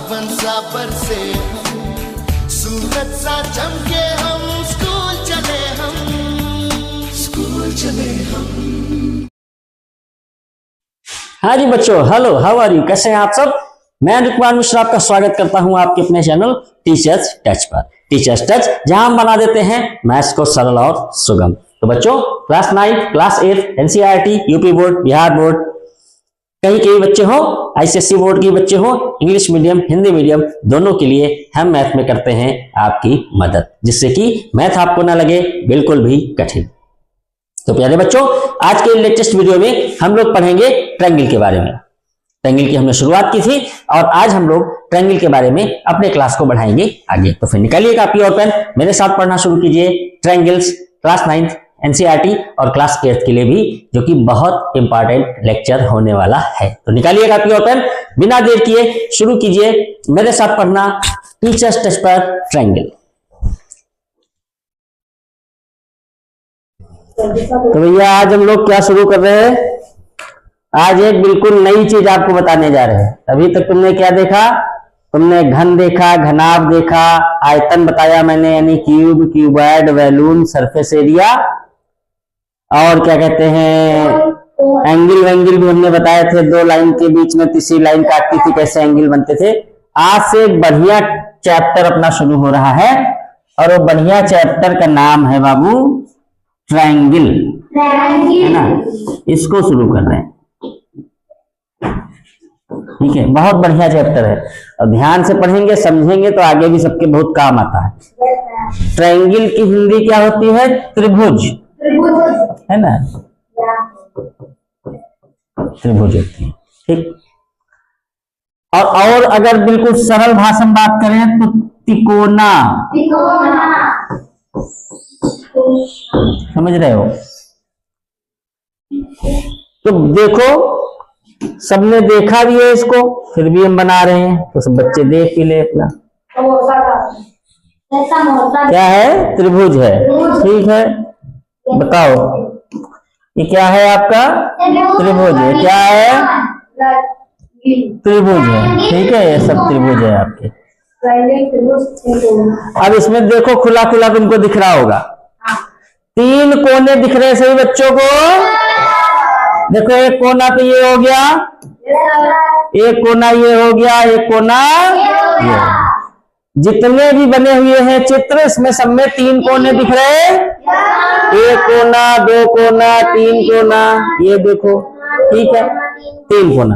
सावन सा बरसे सूरज सा चमके हम स्कूल चले हम। हाँ जी बच्चों, हेलो, हाउ आर यू, कैसे हैं आप सब। मैं अनिल कुमार मिश्रा आपका स्वागत करता हूं आपके अपने चैनल टीचर्स टच पर। टीचर्स टच, जहां हम बना देते हैं मैथ्स को सरल और सुगम। तो बच्चों, class 9, class 8, NCERT, UP board, Bihar board, कई बच्चे हो, आईसीएसई बोर्ड के बच्चे हो, इंग्लिश मीडियम, हिंदी मीडियम, दोनों के लिए हम मैथ में करते हैं आपकी मदद, जिससे कि मैथ आपको ना लगे बिल्कुल भी कठिन। तो प्यारे बच्चों, आज के लेटेस्ट वीडियो में हम लोग पढ़ेंगे ट्रायंगल के बारे में। ट्रायंगल की हमने शुरुआत की थी और आज हम लोग ट्रायंगल के बारे में अपने क्लास को बढ़ाएंगे आगे। तो फिर निकालिए कॉपी और पेन, मेरे साथ पढ़ना शुरू कीजिए ट्रायंगल्स, क्लास 9 एनसीईआरटी और क्लास 8 के लिए भी, जो कि बहुत इंपॉर्टेंट लेक्चर होने वाला है। तो निकालिए कॉपी और पेन, बिना देर किए शुरू कीजिए मेरे साथ पढ़ना टीचर्स टच पर ट्रायंगल। तो भैया आज हम लोग क्या शुरू कर रहे हैं? आज एक बिल्कुल नई चीज आपको बताने जा रहे हैं। अभी तक तुमने क्या देखा? तुमने घन देखा, घनाभ देखा, आयतन बताया मैंने, यानी cube, cuboid, volume, surface area, और क्या कहते हैं एंगल वेंगल भी हमने बताए थे। दो लाइन के बीच में तीसरी लाइन काटती थी, कैसे एंगल बनते थे। आज से एक बढ़िया चैप्टर अपना शुरू हो रहा है और वो बढ़िया चैप्टर का नाम है बाबू ट्रायंगल, है ना। इसको शुरू कर रहे हैं, ठीक है। बहुत बढ़िया चैप्टर है और ध्यान से पढ़ेंगे, समझेंगे तो आगे भी सबके बहुत काम आता है। ट्रायंगल की हिंदी क्या होती है? त्रिभुज, है ना, त्रिभुज होती है, ठीक। और अगर बिल्कुल सरल भाषा में बात करें तो तिकोना, समझ रहे हो। तो देखो, सबने देखा भी है इसको, फिर भी हम बना रहे हैं, तो सब बच्चे देख भी ले अपना। क्या है? त्रिभुज है, ठीक है। बताओ ये क्या है आपका? त्रिभुज है। क्या है? त्रिभुज है, ठीक है। ये सब त्रिभुज है आपके। अब इसमें देखो, खुला खुला तुमको दिख रहा होगा, 3 कोने दिख रहे हैं सभी बच्चों को। देखो, एक कोना तो ये हो गया, एक कोना ये हो गया, एक कोना ये। जितने भी बने हुए हैं चित्र, इसमें सब में 3 कोने दिख रहे हैं। 1 कोना, 2 कोना, 3 कोना, ये देखो, ठीक है, 3 कोना।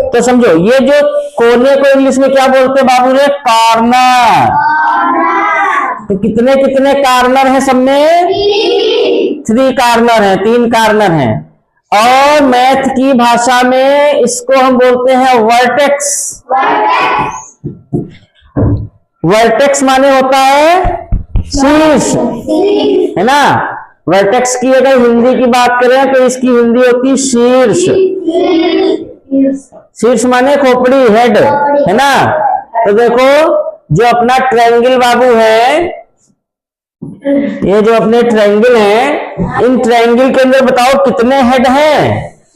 तो समझो, ये जो कोने को इंग्लिश में क्या बोलते हैं बाबू रे? कॉर्नर। तो कितने कितने कॉर्नर हैं सब में? 3 कॉर्नर हैं, 3 कॉर्नर हैं। और मैथ की भाषा में इसको हम बोलते हैं वर्टेक्स। वर्टेक्स माने होता है शीर्ष, है ना। वर्टेक्स की अगर हिंदी की बात करें तो इसकी हिंदी होती शीर्ष। शीर्ष माने खोपड़ी, हेड, है ना। तो देखो, जो अपना ट्रायंगल बाबू है, ये जो अपने ट्रायंगल हैं, इन ट्रायंगल के अंदर बताओ कितने हेड हैं?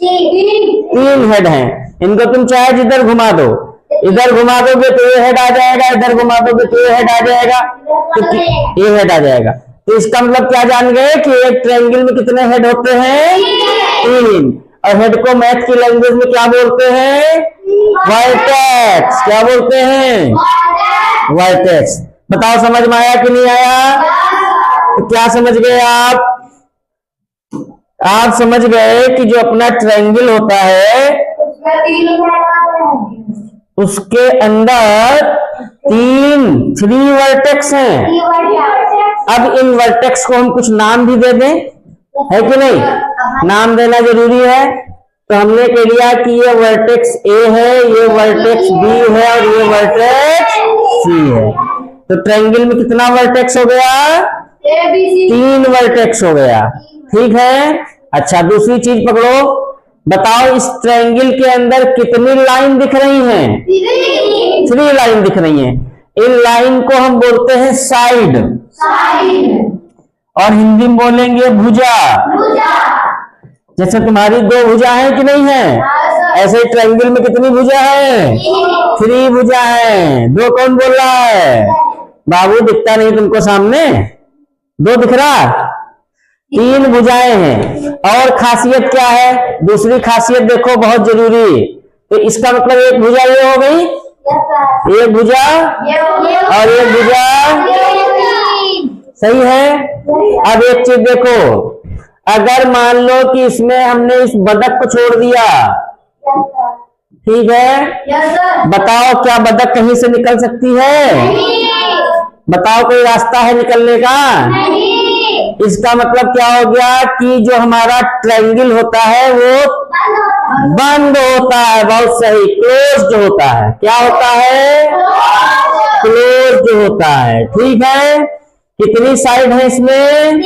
3 हेड हैं। इनको तुम चाहे जिधर घुमा दो, इधर घुमा दोगे तो ये हेड आ जाएगा, इधर घुमा दोगे तो ये हेड आ जाएगा, तो ये हेड आ जाएगा। तो इसका मतलब क्या जान गए कि एक ट्रायंगल में कितने हेड होते हैं? 3। और हेड को मैथ की लैंग्वेज में क्या बोलते हैं? वर्टेक्स। क्या बोलते हैं? वर्टेक्स। बताओ, समझ में आया कि नहीं आया? तो क्या समझ गए आप? आप समझ गए कि जो अपना ट्रायंगल होता है उसके अंदर 3 वर्टेक्स हैं। अब इन वर्टेक्स को हम कुछ नाम भी दे दें, है कि नहीं? नाम देना जरूरी है। तो हमने कह लिया कि ये वर्टेक्स ए है, ये वर्टेक्स बी है और ये वर्टेक्स सी है। तो ट्रायंगल में कितना वर्टेक्स हो गया? 3 वर्टेक्स हो गया, ठीक है। अच्छा, दूसरी चीज पकड़ो। बताओ, इस ट्रायंगल के अंदर कितनी लाइन दिख रही हैं? 3 लाइन दिख रही हैं। इन लाइन को हम बोलते हैं साइड, और हिंदी में बोलेंगे भुजा। जैसे तुम्हारी 2 भुजा है कि नहीं है? ऐसे ट्रायंगल में कितनी भुजा है? 3 भुजा है। 2 कौन बोल रहा है? बाबू दिखता नहीं तुमको सामने? 2 दिख रहा? 3 भुजाएं हैं। और खासियत क्या है? दूसरी खासियत देखो बहुत जरूरी। तो इसका मतलब एक भुजा ये हो गई, एक भुजा और एक भुजा, सही है। अब एक चीज देखो, अगर मान लो कि इसमें हमने इस बतख को छोड़ दिया, ठीक है, बताओ क्या बतख कहीं से निकल सकती है? बताओ कोई रास्ता है निकलने का? इसका मतलब क्या हो गया कि जो हमारा ट्रायंगल होता है वो बंद होता है। बहुत सही, क्लोज्ड होता है। क्या होता है? क्लोज्ड होता है। ठीक है, कितनी साइड है इसमें?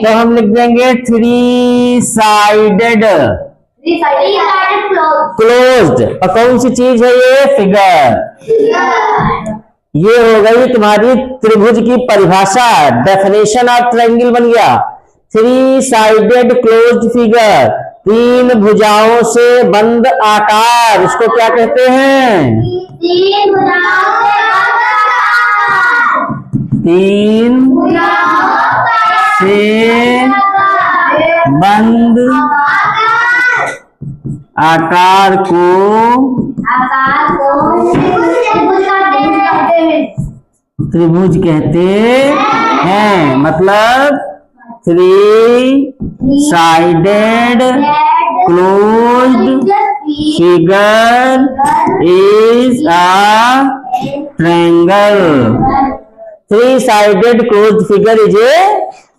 तो हम लिख देंगे 3 साइडेड क्लोज्ड। और कौन सी चीज है ये? फिगर। ये हो गई तुम्हारी त्रिभुज की परिभाषा, डेफिनेशन ऑफ ट्रायंगल बन गया। 3 साइडेड क्लोज्ड फिगर, 3 भुजाओं से बंद आकार, इसको क्या कहते हैं? 3 से बंद आकार को त्रिभुज कहते हैं। मतलब 3 sided closed figure is a triangle. 3 sided closed figure is a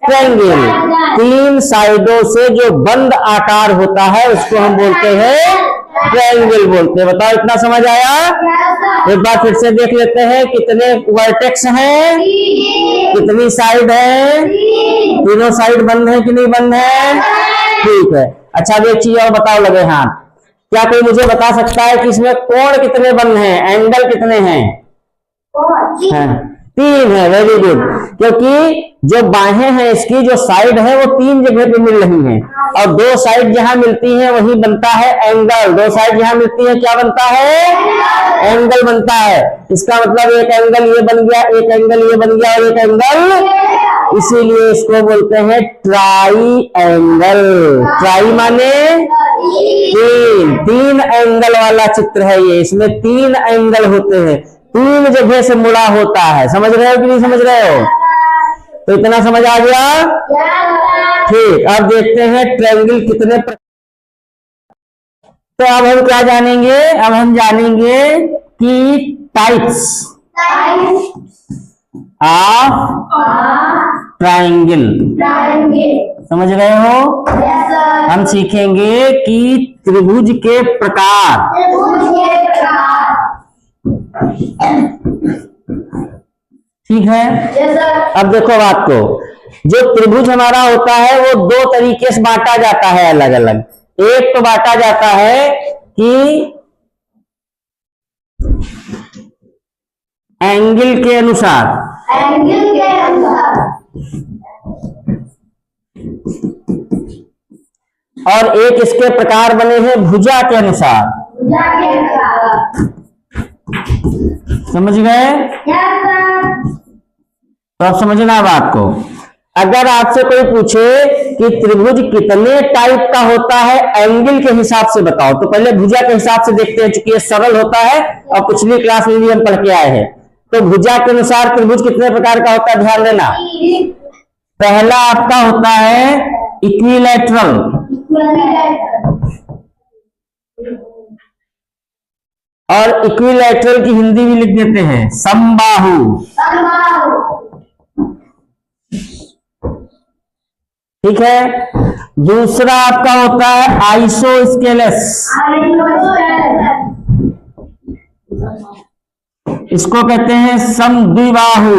triangle. 3 साइडों से जो बंद आकार होता है उसको हम बोलते हैं ट्रायंगल बोलते हैं। बताओ इतना समझ आया? एक बार फिर से देख लेते हैं, कितने वर्टेक्स हैं, कितनी साइड है? तीनों साइड बंद है कि नहीं बंद है? ठीक है। अच्छा अब एक चीज और बताओ लगे हाथ, क्या कोई मुझे बता सकता है कि इसमें कोण कितने बंद हैं, एंगल कितने हैं? 3 है। Very good. क्योंकि जो बाहें हैं इसकी जो साइड है वो 3 जगह पे मिल रही हैं, और 2 साइड जहां मिलती हैं वही बनता है एंगल। 2 साइड जहां मिलती है क्या बनता है? एंगल बनता है। इसका मतलब एक एंगल ये बन गया, एक एंगल ये बन गया और एक एंगल, इसीलिए इसको बोलते हैं ट्राई एंगल। ट्राई माने 3 एंगल वाला चित्र है ये। इसमें 3 एंगल होते हैं, 3 जगह से मुड़ा होता है। समझ रहे हो कि नहीं समझ रहे हो? तो इतना समझ आ गया? ठीक। अब देखते हैं ट्रायंगल कितने तो अब हम क्या जानेंगे? अब हम जानेंगे कि टाइप्स ऑफ ट्रायंगल। समझ रहे हो? हम सीखेंगे कि त्रिभुज के प्रकार। ठीक है। अब देखो बात को, जो त्रिभुज हमारा होता है वो 2 तरीके से बांटा जाता है अलग अलग। एक तो बांटा जाता है कि एंगल के अनुसार, और एक इसके प्रकार बने हैं भुजा के अनुसार। समझ गए? तो आप समझना बात को। अगर आपसे कोई पूछे कि त्रिभुज कितने टाइप का होता है एंगल के हिसाब से बताओ, तो पहले भुजा के हिसाब से देखते हैं, चूंकि ये सरल होता है और पिछली क्लास में भी हम पढ़ के आए हैं। तो भुजा के अनुसार त्रिभुज कितने प्रकार का होता है ध्यान देना। पहला आपका होता है इक्विलैटरल, और इक्विलैटरल की हिंदी भी लिख देते हैं समबाहु। ठीक है। दूसरा आपका होता है आइसोस्केलस, इसको कहते हैं समद्विबाहु।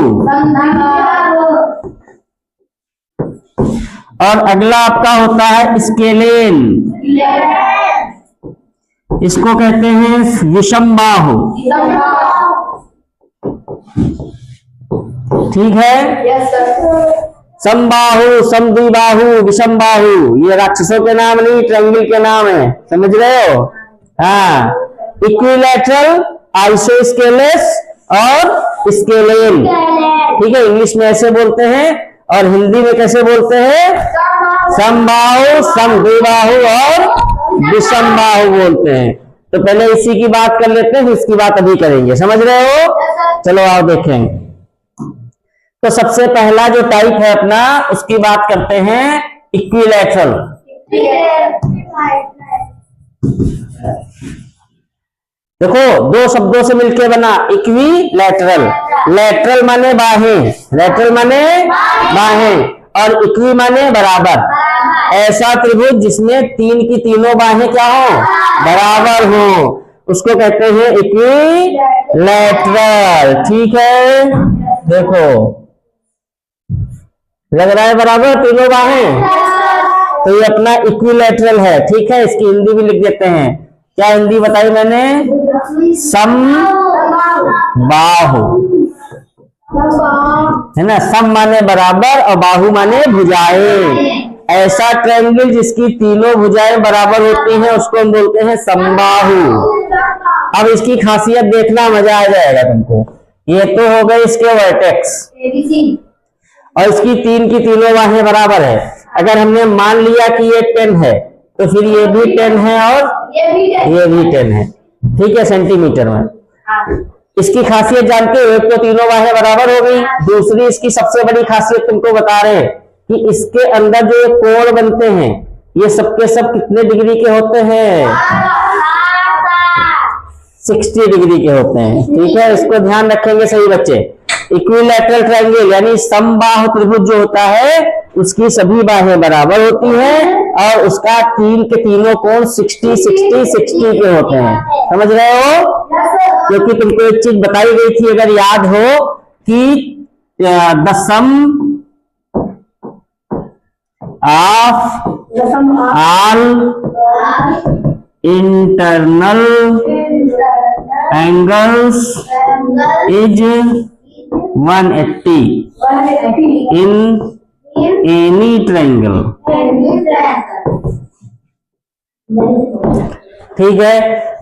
और अगला आपका होता है स्केलेन, इसको कहते हैं विषमबाहु। ठीक है। समबाहु, समद्विबाहु, विषमबाहु, ये राक्षसों के नाम नहीं ट्रायंगल के नाम है। समझ रहे हो? हाँ, इक्विलैटरल, आइसोस्केलस और स्केलेन। ठीक है, इंग्लिश में ऐसे बोलते हैं और हिंदी में कैसे बोलते हैं? समबाहु, समद्विबाहु और विषमबाहु बोलते हैं। तो पहले इसी की बात कर लेते हैं, फिर इसकी बात अभी करेंगे। समझ रहे हो? चलो आओ देखें। तो सबसे पहला जो टाइप है अपना, उसकी बात करते हैं इक्विलैटरल। देखो, दो शब्दों से मिलकर बना इक्विलैटरल। लैटरल माने बाहें, लैटरल माने बाहें, और इक्वी माने बराबर। ऐसा त्रिभुज जिसमें तीन की तीनों बाहें क्या हो? बराबर हो, उसको कहते हैं इक्विलैटरल। ठीक है, देखो लग रहा है बराबर तीनों बाहें, तो ये अपना इक्विलैटरल है। ठीक है, इसकी हिंदी भी लिख देते हैं। क्या हिंदी बताई मैंने? समबाहु, है ना। सम माने बराबर और बाहु माने भुजाएं। ऐसा ट्रायंगल जिसकी तीनों भुजाएं बराबर होती हैं उसको हम बोलते हैं समबाहु। अब इसकी खासियत देखना, मजा आ जाएगा तुमको। ये तो हो गए इसके वर्टेक्स, और इसकी तीन की तीनों बाहें बराबर है। अगर हमने मान लिया कि ये 10 है, तो फिर ये भी 10 है और ये भी 10 है। ठीक है, सेंटीमीटर में। इसकी खासियत जानते हो, एक तो तीनों बाहें बराबर हो गई। दूसरी इसकी सबसे बड़ी खासियत तुमको बता रहे हैं कि इसके अंदर जो ये कोण बनते हैं, ये सबके सब कितने डिग्री के होते हैं? 60 डिग्री के होते हैं। ठीक है, इसको ध्यान रखेंगे सभी बच्चे। इक्विलैटरल ट्रायंगल यानी समबाहु त्रिभुज जो होता है, उसकी सभी बाहें बराबर होती हैं और उसका तीन के तीनों कोण 60 60 60 के होते हैं। समझ रहे हो? क्योंकि तुमको एक चीज बताई गई थी, अगर याद हो, कि the sum of all internal angles is 180 in any triangle। ठीक है,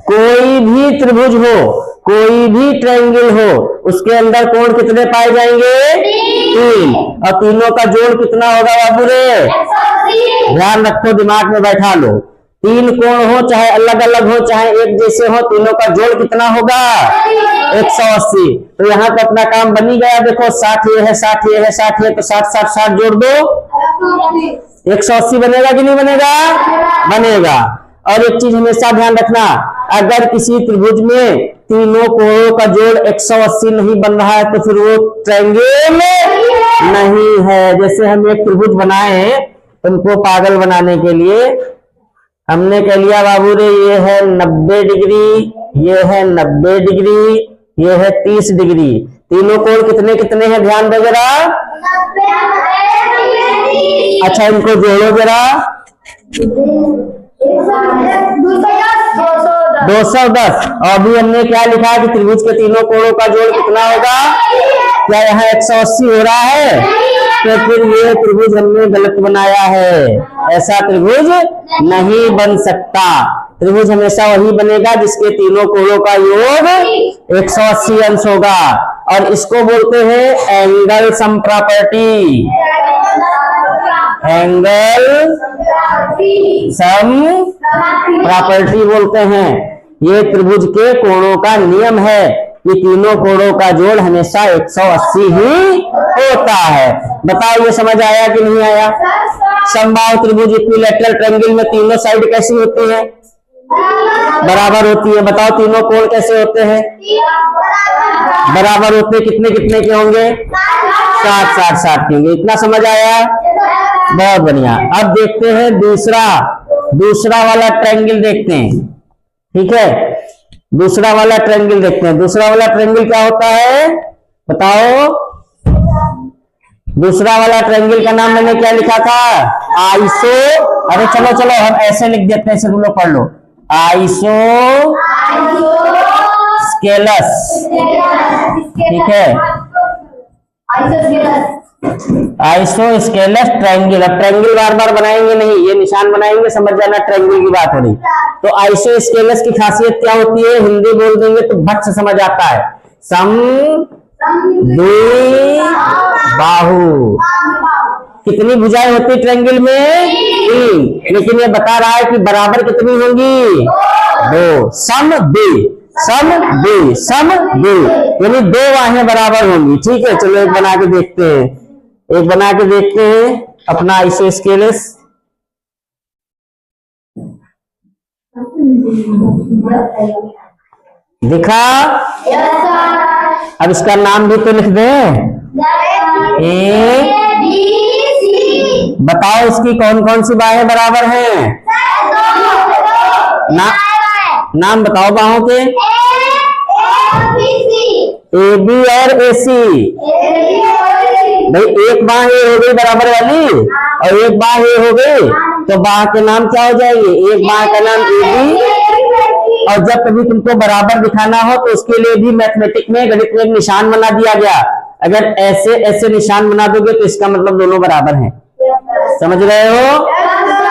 कोई भी त्रिभुज हो, कोई भी ट्रायंगल हो, उसके अंदर कोण कितने पाए जाएंगे? 3। और तीनों का जोड़ कितना होगा बाबू रे? ध्यान रखो, दिमाग में बैठा लो। 3 कोण हो, चाहे अलग अलग हो चाहे एक जैसे हो, तीनों का जोड़ कितना होगा? 180। तो यहाँ पे अपना काम बनी गया। देखो 60 ये है, 60 ये है, 60 है, तो 60 60 60 जोड़ दो, 180 बनेगा कि नहीं बनेगा? बनेगा। और एक चीज हमेशा ध्यान रखना, अगर किसी त्रिभुज में तीनों कोणों का जोड़ 180 नहीं बन रहा है तो फिर वो ट्रायंगल नहीं है। जैसे हम एक त्रिभुज बनाए तुमको पागल बनाने के लिए, हमने कह लिया बाबू रे ये है 90 डिग्री, ये है 90 डिग्री, ये है 30 डिग्री। तीनों कोण कितने कितने हैं? ध्यान दो जरा। अच्छा, इनको जोड़ो जरा। 210। और अभी हमने क्या लिखा कि त्रिभुज के तीनों कोणों का जोड़ कितना होगा? क्या यहाँ 180 हो रहा है? तो फिर ये त्रिभुज हमने गलत बनाया है। ऐसा त्रिभुज नहीं बन सकता। त्रिभुज हमेशा वही बनेगा जिसके तीनों कोणों का योग 180 अंश होगा, और इसको बोलते हैं angle sum property. Angle sum property बोलते हैं। ये त्रिभुज के कोणों का नियम है कि तीनों कोणों का जोड़ हमेशा 180 ही होता है। बताओ ये समझ आया कि नहीं आया? समबाहु त्रिभुज इक्विलैटरल ट्रायंगल में तीनों साइड कैसी होती है? बराबर होती है। बताओ तीनों कोण कैसे होते हैं? बराबर होते। कितने कितने के होंगे? 60 60 60 के होंगे। इतना समझ आया? बहुत बढ़िया। अब देखते हैं दूसरा वाला ट्रायंगल देखते हैं। ठीक है, दूसरा वाला ट्रायंगल देखते हैं। दूसरा वाला ट्रायंगल क्या होता है बताओ? दूसरा वाला ट्रायंगल का नाम मैंने क्या लिखा था? आइसो। अरे चलो चलो हम ऐसे लिख देते हैं, तुम लोग पढ़ लो। आइसो स्केलस। ठीक है, आइसोस्केलस ट्रायंगल। अब ट्रायंगल बार बार बनाएंगे नहीं, ये निशान बनाएंगे, समझ जाना ट्रायंगल की बात हो रही। तो आइसोस्केलस की खासियत क्या होती है, हिंदी बोल देंगे तो भट से समझ आता है। समद्विबाहु। कितनी भुजाएं होती ट्रायंगल में? 3, लेकिन ये बता रहा है कि बराबर कितनी होंगी? 2। समद्वि यानी 2 बाहें बराबर होंगी। ठीक है, चलो एक बना के देखते हैं, अपना आइसोस्केलस। दिखा? अब इसका नाम भी तो लिख दे। बताओ इसकी कौन कौन सी बाहें बराबर हैं? नाम बताओ बाहों के। AB और AC। भाई एक बाह ये हो गई बराबर वाली और एक बाह ये हो गई, तो बाह के नाम क्या हो जाएंगे? एक बाह का नाम AB। और जब कभी तुमको बराबर दिखाना हो तो उसके लिए भी मैथमेटिक में, गणित में एक निशान बना दिया गया। अगर ऐसे ऐसे निशान बना दोगे तो इसका मतलब दोनों बराबर हैं। समझ रहे हो?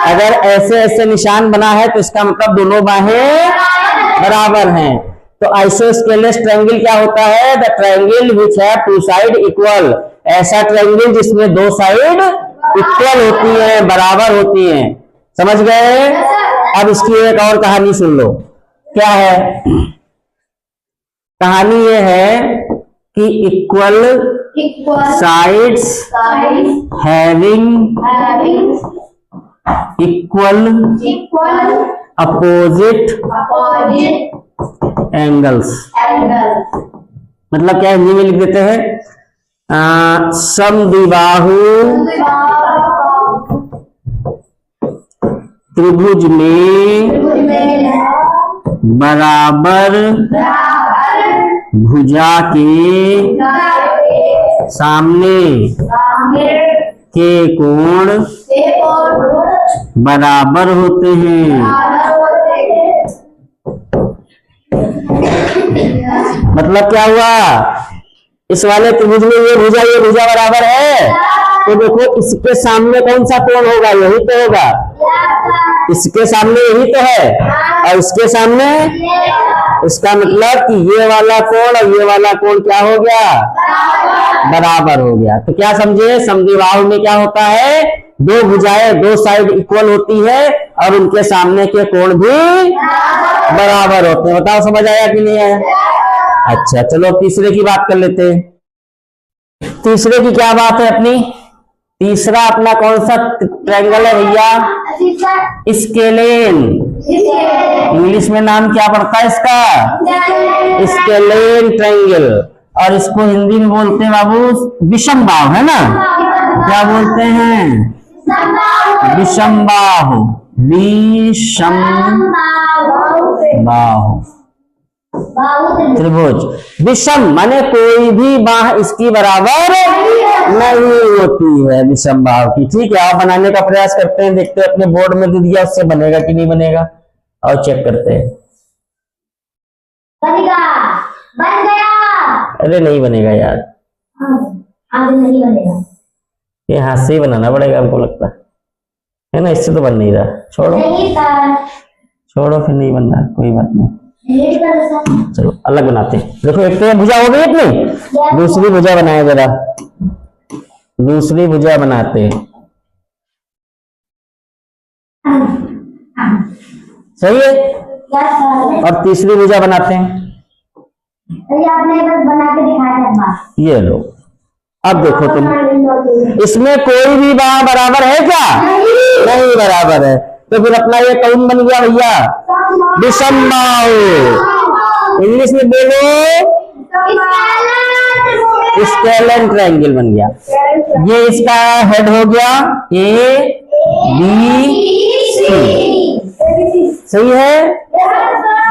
अगर ऐसे ऐसे निशान बना है तो इसका मतलब दोनों बाहें बराबर हैं। तो आइसोस्केलस ट्रायंगल क्या होता है? The triangle which have 2 side equal. ऐसा ट्रायंगल जिसमें 2 साइड इक्वल होती है, बराबर होती हैं। समझ गए? अब इसकी एक और कहानी सुन लो। क्या है कहानी? ये है कि equal sides having equal opposite angles. मतलब क्या हिंदी में लिख देते हैं, समद्विबाहु त्रिभुज में बराबर भुजा के सामने के कोण बराबर होते हैं। मतलब क्या हुआ? इस वाले त्रिभुज में ये भुजा बराबर है, तो देखो इसके सामने कौन सा कोण होगा? यही तो होगा। इसके सामने यही तो है, और इसके सामने, इसका मतलब कि ये वाला कोण और ये वाला कोण क्या हो गया? बराबर हो गया। तो क्या समझे? समद्विबाहु में क्या होता है? 2 भुजाएं 2 साइड इक्वल होती है और उनके सामने के कोण भी बराबर होते हैं। बताओ समझ आया कि नहीं आया? अच्छा, चलो तीसरे की बात कर लेते हैं। तीसरे की क्या बात है अपनी? तीसरा अपना कौन सा ट्रायंगल है भैया? स्केलेन। इंग्लिश में नाम क्या पड़ता है इसका? Scalene triangle. और इसको हिंदी में बोलते हैं बाबू विषमबाहु, है ना? क्या बोलते हैं? विषमबाहु। त्रिभुज। विषम माने कोई भी बाह इसकी बराबर नहीं होती है, विषम बाहु की। ठीक है, आप बनाने का प्रयास करते हैं, देखते हैं अपने बोर्ड में दे दिया उससे बनेगा कि नहीं बनेगा, और चेक करते हैं। बनेगा, बन गया। अरे नहीं बनेगा यार, आगे नहीं बनेगा, ये हाथ से ही बनाना पड़ेगा हमको लगता है ना। इससे तो बन नहीं रहा, छोड़ो छोड़ो, फिर नहीं बन रहा, कोई बात नहीं। चलो अलग बनाते हैं। देखो एक तो भुजा हो गई अपनी, दूसरी भुजा बनाए जरा, दूसरी भुजा बनाते हैं। सही है, और तीसरी भुजा बनाते हैं। आपने बस बना के दिखाया। ये लो, अब देखो तुम, इसमें कोई भी बाह बराबर है क्या? नहीं बराबर है, तो फिर अपना ये कौन बन गया भैया? विषम बाहु। इंग्लिश में बोलो स्केलेन ट्रायंगल बन गया। ये इसका हेड हो गया ए बी सी, सही है।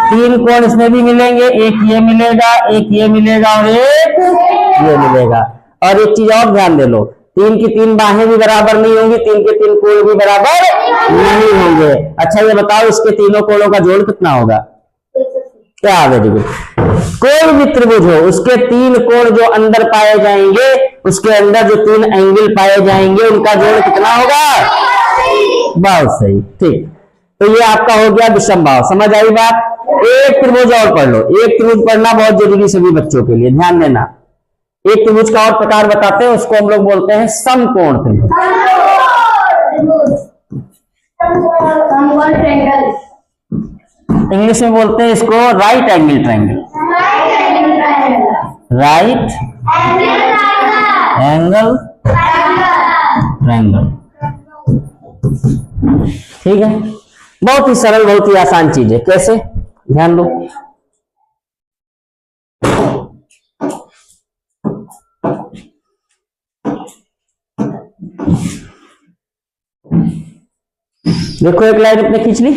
3 कोण इसमें भी मिलेंगे, एक ये मिलेगा, एक ये मिलेगा और एक ये मिलेगा। और एक चीज और ध्यान दे लो, 3 की 3 बाहें भी बराबर नहीं होंगी, 3 के 3 कोण भी बराबर नहीं होंगे। अच्छा ये बताओ, इसके तीनों कोणों का जोड़ कितना होगा? क्या, वेरी गुड। कोई भी त्रिभुज हो उसके 3 कोण जो अंदर पाए जाएंगे, उसके अंदर जो 3 एंगल पाए जाएंगे उनका जोड़ कितना होगा? बहुत सही, ठीक। तो ये आपका हो गया विषम भाव, समझ आई बात? एक त्रिभुज और पढ़ लो, एक त्रिभुज पढ़ना बहुत जरूरी सभी बच्चों के लिए, ध्यान देना। एक त्रिभुज का और प्रकार बताते हैं, उसको हम लोग बोलते हैं समकोण त्रिभुज। इंग्लिश में बोलते हैं इसको right angle triangle. Right angle triangle, ठीक है। बहुत ही सरल, बहुत ही आसान चीज है। कैसे, ध्यान दो। देखो एक लाइन अपने खींच ली,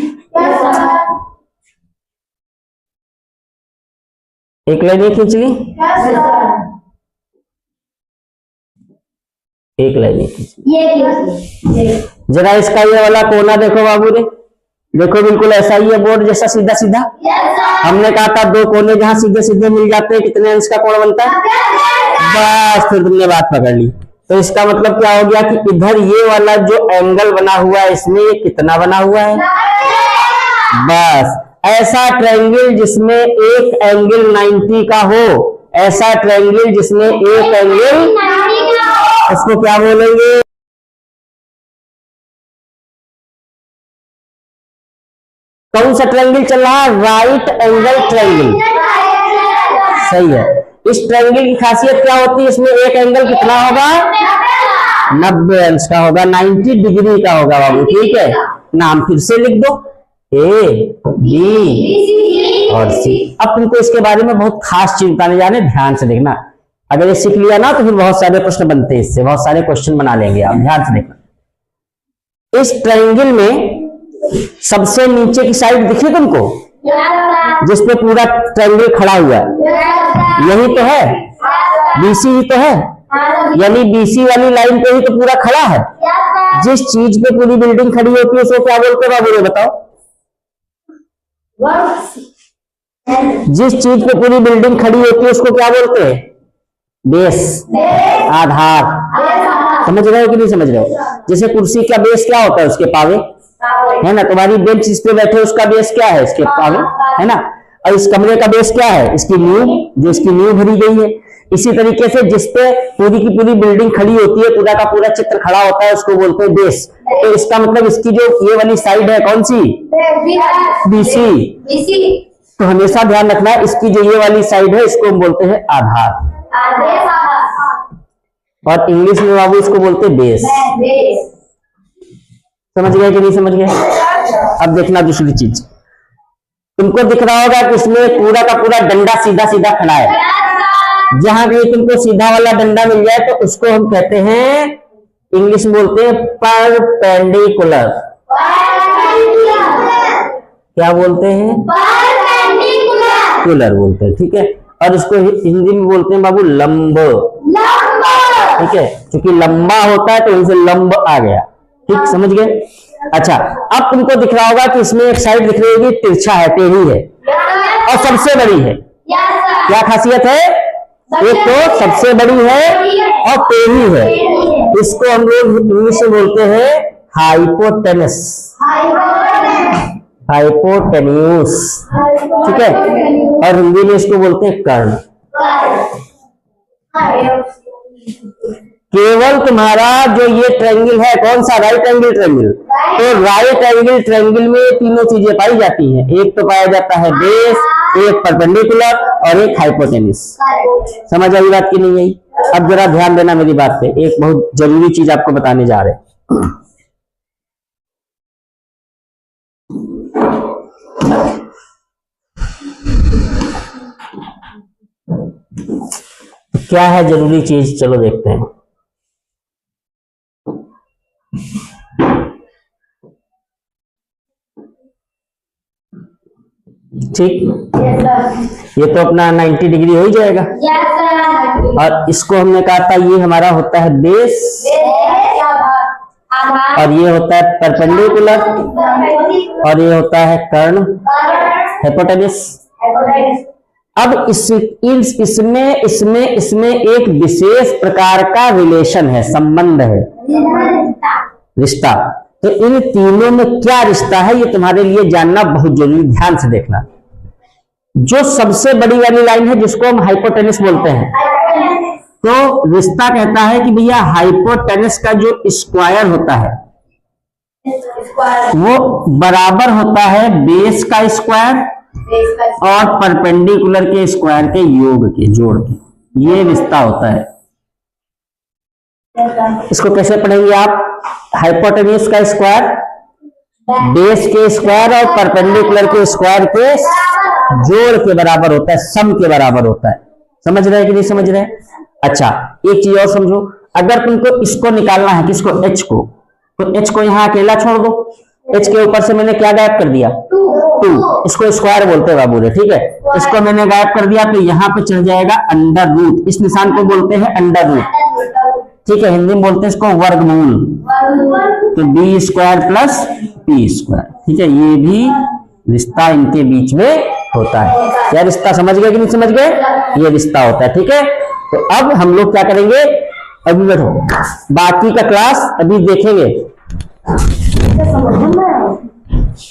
एक लाइन ये खींच ली, एक लाइन ये खींच ली। जरा इसका ये वाला कोना देखो बाबू रे, देखो बिल्कुल ऐसा ही है, बोर्ड जैसा सीधा सीधा। हमने कहा था 2 कोने जहां सीधे सीधे मिल जाते हैं कितने अंश का कोण बनता है? बस, फिर तुमने बात पकड़ ली। तो इसका मतलब क्या हो गया कि इधर ये वाला जो एंगल बना हुआ है इसमें ये कितना बना हुआ है? बस, ऐसा ट्रायंगल जिसमें एक एंगल 90 का हो, ऐसा ट्रायंगल जिसमें एक एंगल, इसको क्या बोलेंगे? कौन सा ट्रायंगल चल रहा है? राइट एंगल ट्रायंगल, सही है। इस ट्रायंगल की खासियत क्या होती है? इसमें एक एंगल कितना होगा? 90 अंश का होगा, 90 डिग्री का होगा बाबू, ठीक है। नाम फिर से लिख दो, ए बी और सी। अब तुमको इसके बारे में बहुत खास चीज बताने जा रहे हैं, ध्यान से देखना। अगर ये सीख लिया ना तो फिर बहुत सारे प्रश्न बनते हैं इससे, बहुत सारे क्वेश्चन बना लेंगे आप, ध्यान से देखना। इस ट्रायंगल में सबसे नीचे की साइड दिखी तुमको, जिसपे पूरा ट्रायंगल खड़ा हुआ है, यही तो है, बीसी ही तो है, यानी बीसी वाली लाइन पे ही तो पूरा खड़ा है। जिस चीज पे पूरी बिल्डिंग खड़ी होती है उसको क्या बोलते हैं बाबू, ये बताओ? जिस चीज पे पूरी बिल्डिंग खड़ी होती है उसको क्या बोलते हैं? बेस, आधार। समझ रहे हो कि नहीं समझ रहे हो? जैसे कुर्सी का बेस क्या होता है? उसके पावे, है ना। तुम्हारी बेंच इस पे बैठे उसका बेस क्या है? इसके पावे, है ना। और इस कमरे का बेस क्या है? इसकी नींव, जो इसकी नींव भरी गई है। इसी तरीके से जिसपे पूरी की पूरी बिल्डिंग खड़ी होती है, पूरा का पूरा चित्र खड़ा होता है, उसको बोलते हैं बेस। तो इसका मतलब इसकी जो ये वाली साइड है कौन सी? बीसी। तो हमेशा ध्यान रखना, इसकी जो ये वाली साइड है इसको हम बोलते हैं आधार, और इंग्लिश में बाबू इसको बोलते हैं बेस। समझ गए कि नहीं समझ गए? अब देखना दूसरी चीज, तुमको दिख रहा होगा कि इसमें पूरा का पूरा डंडा सीधा सीधा खड़ा है। जहां भी तुमको सीधा वाला डंडा मिल जाए तो उसको हम कहते हैं, इंग्लिश में बोलते हैं परपेंडिकुलर। क्या बोलते हैं? परपेंडिकुलर बोलते हैं, ठीक है। और इसको हिंदी में बोलते हैं बाबू लंब, ठीक है। क्योंकि लंबा होता है तो इनसे लंब आ गया, ठीक, समझ गए? अच्छा, अब तुमको दिख रहा होगा कि इसमें एक साइड दिख रही होगी तिरछा है, टेढ़ी है, और सबसे बड़ी है। क्या खासियत है? एक तो सबसे बड़ी है और टेढ़ी है। इसको हम लोग इंग्लिश में बोलते हैं हाइपोटेनस, हाइपोटेन्यूस, ठीक है। और हिंदी में इसको बोलते हैं कर्ण। केवल तुम्हारा जो ये ट्रायंगल है, कौन सा? Right angle triangle. तो राइट एंगल ट्रायंगल में तीनों चीजें पाई जाती हैं। एक तो पाया जाता है बेस, एक परपेंडिकुलर और एक हाइपोटेन्यूस। समझ आई बात की नहीं आई? अब जरा ध्यान देना मेरी बात पे, एक बहुत जरूरी चीज आपको बताने जा रहे हैं। क्या है जरूरी चीज, चलो देखते हैं। ठीक, ये तो अपना 90 डिग्री हो ही जाएगा। और इसको हमने कहा था ये हमारा होता है बेस, और ये होता है परपेंडिकुलर, और ये होता है कर्ण, हाइपोटेन्यूस, अब इसमें एक विशेष प्रकार का रिलेशन है, संबंध है, रिश्ता। तो इन तीनों में क्या रिश्ता है ये तुम्हारे लिए जानना बहुत जरूरी, ध्यान से देखना। जो सबसे बड़ी वाली लाइन है जिसको हम हाइपोटेनस बोलते हैं, तो रिश्ता कहता है कि भैया हाइपोटेनस का जो स्क्वायर होता है वो बराबर होता है बेस का स्क्वायर और परपेंडिकुलर के स्क्वायर के योग के, जोड़ के, ये रिश्ता होता है। इसको कैसे पढ़ेंगे आप? हाइपोटेन्यूज का स्क्वायर बेस के स्क्वायर और परपेंडिकुलर के स्क्वायर के जोड़ के बराबर होता है, सम के बराबर होता है। समझ रहे हैं कि नहीं समझ रहे हैं? अच्छा, एक चीज और समझो, अगर तुमको इसको निकालना है, किसको? h को, तो h को यहां अकेला छोड़ दो। h के ऊपर से मैंने क्या गायब कर दिया? 2। इसको स्क्वायर बोलते हैं बाबू रे, ठीक है। इसको मैंने गायब कर दिया तो यहाँ पे चढ़ जाएगा अंडर रूट। इस निशान को बोलते हैं अंडर रूट, ठीक है। हिंदी में बोलते हैं इसको वर्गमूल। तो b square plus p square, ठीक है। ये भी रिश्ता इनके बीच में होता है। क्या रिश्ता समझ गए कि नहीं समझ गए? ये रिश्ता होता है, ठीक है। तो अब हम लोग क्या करेंगे, अभी बैठो, बाकी का क्लास अभी देखेंगे,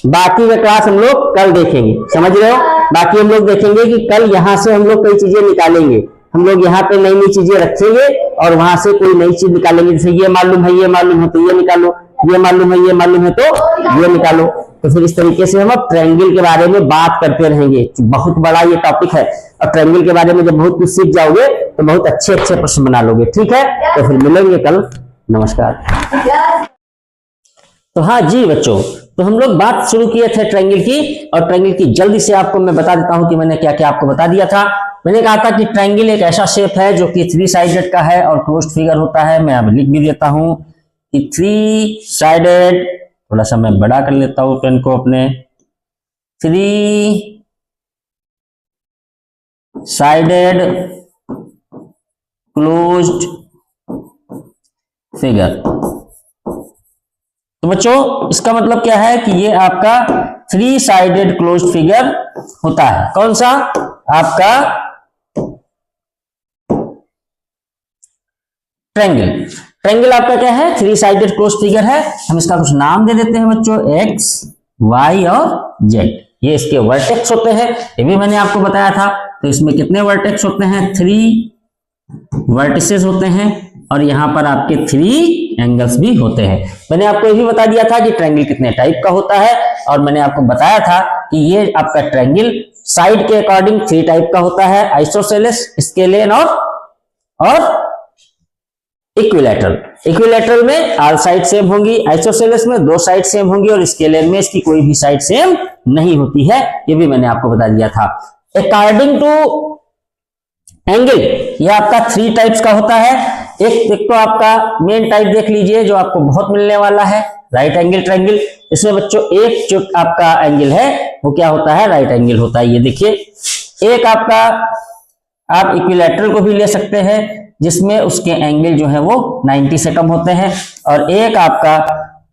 बाकी का क्लास हम लोग कल देखेंगे, समझ रहे हो? बाकी हम लोग देखेंगे कि कल यहाँ से हम लोग कई चीजें निकालेंगे, हम लोग यहाँ पे नई नई चीजें रखेंगे और वहां से कोई नई चीज निकालेंगे। जैसे ये मालूम है, ये मालूम है तो ये निकालो, ये मालूम है, ये मालूम है तो ये निकालो। तो फिर इस तरीके से हम अब ट्रायंगल के बारे में बात करते रहेंगे। बहुत बड़ा ये टॉपिक है और ट्रायंगल के बारे में जब बहुत कुछ सीख जाओगे तो बहुत अच्छे अच्छे प्रश्न बना लोगे, ठीक है। तो फिर मिलेंगे कल, नमस्कार। तो हाँ जी बच्चों, तो हम लोग बात शुरू किए थे ट्रायंगल की, और ट्रायंगल की जल्दी से आपको मैं बता देता हूं कि मैंने क्या क्या आपको बता दिया था। मैंने कहा था कि ट्रायंगल एक ऐसा शेप है जो कि 3 साइडेड का है और क्लोज्ड फिगर होता है। मैं अब लिख भी देता हूं कि 3 साइडेड, थोड़ा सा मैं बड़ा कर लेता हूं पेन को अपने, 3 साइडेड क्लोज्ड फिगर। तो बच्चों इसका मतलब क्या है कि ये आपका 3 साइडेड क्लोज्ड फिगर होता है। कौन सा? आपका ट्रायंगल। ट्रायंगल आपका क्या है? 3 साइडेड क्लोज्ड फिगर है। हम इसका कुछ नाम दे देते हैं बच्चों, x, y और z। ये इसके वर्टेक्स होते हैं, ये भी मैंने आपको बताया था। तो इसमें कितने वर्टेक्स होते हैं? 3 वर्टिसेस होते हैं और यहां पर आपके 3 एंगल्स भी होते हैं। मैंने आपको ये भी बता दिया था कि ट्रायंगल कितने टाइप का होता है, और मैंने आपको बताया था कि ये आपका ट्रायंगल साइड के अकॉर्डिंग 3 टाइप का होता है, आइसोसेलेस, स्केलेन और इक्विलैटरल। इक्विलैटरल में ऑल साइड सेम होंगी, आइसोसेलेस में 2 साइड सेम होंगी और स्केलेन में इसकी कोई भी साइड सेम नहीं होती है। ये भी मैंने आपको बता दिया था। अकॉर्डिंग टू एंगल ये आपका 3 टाइप्स का होता है। एक तो आपका मेन टाइप देख लीजिए जो आपको बहुत मिलने वाला है, राइट एंगल ट्रायंगल। इसमें बच्चों एक जो आपका एंगल है वो क्या होता है? राइट एंगल होता है। ये देखिए, एक आपका आप इक्विलैटरल को भी ले सकते हैं जिसमें उसके एंगल जो है वो 90 से कम होते हैं, और एक आपका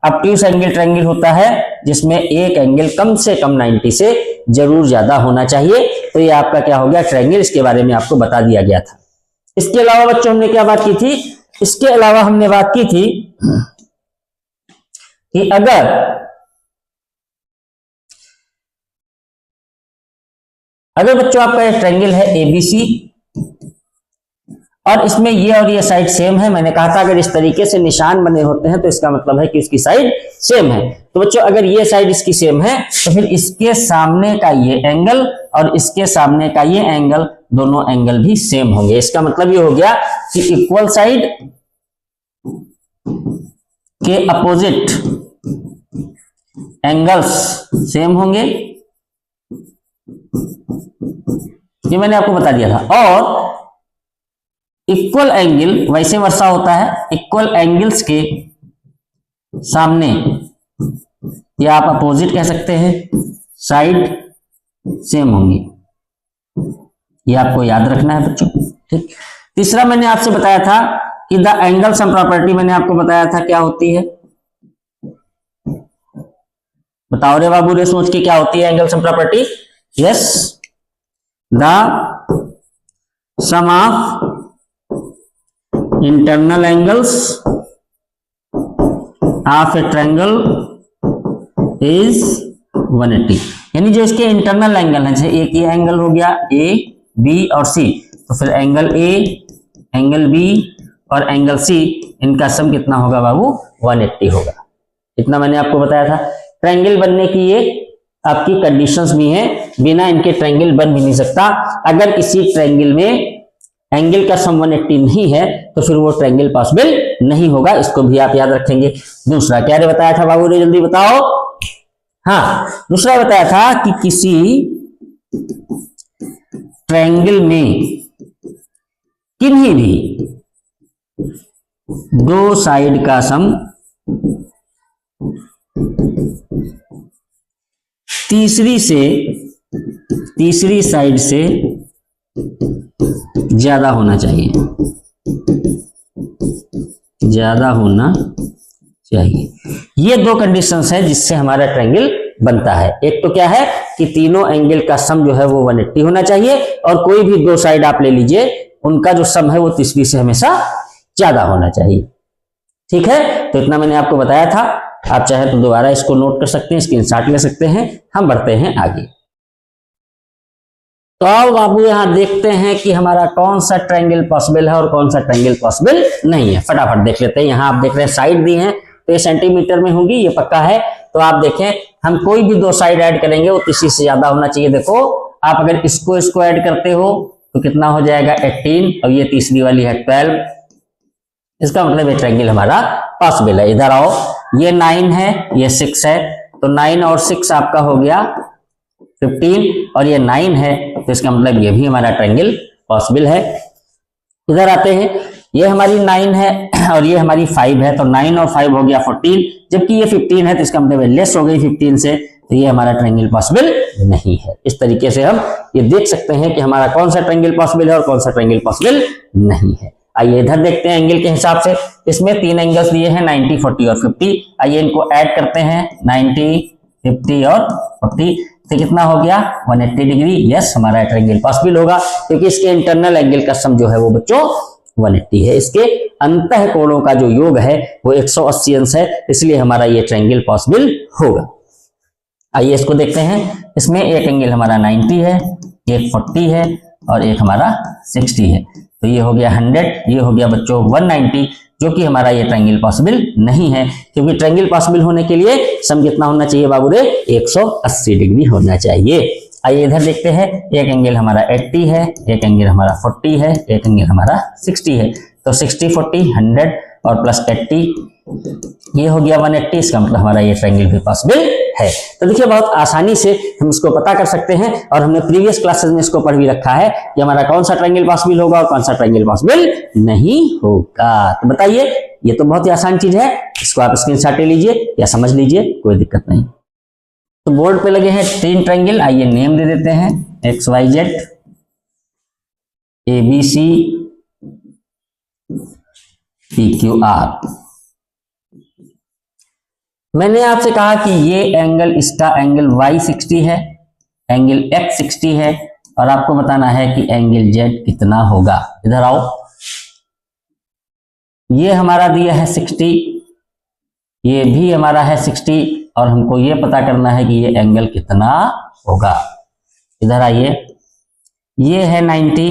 ऑब्ट्यूस एंगल ट्रायंगल होता है जिसमें एक एंगल कम से कम 90 से जरूर ज्यादा होना चाहिए। तो ये आपका क्या हो गया? ट्रायंगल। इसके बारे में आपको बता दिया गया था। इसके अलावा बच्चों हमने क्या बात की थी? इसके अलावा हमने बात की थी कि अगर बच्चों आपका एक ट्रायंगल है ABC और इसमें ये और ये साइड सेम है, मैंने कहा था अगर इस तरीके से निशान बने होते हैं तो इसका मतलब है कि उसकी साइड सेम है। तो बच्चों अगर ये साइड इसकी सेम है तो फिर इसके सामने का ये एंगल और इसके सामने का ये एंगल, दोनों एंगल भी सेम होंगे। इसका मतलब ये हो गया कि इक्वल साइड के अपोजिट एंगल्स सेम होंगे, ये मैंने आपको बता दिया था। और इक्वल एंगल वैसे वर्षा होता है, इक्वल एंगल्स के सामने या आप अपोजिट कह सकते हैं, साइड सेम होंगी। ये आपको याद रखना है बच्चों, ठीक। तीसरा मैंने आपसे बताया था कि द एंगल सम प्रॉपर्टी, मैंने आपको बताया था क्या होती है, बताओ रे बाबू रे, सोच के क्या होती है angle sum property? Yes, the sum of internal angles of a triangle is 180। यानी जो इसके इंटरनल एंगल है, जैसे एक ये एंगल हो गया ए बी और सी, तो फिर एंगल ए, एंगल बी और एंगल सी, इनका सम कितना होगा बाबू? 180 होगा। इतना मैंने आपको बताया था। ट्रायंगल बनने की ये आपकी कंडीशंस भी हैं, बिना इनके ट्रायंगल बन भी नहीं सकता। अगर किसी ट्रायंगल में एंगल का सम 180 नहीं है तो फिर वो ट्रायंगल पॉसिबल नहीं होगा। इसको भी आप याद रखेंगे। दूसरा क्या बताया था बाबू ने, जल्दी बताओ। हाँ, दूसरा बताया था कि किसी ट्रायंगल में किन्हीं भी दो साइड का सम तीसरी साइड से ज्यादा होना चाहिए, ज्यादा होना चाहिए। ये दो कंडीशंस है जिससे हमारा ट्रायंगल बनता है। एक तो क्या है कि तीनों एंगल का सम जो है वो 180 होना चाहिए, और कोई भी दो साइड आप ले लीजिए, उनका जो सम है वो तीसरी से हमेशा ज्यादा होना चाहिए। ठीक है, तो इतना मैंने आपको बताया था। आप चाहे तो दोबारा इसको नोट कर सकते हैं, स्क्रीनशॉट ले सकते हैं। हम बढ़ते हैं आगे। तो अब बाबू यहां देखते हैं कि हमारा कौन सा ट्रायंगल पॉसिबल है और कौन सा ट्रायंगल पॉसिबल नहीं है। फटाफट देख लेते हैं। यहां आप देख रहे हैं साइड दी है, तो ये सेंटीमीटर में होगी, ये पक्का है। तो आप देखें, हम कोई भी दो साइड ऐड करेंगे वो तीसरी से ज्यादा होना चाहिए। देखो, आप अगर इसको ऐड करते हो तो कितना हो जाएगा? 18, और ये तीसरी वाली है 12। इसका मतलब ये ट्रायंगल हमारा पॉसिबल है। इधर आओ, ये 9 है, ये 6 है, तो 9 और 6 आपका हो गया 15, और ये 9 है, तो इसका मतलब ये भी हमारा ट्रायंगल पॉसिबल है। इधर आते हैं, ये हमारी 9 है और ये हमारी 5 है, तो 9 और 5 हो गया 14, जबकि ये 15 है, तो इसका मतलब लेस हो गई 15 से, तो ये हमारा ट्रायंगल पॉसिबल नहीं है। इस तरीके से हम ये देख सकते हैं कि हमारा कौन सा ट्रायंगल पॉसिबल है और कौन सा ट्रायंगल पॉसिबल नहीं है। आइए इधर देखते हैं एंगल के हिसाब से। इसमें 3 एंगल्स दिए हैं, 90, 40 और 50। आइए इनको ऐड करते हैं, 90, 50 और 40, तो कितना हो गया? 180 डिग्री। यस, हमारा ट्रायंगल पॉसिबल होगा, क्योंकि इसके इंटरनल एंगल का सम जो है वो बच्चों 180 है। इसके अंतः कोणों का जो योग है वो 180 अंश है, इसलिए हमारा ये ट्रायंगल पॉसिबल होगा। आइए इसको देखते हैं। इसमें एक एंगल हमारा 90 है, एक 40 है और एक हमारा 60 है, तो ये हो गया 100, ये हो गया बच्चों 190, जो कि हमारा ये ट्रायंगल पॉसिबल नहीं है, क्योंकि ट्रायंगल पॉसिबल होने के लिए सम कितना होना चाहिए बाबू रे? 180 डिग्री होना चाहिए। आइए इधर देखते हैं, एक एंगल हमारा 80 है, एक एंगल हमारा 40 है, एक एंगल हमारा 60 है, तो 60, 40, 100 और प्लस 80, ये हो गया 180। इसका मतलब हमारा ये ट्रायंगल भी पॉसिबल है। तो देखिए, बहुत आसानी से हम इसको पता कर सकते हैं, और हमने प्रीवियस क्लासेस में इसको पढ़ भी रखा है कि हमारा कौन सा ट्रायंगल पॉसिबल होगा और कौन सा ट्रायंगल पॉसिबल नहीं होगा। तो बताइए, ये तो बहुत ही आसान चीज है। इसको आप स्क्रीनशॉट ले लीजिए या समझ लीजिए, कोई दिक्कत नहीं। तो बोर्ड पे लगे हैं 3 ट्रायंगल। आइए नेम दे देते हैं, XYZ, ABC, PQR। मैंने आपसे कहा कि ये एंगल, इसका एंगल Y 60 है, एंगल X 60 है, और आपको बताना है कि एंगल Z कितना होगा। इधर आओ, ये हमारा दिया है 60, ये भी हमारा है 60, और हमको ये पता करना है कि ये एंगल कितना होगा। इधर आइए, ये है 90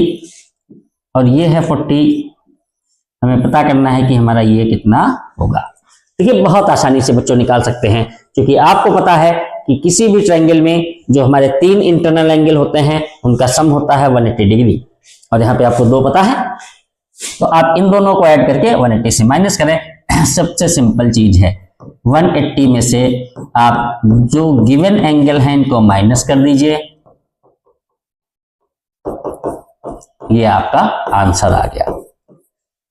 और ये है 40, हमें पता करना है कि हमारा ये कितना होगा। देखिए, बहुत आसानी से बच्चों निकाल सकते हैं, क्योंकि आपको पता है कि किसी भी ट्रायंगल में जो हमारे 3 इंटरनल एंगल होते हैं उनका सम होता है 180 डिग्री, और यहाँ पे आपको 2 पता है, तो आप इन दोनों को ऐड करके 180 से माइनस करें। सबसे सिंपल चीज है, 180 में से आप जो गिवन एंगल है इनको माइनस कर दीजिए, ये आपका आंसर आ गया।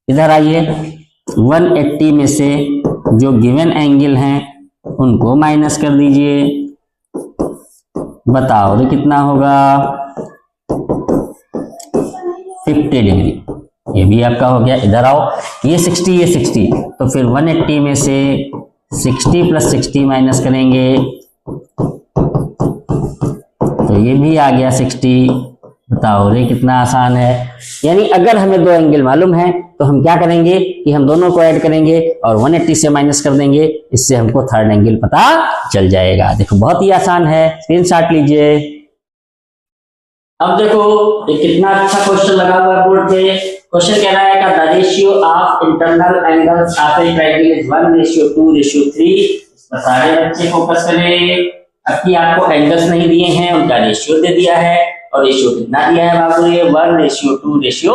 इधर आइए, 180 में से जो गिवन एंगल हैं उनको माइनस कर दीजिए, बताओ ये कितना होगा? 50 डिग्री, ये भी आपका हो गया। इधर आओ, ये 60, ये 60, तो फिर 180 में से 60 प्लस 60 माइनस करेंगे, तो ये भी आ गया 60, बताओ रे कितना आसान है। यानी अगर हमें दो एंगल मालूम है तो हम क्या करेंगे कि हम दोनों को ऐड करेंगे और 180 से माइनस कर देंगे, इससे हमको थर्ड एंगल पता चल जाएगा। देखो बहुत ही आसान है, स्क्रीनशॉट लीजिए। अब देखो ये कितना अच्छा क्वेश्चन लगा हुआ है बोर्ड पे। क्वेश्चन कह रहा है का the ratio of internal angles of a triangle is 1:2:3। इस पर सारे बच्चे फोकस करें। अब की आपको एंगल्स नहीं दिए हैं, उनका रेशियो दे दिया है और रेशियो कितना दिया है बाबू, ये 1:2:3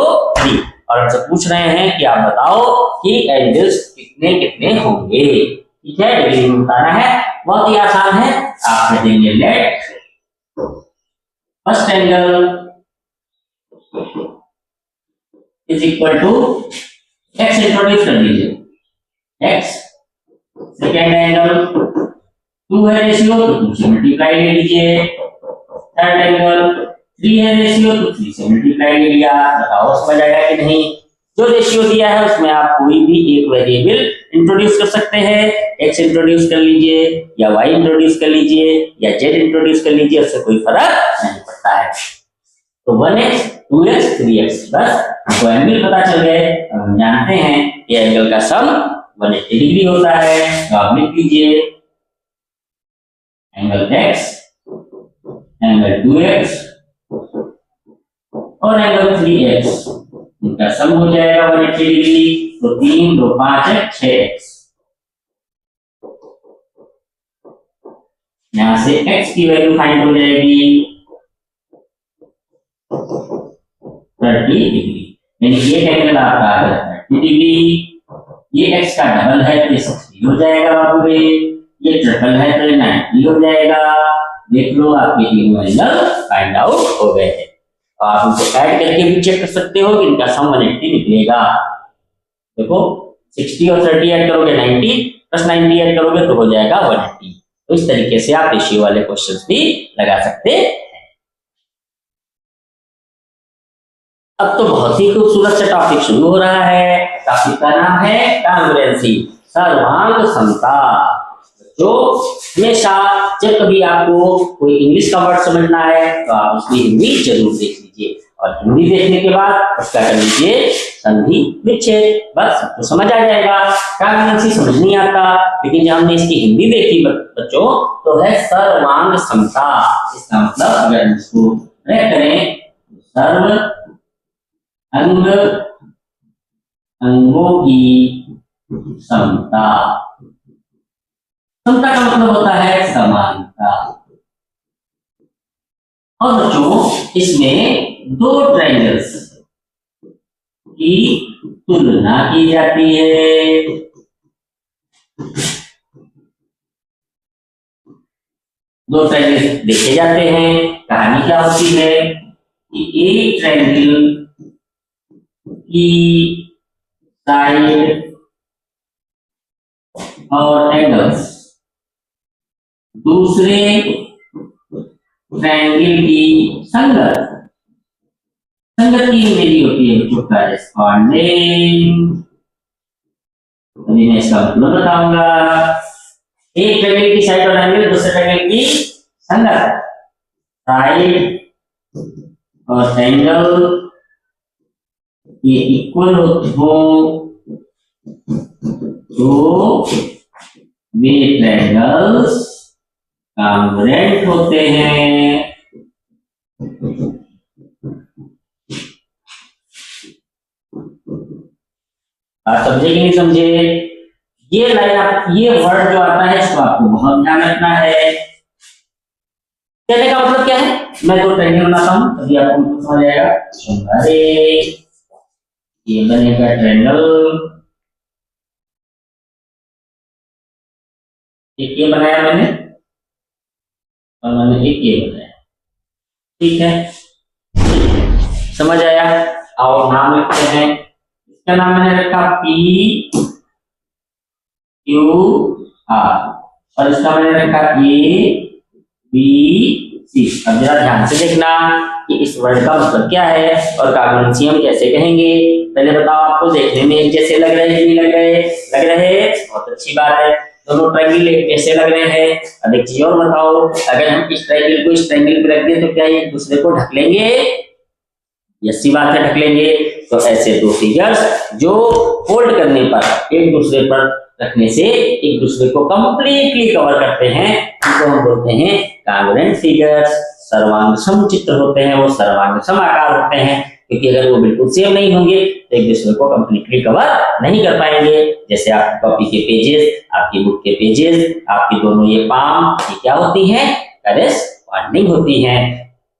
और हमसे पूछ रहे हैं कि आप बताओ कि एंगल्स कितने कितने होंगे। ठीक है, डिग्री में बताना है, बहुत ही आसान है। आप कह देंगे let first angle is equal to x, introduce कर लीजिए एक्स। सेकेंड एंगल 2 है रेशियो तो 2 से मल्टीप्लाई ले लीजिए। थर्ड एंगल 3 है रेशियो तो 3 से मल्टीप्लाई ले लिया। बताओ समझ आया कि नहीं। जो रेशियो दिया है उसमें आप कोई भी एक वेरिएबल इंट्रोड्यूस कर सकते हैं। एक्स इंट्रोड्यूस कर लीजिए या वाई इंट्रोड्यूस कर लीजिए या जेड इंट्रोड्यूस कर लीजिए, उससे कोई फर्क नहीं पड़ता है। तो 1x 2x 3x बस हमको एंगल पता चल गए। हम जानते हैं कि एंगल का सम 180 डिग्री होता है। तो आप लिख लीजिए एंगल x, एंगल 2x और एंगल 3x, इनका सम हो जाएगा 180 डिग्री। तो 3 2 5 है 6x। यहां से x की वैल्यू फाइंड हो जाएगी 30 डिग्री। यानी ये एंगल आपका आ गया 30 डिग्री। ये x का डबल है तो 60 हो जाएगा बाबू रे। ये ट्रिपल है तो 90 हो जाएगा। देख लो आपके तीनों एंगल फाइंड आउट हो गए हैं। आप उनको ऐड करके भी चेक कर सकते हो कि इनका सम 180 निकलेगा। देखो 60 और 30 ऐड करोगे 90 प्लस 90 ऐड करोगे तो हो जाएगा 180। तो इस तरीके से आप रेशियो वाले क्वेश्चंस भी लगा सकते हैं। अब तो बहुत ही खूबसूरत से टॉपिक शुरू हो रहा है। टॉपिक का नाम है कांग्रुएंसी, सर्वांग समता। जो हमेशा जब कभी आपको कोई इंग्लिश का वर्ड समझना है तो आप उसकी हिंदी जरूर देख लीजिए और हिंदी देखने के बाद उसका कर लीजिए संधि विच्छेद, बस तो समझ आ जाएगा। कांग्रुएंसी समझ नहीं आता, लेकिन जब हमने इसकी हिंदी देखी बच्चों तो है सर्वांग समता। इसका मतलब अगर हम इसको करें सर्व अंग अंगों की समता। समता का मतलब होता है समानता। और बच्चों इसमें दो ट्रायंगल्स की तुलना की जाती है। दो ट्रायंगल देखे जाते हैं। कहानी क्या होती है कि एक ट्रायंगल की साइड और एंगल्स दूसरे ट्रायंगल की संगत की इमेज होती है बच्चों कॉरेस्पॉन्डिंग। अभी मैं इसका मतलब बताऊंगा। एक ट्रायंगल की साइड और एंगल दूसरे ट्रायंगल की संगत, साइड और एंगल ये इक्वल हो तो वे ट्रायंगल्स कांग्रुएंट होते हैं। आप समझे कि नहीं समझे? ये लाइन आप ये वर्ड जो आता है इसको आपको बहुत ध्यान रखना है। कहने का मतलब क्या है, मैं दो ट्रायंगल बनाता हूं तभी आपको समझ आएगा। अरे ये बनेगा ट्रायंगल, एक ये बनाया मैंने और मैंने एक ये बनाया। ठीक है, समझ आया? और नाम लिखते हैं। इसका नाम मैंने रखा P Q R और इसका मैंने रखा A B C। अब जरा ध्यान से देखना कि इस वर्ड का मतलब क्या है और कांग्रुएंसी हम कैसे कहेंगे। पहले बताओ, आपको देखने में एक जैसे लग रहे हैं कि नहीं लग रहे? लग रहे, बहुत अच्छी बात है। दोनों ट्रायंगल एक जैसे लग रहे हैं। अब एक चीज और बताओ, अगर हम इस ट्रायंगल को इस ट्रायंगल पे रख दें तो क्या ये एक दूसरे को ढक लेंगे? ये सी बात है, ढक लेंगे। तो ऐसे दो फिगर्स जो फोल्ड करने पर एक दूसरे पर रखने से एक दूसरे को कंप्लीटली कवर करते हैं, उनको हम बोलते हैं कांग्रुएंट फिगर्स। सर्वांग समचित्र होते हैं, वो सर्वांग सम आकार होते हैं, क्योंकि अगर वो बिल्कुल सेम नहीं होंगे तो एक दूसरे को कंप्लीटली कवर नहीं कर पाएंगे। जैसे आपकी कॉपी के पेजेस, आपकी बुक के पेजेस, आपकी दोनों ये पाम, ये क्या होती है? करेस्पॉन्डिंग होती है,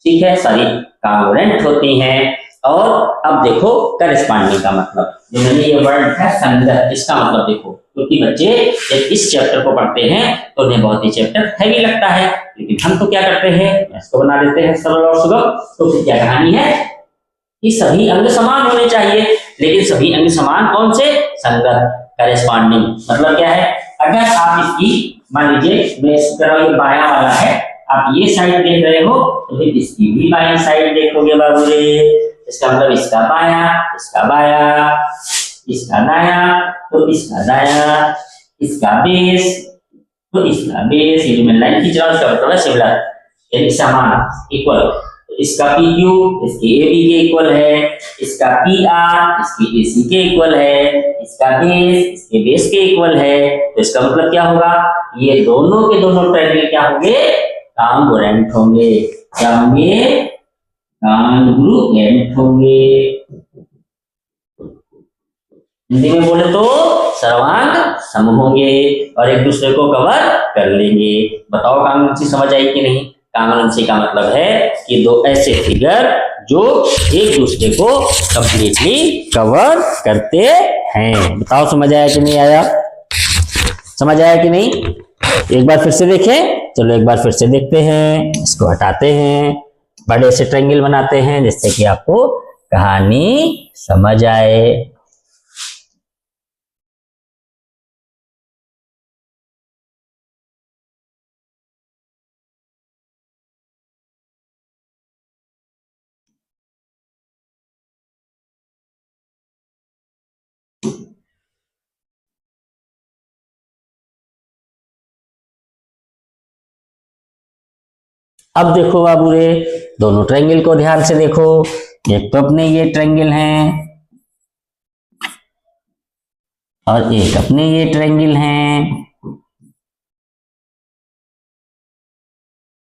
ठीक है, सारी कांग्रुएंट होती हैं। और अब देखो करेस्पॉन्डिंग का मतलब, जो मैंने ये वर्ड है संगत, इसका मतलब देखो, क्योंकि बच्चे जब इस चैप्टर को पढ़ते हैं तो उन्हें बहुत ही चैप्टर हैवी लगता है, लेकिन हम तो क्या करते हैं, इसको बना देते हैं सरल और सुगम। तो फिर क्या कहानी है कि सभी अंग समान होने चाहिए, लेकिन सभी अंग समान कौन से? संगत, करेस्पॉन्डिंग। मतलब क्या है? अगर आप इसकी, मान लीजिए मैं इस तरह ये बायां वाला है, आप ये साइड देख रहे हो तो फिर इसकी भी बाईं साइड देखोगे बाबू रे। इसका मतलब इसका बाया, इसका बाया, इसका दाया, तो इसका दाया, इसका बेस, तो इसका बेस। ये जो मैं लाइन खींच रहा हूं इसका मतलब सिमिलर, यानी समान, इक्वल। इसका पी क्यू इसके ए बी के इक्वल है, इसका पी आर इसके ए सी के इक्वल है, इसका बेस इसके बेस के इक्वल है। तो इसका मतलब क्या होगा? ये दोनों के दोनों ट्रायंगल क्या होंगे? कांग्रुएंट होंगे। क्या होंगे? कांग्रुएंट होंगे। हिंदी में बोले तो सर्वांग सम होंगे और एक दूसरे को कवर कर लेंगे। बताओ कांग्रुएंसी समझ आई कि नहीं? कांग्रुएंसी का मतलब है कि दो ऐसे फिगर जो एक दूसरे को कंप्लीटली कवर करते हैं। बताओ समझ आया कि नहीं आया? समझ आया कि नहीं? एक बार फिर से देखें। चलो एक बार फिर से देखते हैं। इसको हटाते हैं, बड़े से ट्रायंगल बनाते हैं जिससे कि आपको कहानी समझ आए। अब देखो बाबू रे, दोनों ट्रायंगल को ध्यान से देखो। एक तो अपने ये ट्रायंगल हैं और एक अपने ये ट्रायंगल हैं।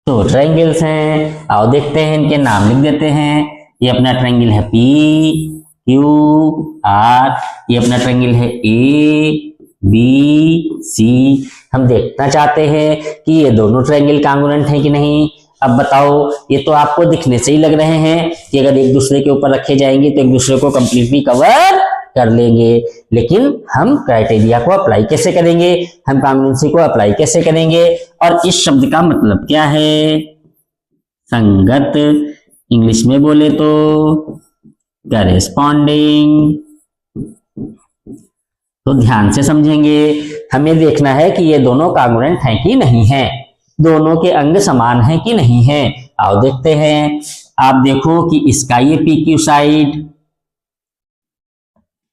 तो ट्रायंगल्स हैं, आओ देखते हैं, इनके नाम लिख देते हैं। ये अपना ट्रायंगल है पी क्यू आर, ये अपना ट्रायंगल है ए बी सी। हम देखना चाहते हैं कि ये दोनों ट्रायंगल कांग्रुएंट हैं कि नहीं। अब बताओ, ये तो आपको दिखने से ही लग रहे हैं कि अगर एक दूसरे के ऊपर रखे जाएंगे तो एक दूसरे को कंप्लीटली कवर कर लेंगे, लेकिन हम क्राइटेरिया को अप्लाई कैसे करेंगे, हम कांग्रुएंसी को अप्लाई कैसे करेंगे? और इस शब्द का मतलब क्या है? संगत, इंग्लिश में बोले तो करेस्पॉन्डिंग। तो ध्यान से समझेंगे, हमें देखना है कि ये दोनों कांग्रुएंट हैं कि नहीं है, दोनों के अंग समान हैं कि नहीं है। आओ देखते हैं। आप देखो कि इसका ये पी क्यू साइड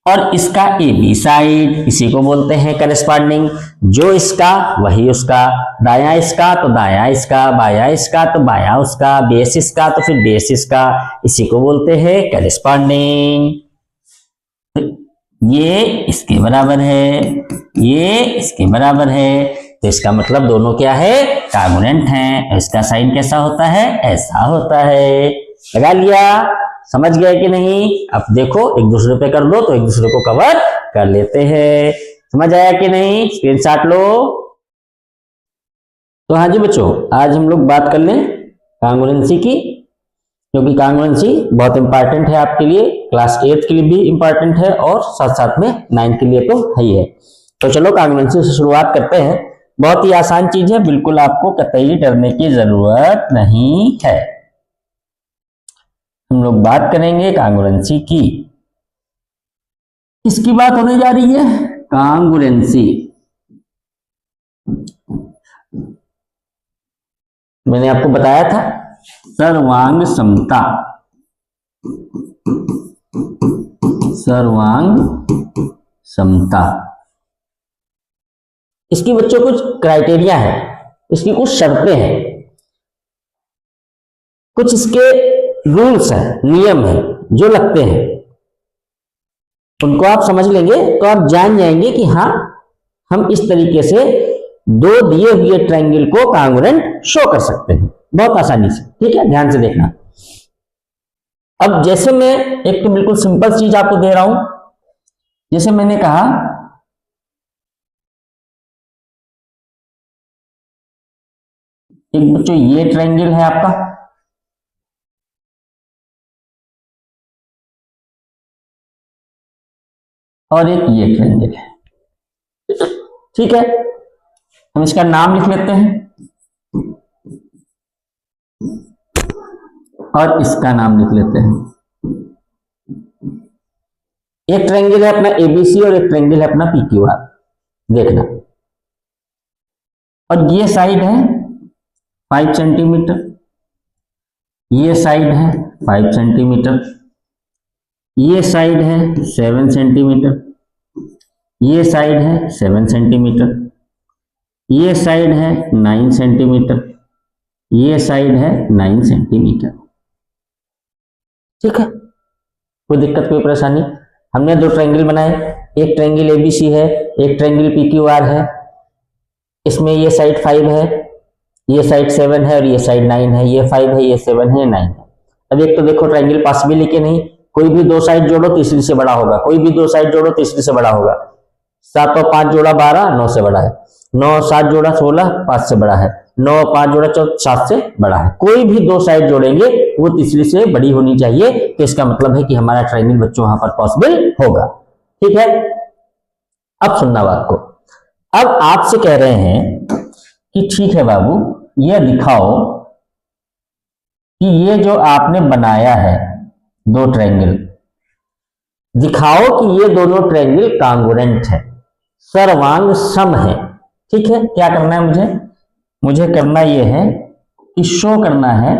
और इसका ए बी साइड, इसी को बोलते हैं करेस्पॉन्डिंग। जो इसका वही उसका, दाया इसका तो दाया इसका, बाया इसका तो बाया उसका, बेस इसका तो फिर बेस इसका, इसी को बोलते हैं करेस्पॉन्डिंग। ये इसके बराबर है, ये इसके बराबर है, तो इसका मतलब दोनों क्या है? कांग्रुएंट हैं। इसका साइन कैसा होता है? ऐसा होता है। लगा लिया? समझ गए कि नहीं? अब देखो, एक दूसरे पे कर दो तो एक दूसरे को कवर कर लेते हैं। समझ आया कि नहीं? स्क्रीनशॉट लो। तो हाँ जी बच्चों, आज हम लोग बात कर लें कांग्रुएंसी की, क्योंकि कांग्रुएंसी बहुत इंपॉर्टेंट है आपके लिए, क्लास 8 के लिए भी इंपॉर्टेंट है और साथ साथ में 9 के लिए तो है ही है। तो चलो कांग्रुएंसी से शुरुआत करते हैं। बहुत ही आसान चीज है, बिल्कुल आपको कतई डरने की जरूरत नहीं है। हम लोग बात करेंगे कांग्रुएंसी की। किसकी बात होने जा रही है? कांग्रुएंसी। मैंने आपको बताया था सर्वांग समता, सर्वांग समता। इसकी बच्चों कुछ क्राइटेरिया है, इसकी कुछ शर्तें हैं, कुछ इसके रूल्स हैं, नियम है, जो लगते हैं उनको आप समझ लेंगे तो आप जान जाएंगे कि हाँ, हम इस तरीके से दो दिए हुए ट्रायंगल को कांग्रुएंट शो कर सकते हैं बहुत आसानी से। ठीक है, ध्यान से देखना। अब जैसे मैं एक तो बिल्कुल सिंपल चीज आपको दे रहा हूं, जैसे मैंने कहा एक बच्चों ये ट्रायंगल है आपका, और एक ये ट्रायंगल है। ठीक है, हम इसका नाम लिख लेते हैं और इसका नाम लिख लेते हैं। एक ट्रायंगल है अपना एबीसी और एक ट्रायंगल है अपना पीक्यूआर, देखना। और ये साइड है 5 सेंटीमीटर, ये साइड है 5 सेंटीमीटर, ये साइड है 7 सेंटीमीटर, ये साइड है 7 सेंटीमीटर, ये साइड है 9 सेंटीमीटर, ये साइड है 9 सेंटीमीटर। ठीक है, कोई दिक्कत कोई परेशानी? हमने दो ट्रायंगल बनाए, एक ट्रायंगल एबीसी है, एक ट्रायंगल पीक्यूआर है। इसमें ये साइड 5 है, ये साइड 7 है और ये साइड 9 है। ये 5 है, ये 7 है, 9 है। अब एक तो देखो ट्रायंगल पॉसिबल है कि नहीं, कोई भी दो साइड जोड़ो तीसरी से बड़ा होगा, कोई भी दो साइड जोड़ो तीसरी से बड़ा होगा। 7 और 5 जोड़ा 12, 9 से बड़ा है। 9 7 जोड़ा 16, 5 से बड़ा है। 9 5 जोड़ा 7 से बड़ा है। कोई भी दो साइड जोड़ेंगे वो तीसरी से बड़ी होनी चाहिए, तो इसका मतलब है कि हमारा ट्रायंगल बच्चों वहां पर पॉसिबल होगा। ठीक है, अब सुनना बात को। अब आपसे कह रहे हैं कि ठीक है बाबू, ये दिखाओ कि ये जो आपने बनाया है दो ट्रायंगल, दिखाओ कि ये दोनों ट्रायंगल कांग्रुएंट है, सर्वांग सम है। ठीक है, क्या करना है मुझे करना ये है कि शो करना है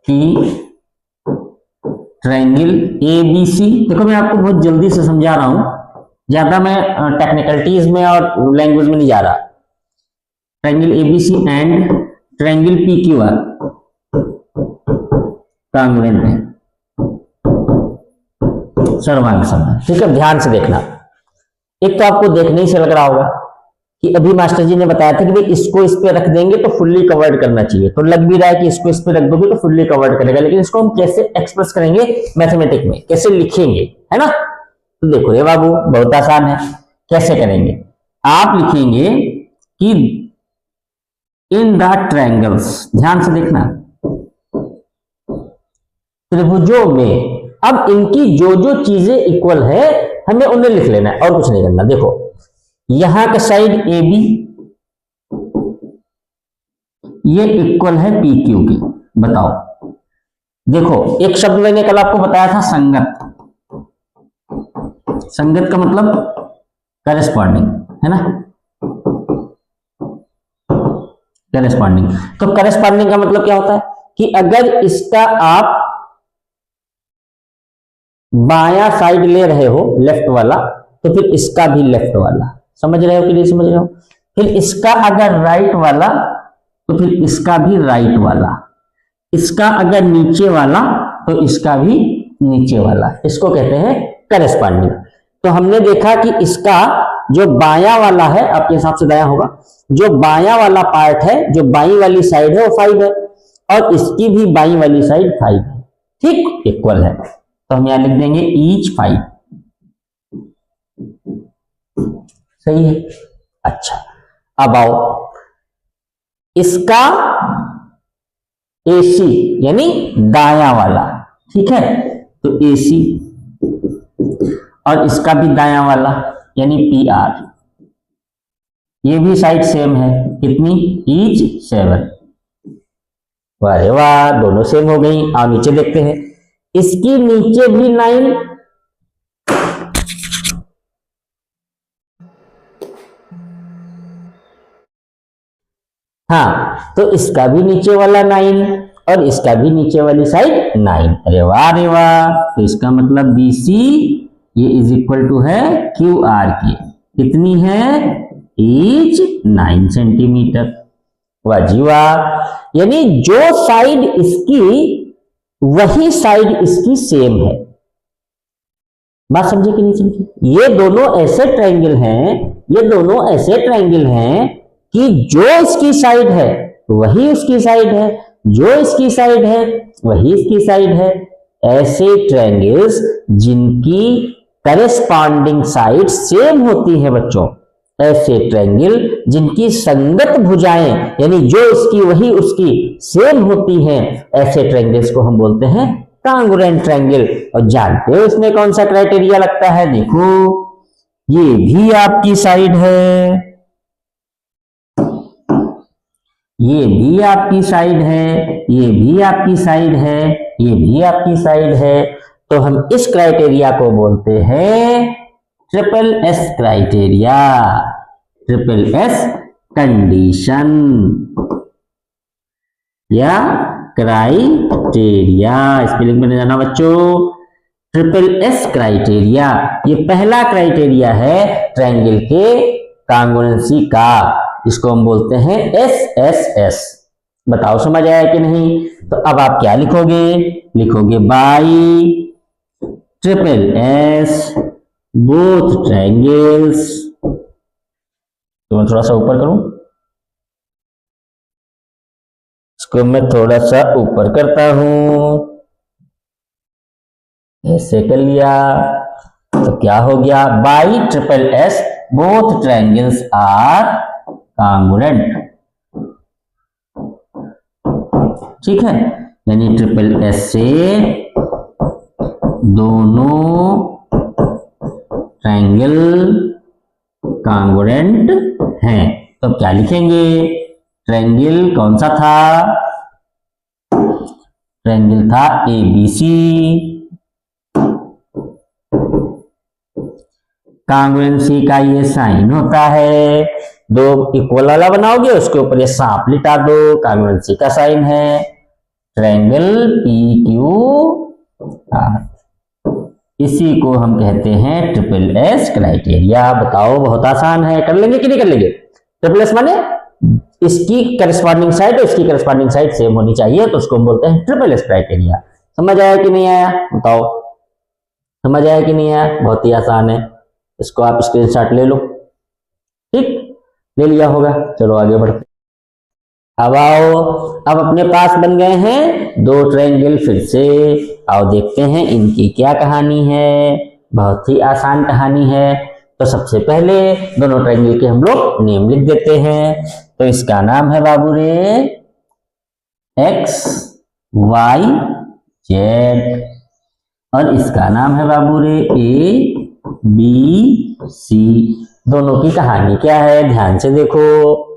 कि ट्रायंगल एबीसी, देखो मैं आपको बहुत जल्दी से समझा रहा हूं, ज्यादा मैं टेक्निकलिटीज में और लैंग्वेज में नहीं जा रहा। Triangle ABC and triangle PQR congruent है, सर्वांग सम है। ठीक है, ध्यान से देखना। एक तो आपको देखने ही से लग रहा होगा कि अभी मास्टर जी ने बताया था कि भाई इसको इस पे रख देंगे तो फुल्ली कवर्ड करना चाहिए, तो लग भी रहा है कि इसको इस पे रख दोगे तो फुल्ली कवर्ड करेगा, लेकिन इसको हम कैसे एक्सप्रेस करेंगे मैथमेटिक में, कैसे लिखेंगे, है ना? तो देखो ये बाबू बहुत आसान है। कैसे करेंगे? आप लिखेंगे कि इन द ट्रायंगल्स, ध्यान से देखना, त्रिभुजों में, अब इनकी जो जो चीजें इक्वल है हमें उन्हें लिख लेना है और कुछ नहीं करना। देखो यहां का साइड ए बी ये इक्वल है पी क्यू की, बताओ। देखो एक शब्द मैंने कल आपको बताया था, संगत। संगत का मतलब करेस्पॉन्डिंग, है ना? करेस्पॉन्डिंग, तो करेस्पॉन्डिंग का मतलब क्या होता है कि अगर इसका आप बायां साइड ले रहे हो, लेफ्ट वाला, तो फिर इसका भी लेफ्ट वाला, समझ रहे हो कि नहीं समझ रहे हो? फिर इसका अगर राइट वाला तो फिर इसका भी राइट वाला, इसका अगर नीचे वाला तो इसका भी नीचे वाला, इसको कहते हैं करेस्पॉन्डिंग। तो हमने देखा कि इसका जो बायां वाला है, आपके हिसाब से दायां होगा, जो बायां वाला पार्ट है, जो बाईं वाली साइड है वो 5 है और इसकी भी बाईं वाली साइड 5 है, ठीक, इक्वल है। तो हम यहां लिख देंगे ईच 5, सही है। अच्छा, अब आओ इसका AC यानी दायां वाला, ठीक है, तो AC, और इसका भी दायां वाला यानी PR, ये भी साइड सेम है, कितनी? ईच 7। वाह वाह, दोनों सेम हो गई। आओ नीचे देखते हैं, इसकी नीचे भी 9, हाँ, तो इसका भी नीचे वाला 9 और इसका भी नीचे वाली साइड 9। अरे वाह रे वाह, तो इसका मतलब BC ये इज इक्वल टू है क्यू आर के, कितनी है, ईच 9 सेंटीमीटर। वाह जी वाह, यानी जो साइड इसकी वही साइड इसकी सेम है। बात समझे कि नहीं समझे? ये दोनों ऐसे ट्रायंगल हैं, ये दोनों ऐसे ट्रायंगल हैं कि जो इसकी साइड है वही उसकी साइड है, जो इसकी साइड है वही इसकी साइड है। ऐसे ट्रायंगल्स जिनकी करेस्पॉन्डिंग साइड सेम होती है बच्चों, ऐसे ट्रायंगल जिनकी संगत भुजाएं यानी जो इसकी वही उसकी सेम होती हैं, ऐसे ट्रायंगल्स को हम बोलते हैं कांग्रुएंट ट्रायंगल। और जानते हो इसमें कौन सा क्राइटेरिया लगता है? देखो, ये भी आपकी साइड है, ये भी आपकी साइड है, ये भी आपकी साइड है, ये भी आपकी साइड है। तो हम इस क्राइटेरिया को बोलते हैं triple S criteria, triple S condition या क्राइटेरिया। स्पेलिंग में जाना बच्चों, ट्रिपल एस क्राइटेरिया, ये पहला क्राइटेरिया है ट्रायंगल के कांग्रुएंसी का, इसको हम बोलते हैं SSS। बताओ समझ आया कि नहीं? तो अब आप क्या लिखोगे? लिखोगे by triple S both triangles. तो मैं थोड़ा सा ऊपर करूं, इसको मैं थोड़ा सा ऊपर करता हूं, ऐसे कर लिया तो क्या हो गया? By triple S both triangles are congruent. ठीक है, यानी ट्रिपल एस से दोनों ट्रायंगल कांग्रुएंट हैं। तो क्या लिखेंगे? ट्रायंगल कौन सा था? ट्रायंगल था ABC। कांग्रुएंसी का ये साइन होता है, दो इक्वल वाला बनाओगे उसके ऊपर ये सांप लिटा दो, कांग्रुएंसी का साइन है। ट्रायंगल PQR, इसी को हम कहते हैं ट्रिपल एस क्राइटेरिया। बताओ, बहुत आसान है, कर लेंगे कि नहीं कर लेंगे? ट्रिपल एस माने इसकी करस्पॉन्डिंग साइड और इसकी करस्पॉन्डिंग साइड सेम होनी चाहिए, तो उसको हम बोलते हैं ट्रिपल एस क्राइटेरिया। समझ आया कि नहीं आया? बताओ, समझ आया कि नहीं आया? बहुत ही आसान है, इसको आप स्क्रीनशॉट ले लो। ठीक, ले लिया होगा। चलो आगे बढ़ते। अब आओ, अब अपने पास बन गए हैं दो ट्रायंगल फिर से। आओ देखते हैं इनकी क्या कहानी है। बहुत ही आसान कहानी है। तो सबसे पहले दोनों ट्रायंगल के हम लोग नेम लिख देते हैं। तो इसका नाम है बाबू रे एक्स वाई जेड, और इसका नाम है बाबू रे ए बी सी। दोनों की कहानी क्या है ध्यान से देखो।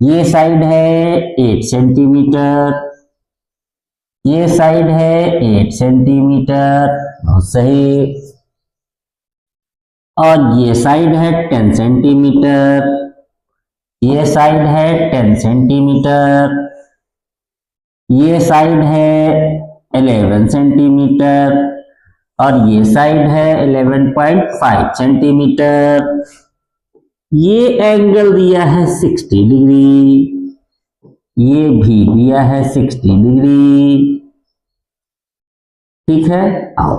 ये साइड है 8 सेंटीमीटर, ये साइड है 8 सेंटीमीटर, बहुत सही। और ये साइड है 10 सेंटीमीटर, ये साइड है 10 सेंटीमीटर, ये साइड है 11 सेंटीमीटर, और ये साइड है 11.5 सेंटीमीटर। ये एंगल दिया है 60 डिग्री, ये भी दिया है 60 डिग्री। ठीक है, आओ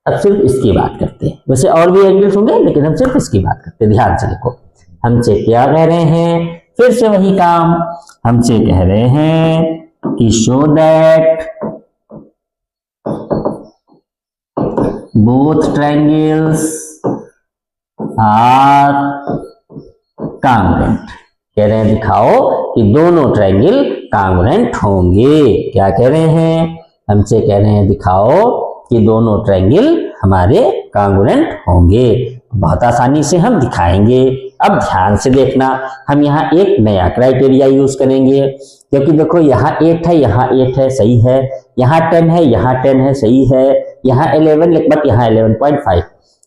अब सिर्फ इसकी बात करते हैं। वैसे और भी एंगल्स होंगे लेकिन हम सिर्फ इसकी बात करते हैं। ध्यान से देखो, हमसे क्या कह रहे हैं? फिर से वही काम, हमसे कह रहे हैं कि show that both triangles are congruent. कह रहे हैं दिखाओ कि दोनों ट्रायंगल कांग्रुएंट होंगे। क्या कह रहे हैं? हमसे कह रहे हैं दिखाओ कि दोनों ट्रायंगल हमारे कांग्रुएंट होंगे। बहुत आसानी से हम दिखाएंगे। अब ध्यान से देखना, हम यहाँ एक नया क्राइटेरिया यूज करेंगे, क्योंकि देखो यहाँ 8 है, यहाँ 8 है, सही है, यहाँ 10 है, यहाँ 10 है, सही है, यहाँ 11 बट यहाँ 11.5,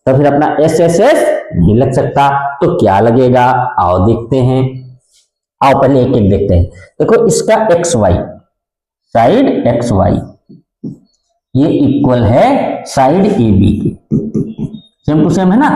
तो फिर अपना SSS नहीं लग सकता। तो क्या लगेगा? आओ देखते हैं। आओ पहले एक एक देखते हैं। देखो इसका XY साइड, XY ये इक्वल है साइड AB की। सेम टू सेम है ना,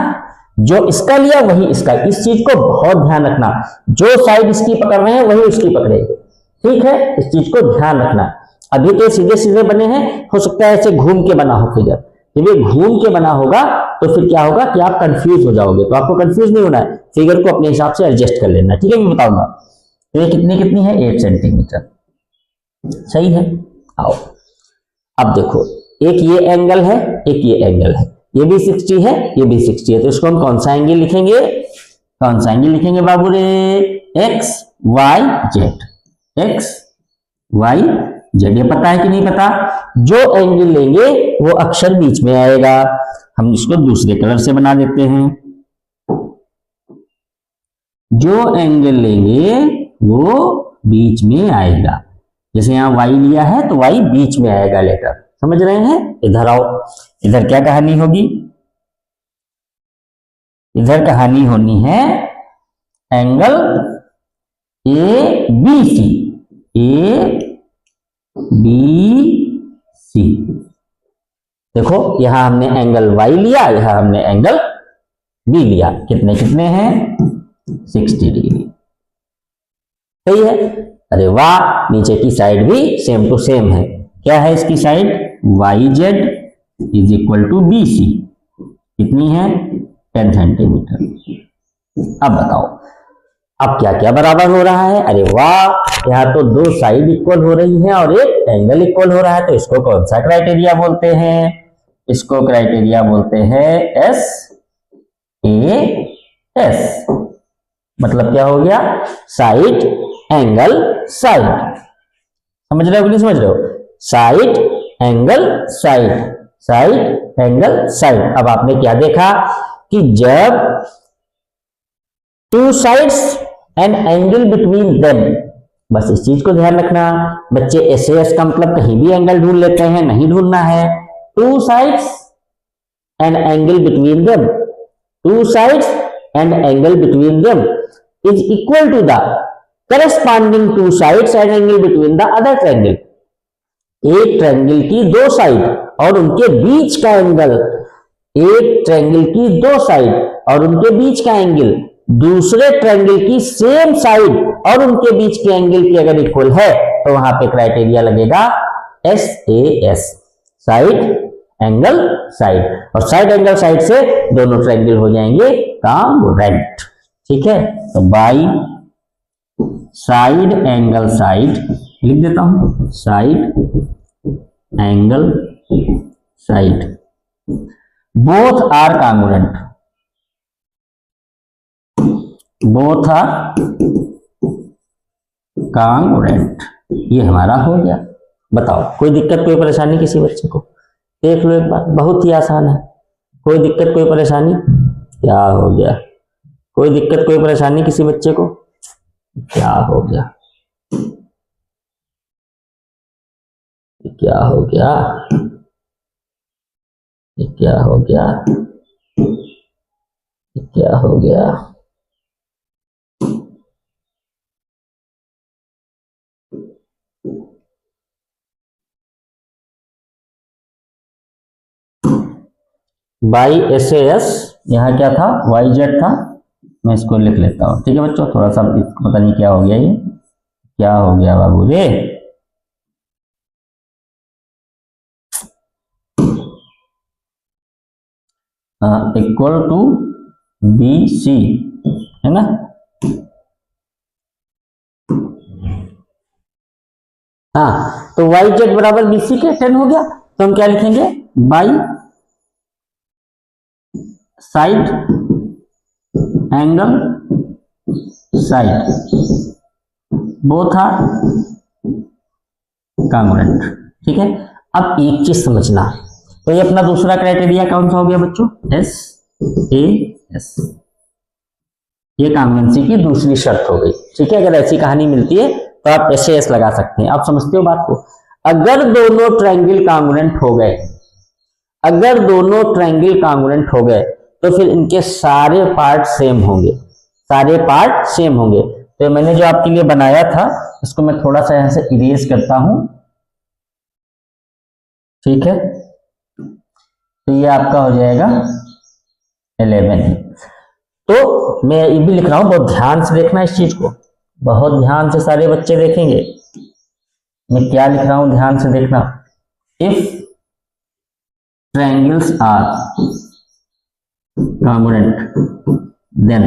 जो इसका लिया वही इसका। इस चीज को बहुत ध्यान रखना, जो साइड इसकी पकड़ रहे हैं वही उसकी पकड़ेगी, ठीक है, इस चीज को ध्यान रखना। अभी तो सीधे सीधे बने हैं, हो सकता है ऐसे घूम के बना हो फिगर। जब ये घूम के बना होगा तो फिर क्या होगा कि आप कंफ्यूज हो जाओगे। तो आपको कंफ्यूज नहीं होना है, फिगर को अपने हिसाब से एडजस्ट कर लेना, ठीक है, मैं बताऊंगा। तो ये कितनी है, 8 सेंटीमीटर, सही है। आओ अब देखो, एक ये एंगल है, एक ये एंगल है, ये भी 60 है, ये भी 60 है। तो इसको हम कौन सा एंगल लिखेंगे, कौन सा एंगल लिखेंगे बाबू रे, X Y Z, X Y Z. ये पता है कि नहीं पता? जो एंगल लेंगे वो अक्षर बीच में आएगा। हम इसको दूसरे कलर से बना देते हैं। जो एंगल लेंगे वो बीच में आएगा। जैसे यहां y लिया है तो y बीच में आएगा लेटर, समझ रहे हैं? इधर आओ, इधर क्या कहानी होगी, इधर कहानी होनी है angle A B C, A B C. देखो यहां हमने एंगल y लिया, यहां हमने एंगल b लिया, कितने कितने हैं, 60 डिग्री, सही है। अरे वाह, नीचे की साइड भी सेम टू सेम है। क्या है इसकी side, Y Z is equal to B C, कितनी है, 10 सेंटीमीटर। अब बताओ अब क्या क्या बराबर हो रहा है, अरे वाह, यहाँ तो दो साइड इक्वल हो रही हैं और एक एंगल इक्वल हो रहा है। तो इसको कौन सा क्राइटेरिया बोलते हैं, इसको क्राइटेरिया बोलते हैं एस ए एस। मतलब क्या हो गया, साइड एंगल साइड, समझ रहे हो कि नहीं समझ रहे हो, side angle side, side angle side. अब आपने क्या देखा कि जब to sides and angle between them, बस इस चीज को ध्यान रखना। बच्चे एस का मतलब कहीं भी एंगल ढूंढ लेते हैं, नहीं ढूंढना है। Two sides and angle between them, two sides and angle between them is equal to the corresponding two sides and angle between the other triangle. एक ट्रायंगल की दो साइड और उनके बीच का एंगल, एक ट्रायंगल की दो साइड और उनके बीच का एंगल दूसरे ट्रायंगल की सेम साइड और उनके बीच के एंगल की अगर इक्वल है तो वहां पे क्राइटेरिया लगेगा S A S, side angle side. और साइड एंगल साइड से दोनों ट्रायंगल हो जाएंगे कांग्रुएंट, ठीक है। तो बाई साइड एंगल साइड लिख देता हूं, side angle side both are congruent, both are congruent. ये हमारा हो गया। बताओ कोई दिक्कत कोई परेशानी किसी बच्चे को, देख लो एक बार, बहुत ही आसान है। कोई दिक्कत कोई परेशानी, क्या हो गया, कोई दिक्कत कोई परेशानी किसी बच्चे को, क्या हो गया, क्या हो गया, क्या हो गया, क्या हो गया। बाई एस एस, यहाँ क्या था, वाई जेड था। मैं इसको लिख लेता हूँ, ठीक है बच्चों। थोड़ा सा इसको पता नहीं क्या हो गया, ये क्या हो गया बाबू रे, इक्वल टू बी सी, है ना। हाँ, तो वाई जेड बराबर बी सी के 10 हो गया। तो हम क्या लिखेंगे, by side angle side both are congruent, ठीक है। अब एक चीज समझना, तो ये अपना दूसरा क्राइटेरिया कौन सा हो गया बच्चों, एस ए एस। ये कांग्रुएंसी की दूसरी शर्त हो गई, ठीक है। अगर ऐसी कहानी मिलती है तो आप एस ए एस लगा सकते हैं। आप समझते हो बात को। अगर दोनों ट्रायंगल कांग्रुएंट हो गए, अगर दोनों ट्रायंगल कांग्रुएंट हो गए तो फिर इनके सारे पार्ट सेम होंगे, सारे पार्ट सेम होंगे। तो मैंने जो आपके लिए बनाया था इसको मैं थोड़ा सा यहां से इरेज करता हूं, ठीक है। तो ये आपका हो जाएगा 11। तो मैं ये भी लिख रहा हूं, बहुत ध्यान से देखना इस चीज को, बहुत ध्यान से सारे बच्चे देखेंगे मैं क्या लिख रहा हूं, ध्यान से देखना। If triangles are congruent then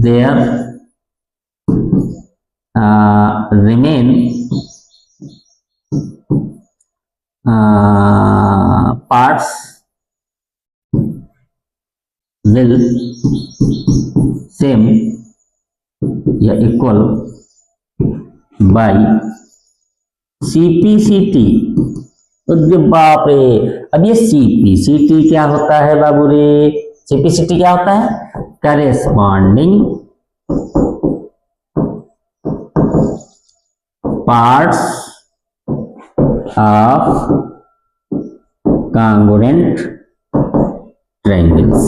there remain parts will same या equal by CPCT। अरे बाप रे, अब ये CPCT क्या होता है बाबू रे? CPCT क्या होता है? Corresponding parts of congruent triangles.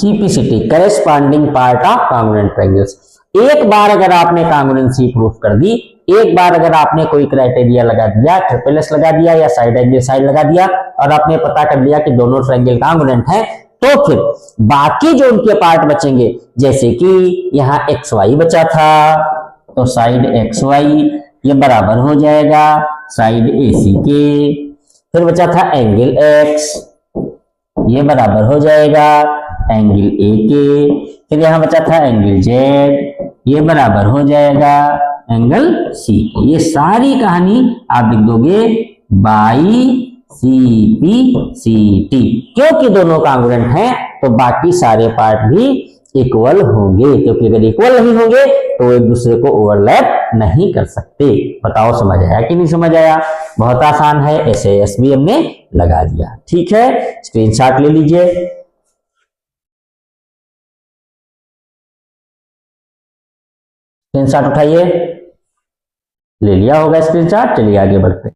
CPCT corresponding part of congruent triangles. एक बार अगर आपने कॉन्ग्रुएंसी प्रूफ कर दी, एक बार अगर आपने कोई क्राइटेरिया लगा दिया, ट्रिपल एस लगा दिया या साइड एंगल साइड लगा दिया और आपने पता कर लिया कि दोनों ट्रायंगल कॉन्ग्रुएंट हैं, तो फिर बाकी जो उनके पार्ट बचेंगे, जैसे कि यहाँ एक्स वाई बचा था तो साइड एक्स वाई ये बराबर हो जाएगा साइड AC के। फिर बचा था एंगल एक्स, ये बराबर हो जाएगा एंगल A के। फिर यहाँ बचा था एंगल Z, ये बराबर हो जाएगा एंगल C के। ये सारी कहानी आप लिख दोगे बाई CPCT। क्योंकि दोनों कॉन्ग्रुएंट हैं तो बाकी सारे पार्ट भी इक्वल होंगे, क्योंकि अगर इक्वल नहीं होंगे तो एक दूसरे को ओवरलैप नहीं कर सकते। बताओ समझ आया कि नहीं समझ आया? बहुत आसान है, SAS भी हमने लगा दिया। ठीक है, स्क्रीनशॉट ले लीजिए। स्क्रीनशॉट उठाइए, ले लिया होगा स्क्रीनशॉट। चलिए आगे बढ़ते हैं।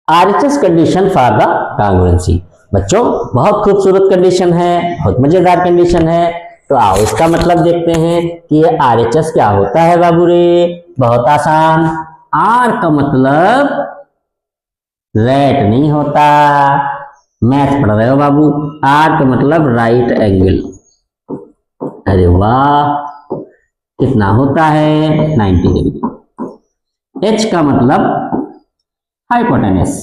RHS condition for the congruency. बच्चों बहुत खूबसूरत कंडीशन है, बहुत मजेदार कंडीशन है। तो आओ इसका मतलब देखते हैं कि ये RHS क्या होता है बाबू रे। बहुत आसान, R का मतलब राइट नहीं होता, मैथ पढ़ रहे हो बाबू। R का मतलब राइट एंगल। अरे वाह, कितना होता है? 90 डिग्री। H का मतलब हाइपोटेनस,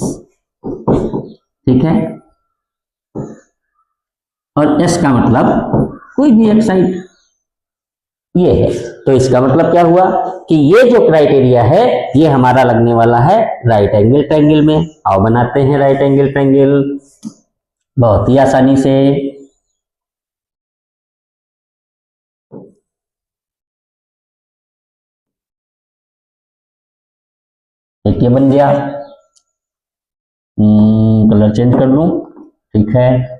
ठीक है। और S का मतलब कोई भी एक साइड, ये है। तो इसका मतलब क्या हुआ कि ये जो क्राइटेरिया है ये हमारा लगने वाला है राइट एंगल ट्रायंगल में। आओ बनाते हैं राइट एंगल ट्रायंगल बहुत ही आसानी से। एक ये बन गया, कलर चेंज कर लूं, ठीक है।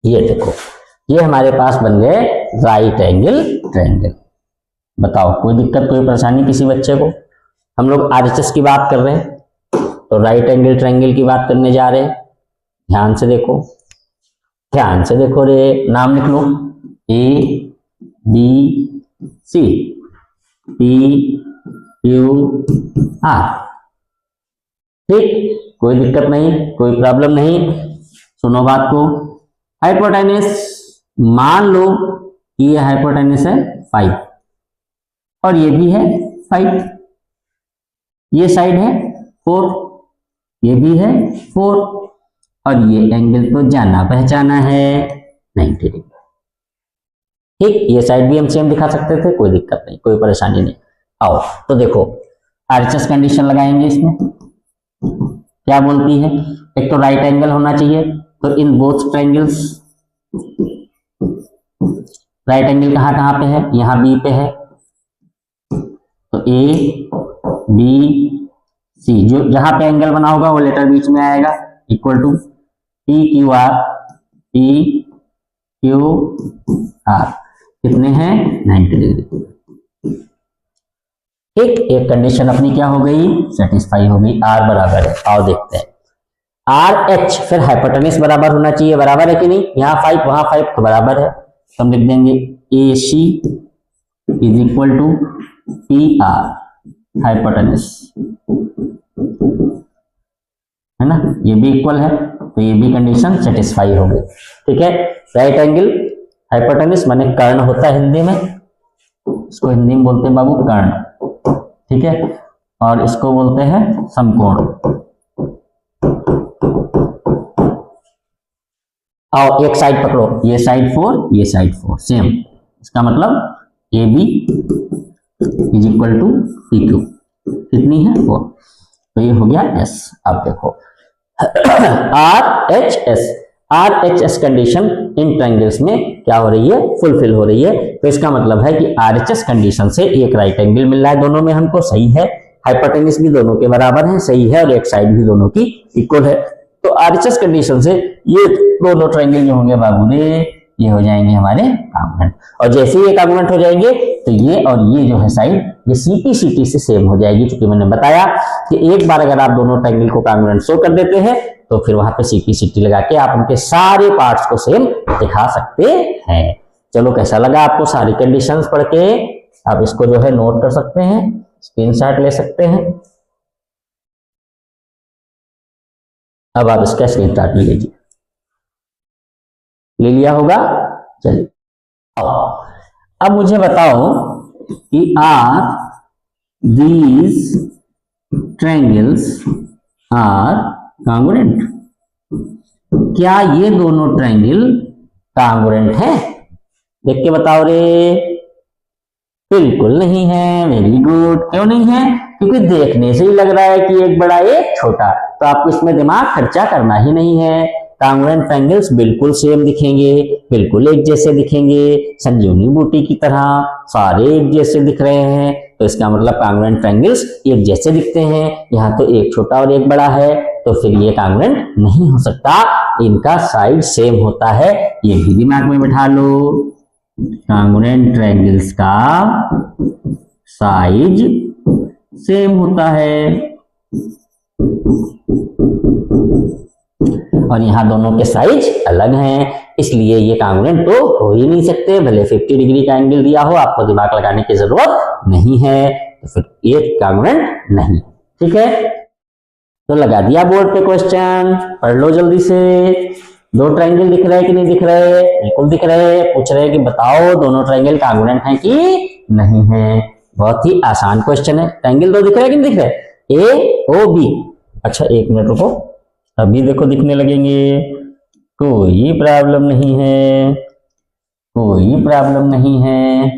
ये देखो, ये हमारे पास बन गए राइट एंगल ट्रायंगल। बताओ कोई दिक्कत, कोई परेशानी किसी बच्चे को? हम लोग RHS की बात कर रहे हैं तो राइट एंगल ट्रायंगल की बात करने जा रहे हैं। ध्यान से देखो, ध्यान से देखो रे। नाम लिख लो, ABC PQR। ठीक, कोई दिक्कत नहीं, कोई प्रॉब्लम नहीं। सुनो बात को। हाइपोटेनस मान लो कि ये हाइपोटेनस है 5 और ये भी है 5। ये साइड है 4, ये भी है 4 और ये एंगल तो जाना पहचाना है 90 डिग्री। ठीक, ये साइड भी हम सेम दिखा सकते थे, कोई दिक्कत नहीं, कोई परेशानी नहीं। आओ तो देखो RHS कंडीशन लगाएंगे। इसमें क्या बोलती है? एक तो राइट एंगल होना चाहिए, तो in both triangles right angle कहाँ कहाँ पे है? यहाँ B पे है, तो ABC जो जहां पे एंगल बना होगा वो लेटर बीच में आएगा, इक्वल टू PQR। कितने हैं? 90 डिग्री। ठीक, एक कंडीशन अपनी क्या हो गई? सेटिस्फाई हो गई। R बराबर है। आओ देखते हैं। RH फिर हाइपोटेनस बराबर होना चाहिए, बराबर है कि नहीं? यहाँ 5 वहां 5 तो बराबर है, तो हम लिख देंगे AC is equal to PR hypotenuse, है ना, ये भी इक्वल है तो ये भी कंडीशन सेटिस्फाई हो गई। ठीक है, राइट एंगल हाइपोटेनस माने कर्ण होता है हिंदी में, इसको हिंदी में बोलते हैं बाबू कर्ण। ठीक है, और इसको बोलते हैं समकोण। और एक साइड पकड़ो, ये साइड 4 ये साइड 4 सेम, इसका मतलब AB is equal to PQ, कितनी है 4, तो ये हो गया S। अब देखो RHS कंडीशन इन ट्रायंगल्स में क्या हो रही है, फुलफिल हो रही है। तो इसका मतलब है कि RHS कंडीशन से एक राइट एंगल मिल रहा है दोनों में हमको, सही है, हाइपोटेनस भी दोनों के बराबर है, सही है, और एक साइड भी दोनों की इक्वल है। तो RHS कंडीशन से ये दोनों ट्रायंगल जो होंगे बाबू रे, ये हो जाएंगे हमारे कांग्रुएंट। और जैसे ही ये कांग्रुएंट हो जाएंगे तो ये और ये जो है साइड, ये CP से सेम हो जाएगी, क्योंकि मैंने बताया कि एक बार अगर आप दोनों ट्रायंगल को कांग्रुएंट शो कर देते हैं तो फिर वहां पे CP लगा के आप उनके सारे पार्ट्स को सेम दिखा सकते हैं। चलो, कैसा लगा आपको सारी कंडीशंस पढ़ के? आप इसको जो है नोट कर सकते हैं, स्क्रीनशॉट ले सकते हैं। अब आप इसका स्क्रीनशॉट ले लीजिए, ले लिया होगा। चलिए अब मुझे बताओ कि are these triangles are congruent, क्या ये दोनों ट्रायंगल कांग्रुएंट है? देख के बताओ रे। बिल्कुल नहीं है, वेरी गुड। क्यों नहीं है? क्योंकि देखने से ही लग रहा है कि एक बड़ा एक छोटा, तो आपको इसमें दिमाग खर्चा करना ही नहीं है। कांग्रुएंट ट्रायंगल्स बिल्कुल सेम दिखेंगे, बिल्कुल एक जैसे दिखेंगे, संजीवनी बूटी की तरह सारे एक जैसे दिख रहे हैं। तो इसका मतलब कांग्रुएंट ट्रायंगल्स एक जैसे दिखते हैं। यहाँ तो एक छोटा और एक बड़ा है, तो फिर ये कांग्रुएंट नहीं हो सकता, इनका साइड सेम होता है। ये भी दिमाग में बिठा लो, कांग्रुएंट ट्रायंगल्स का साइज सेम होता है, और यहाँ दोनों के साइज अलग हैं, इसलिए ये कांग्रुएंट तो हो ही नहीं सकते। भले 50 डिग्री का एंगल दिया हो, आपको दिमाग लगाने की जरूरत नहीं है, तो फिर ये कांग्रुएंट नहीं। ठीक है, तो लगा दिया बोर्ड पे क्वेश्चन, पढ़ लो जल्दी से। दो ट्रायंगल दिख रहे हैं कि नहीं दिख रहे? बिल्कुल दिख रहे हैं। पूछ रहे हैं कि बताओ दोनों ट्रायंगल कांग्रुएंट हैं कि नहीं है। बहुत ही आसान क्वेश्चन है। ट्रायंगल दो दिख रहे हैं कि नहीं दिख रहे? AOB। अच्छा, एक मिनट रुको, अभी देखो दिखने लगेंगे। कोई प्रॉब्लम नहीं है, कोई प्रॉब्लम नहीं है।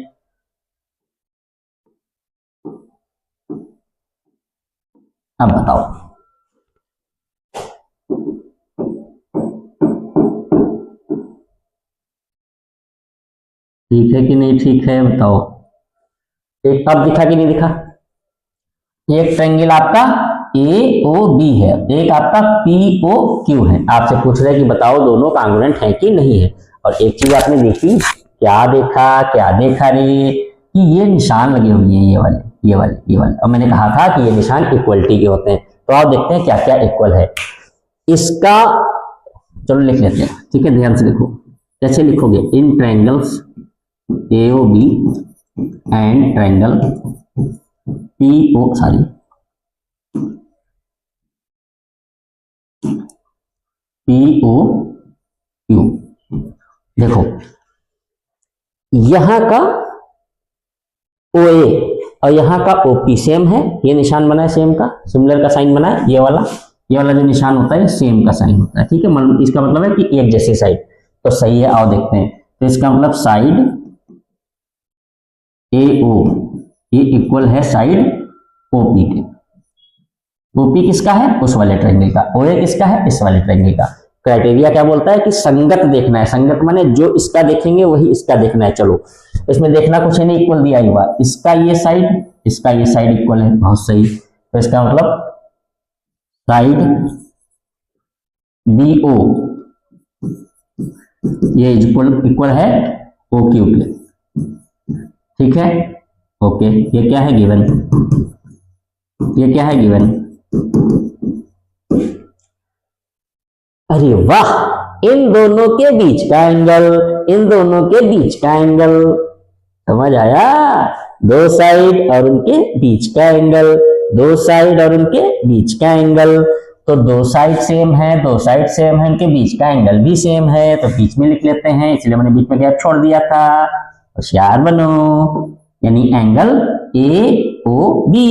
अब बताओ, ठीक है कि नहीं ठीक है? बताओ, एक अब दिखा कि नहीं दिखा? एक ट्रायंगल आपका AOB है, एक आपका POQ है। आपसे पूछ रहे हैं कि बताओ दोनों कांग्रुएंट हैं कि नहीं है। और एक चीज आपने देखी, क्या देखा रे, कि ये निशान लगे हुए हैं, ये वाले। और मैंने कहा था कि ये निशान इक्वलिटी के होते हैं। तो आप देखते हैं क्या क्या इक्वल है इसका। चलो लिख लेते हैं, ठीक है, ध्यान से लिखो। कैसे लिखोगे? In triangles AOB and triangle POQ। देखो, यहां का OA और यहां का OP सेम है। ये निशान बना है सेम का, सिमिलर का साइन बना है। ये वाला जो निशान होता है सेम का साइन होता है। ठीक है, इसका मतलब है कि एक जैसे साइड, तो सही है। आओ देखते हैं। तो इसका मतलब साइड AO ये इक्वल है साइड OP के। OP किसका है? उस वाले ट्रायंगल का। OA किसका है? इस वाले ट्रायंगल का। क्राइटेरिया क्या बोलता है कि संगत देखना है। संगत माने जो इसका देखेंगे वही इसका देखना है। चलो, इसमें देखना कुछ है नहीं, इक्वल दिया हुआ, इसका ये साइड, इसका ये साइड इक्वल है। बहुत सही। तो इसका मतलब साइड BO ये इक्वल है OQ के। ठीक है, ओके। ये क्या है? गिवन। ये क्या है? गिवन। अरे वाह, इन दोनों के बीच का एंगल समझ आया? दो साइड और उनके बीच का एंगल, दो साइड और उनके बीच का एंगल। तो दो साइड सेम है, दो साइड सेम है, उनके बीच का एंगल भी सेम है, तो बीच में लिख लेते हैं, इसलिए मैंने बीच में गैप छोड़ दिया था। होशियार बनो। यानी angle A O B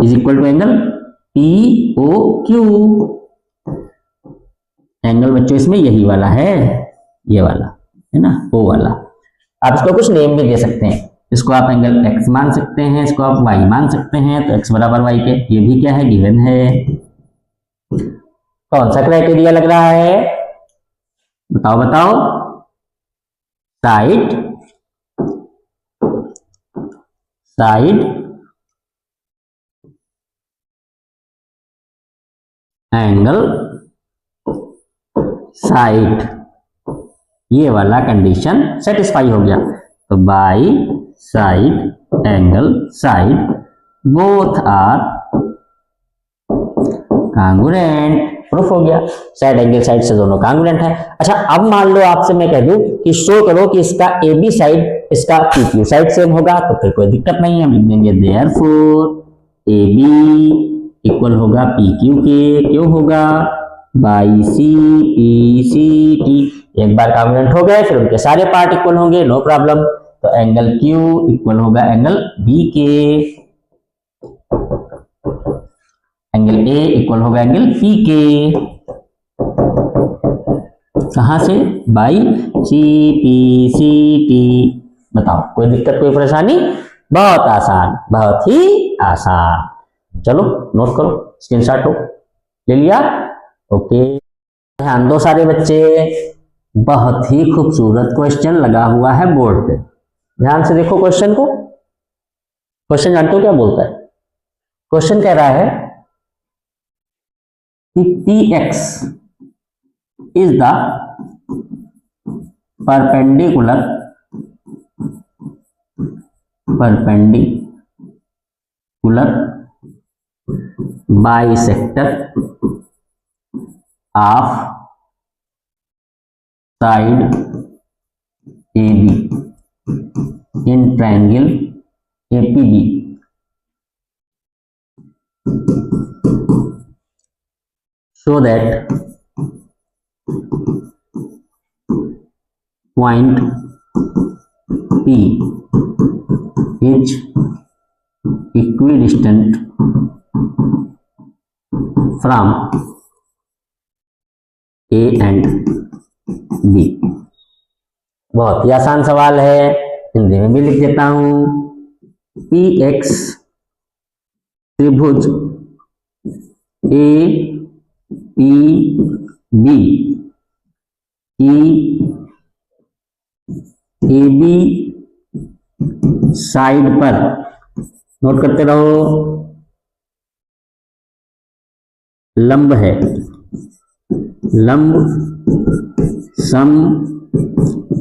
is equal to angle P O Q. Angle बच्चों इसमें यही वाला है, ये वाला है ना, ओ वाला। आप इसको कुछ नेम भी दे सकते हैं, इसको आप एंगल x मान सकते हैं, इसको आप y मान सकते हैं। तो x बराबर y के, ये भी क्या है, गिवन है। कौन सा क्राइटेरिया लग रहा है, बताओ बताओ। साइड एंगल साइड, ये वाला कंडीशन सेटिस्फाई हो गया। तो by side angle side both are congruent, proof हो गया। साइड एंगल साइड से दोनों कांग्रुएंट है। अच्छा, अब मान लो आपसे मैं कह दूं कि शो करो कि इसका ए बी साइड इसका पी क्यू साइड सेम होगा, तो फिर कोई दिक्कत नहीं है, हम लिख देंगे देयरफॉर ए बी इक्वल होगा पी क्यू के, क्यों होगा, by C P C T. एक बार कांग्रुएंट हो गए, फिर उनके सारे पार्ट इक्वल होंगे, नो प्रॉब्लम। तो एंगल Q इक्वल होगा एंगल B के, एंगल A इक्वल होगा एंगल P के। कहां से, by C P C T. बताओ, कोई दिक्कत, कोई परेशानी? बहुत आसान, बहुत ही आसान। चलो नोट करो, स्क्रीनशॉट लो, ले लिया? ओके, ध्यान दो सारे बच्चे, बहुत ही खूबसूरत क्वेश्चन लगा हुआ है बोर्ड पे। ध्यान से देखो क्वेश्चन को। क्वेश्चन जानते हो क्या बोलता है? क्वेश्चन कह रहा है कि px is the perpendicular bisector of side AB in triangle APB so that point P is equidistant from A and B। बहुत ही आसान सवाल है, हिंदी में भी लिख देता हूं। PX त्रिभुज APB की AB साइड पर, नोट करते रहो, लंब है, लंब सम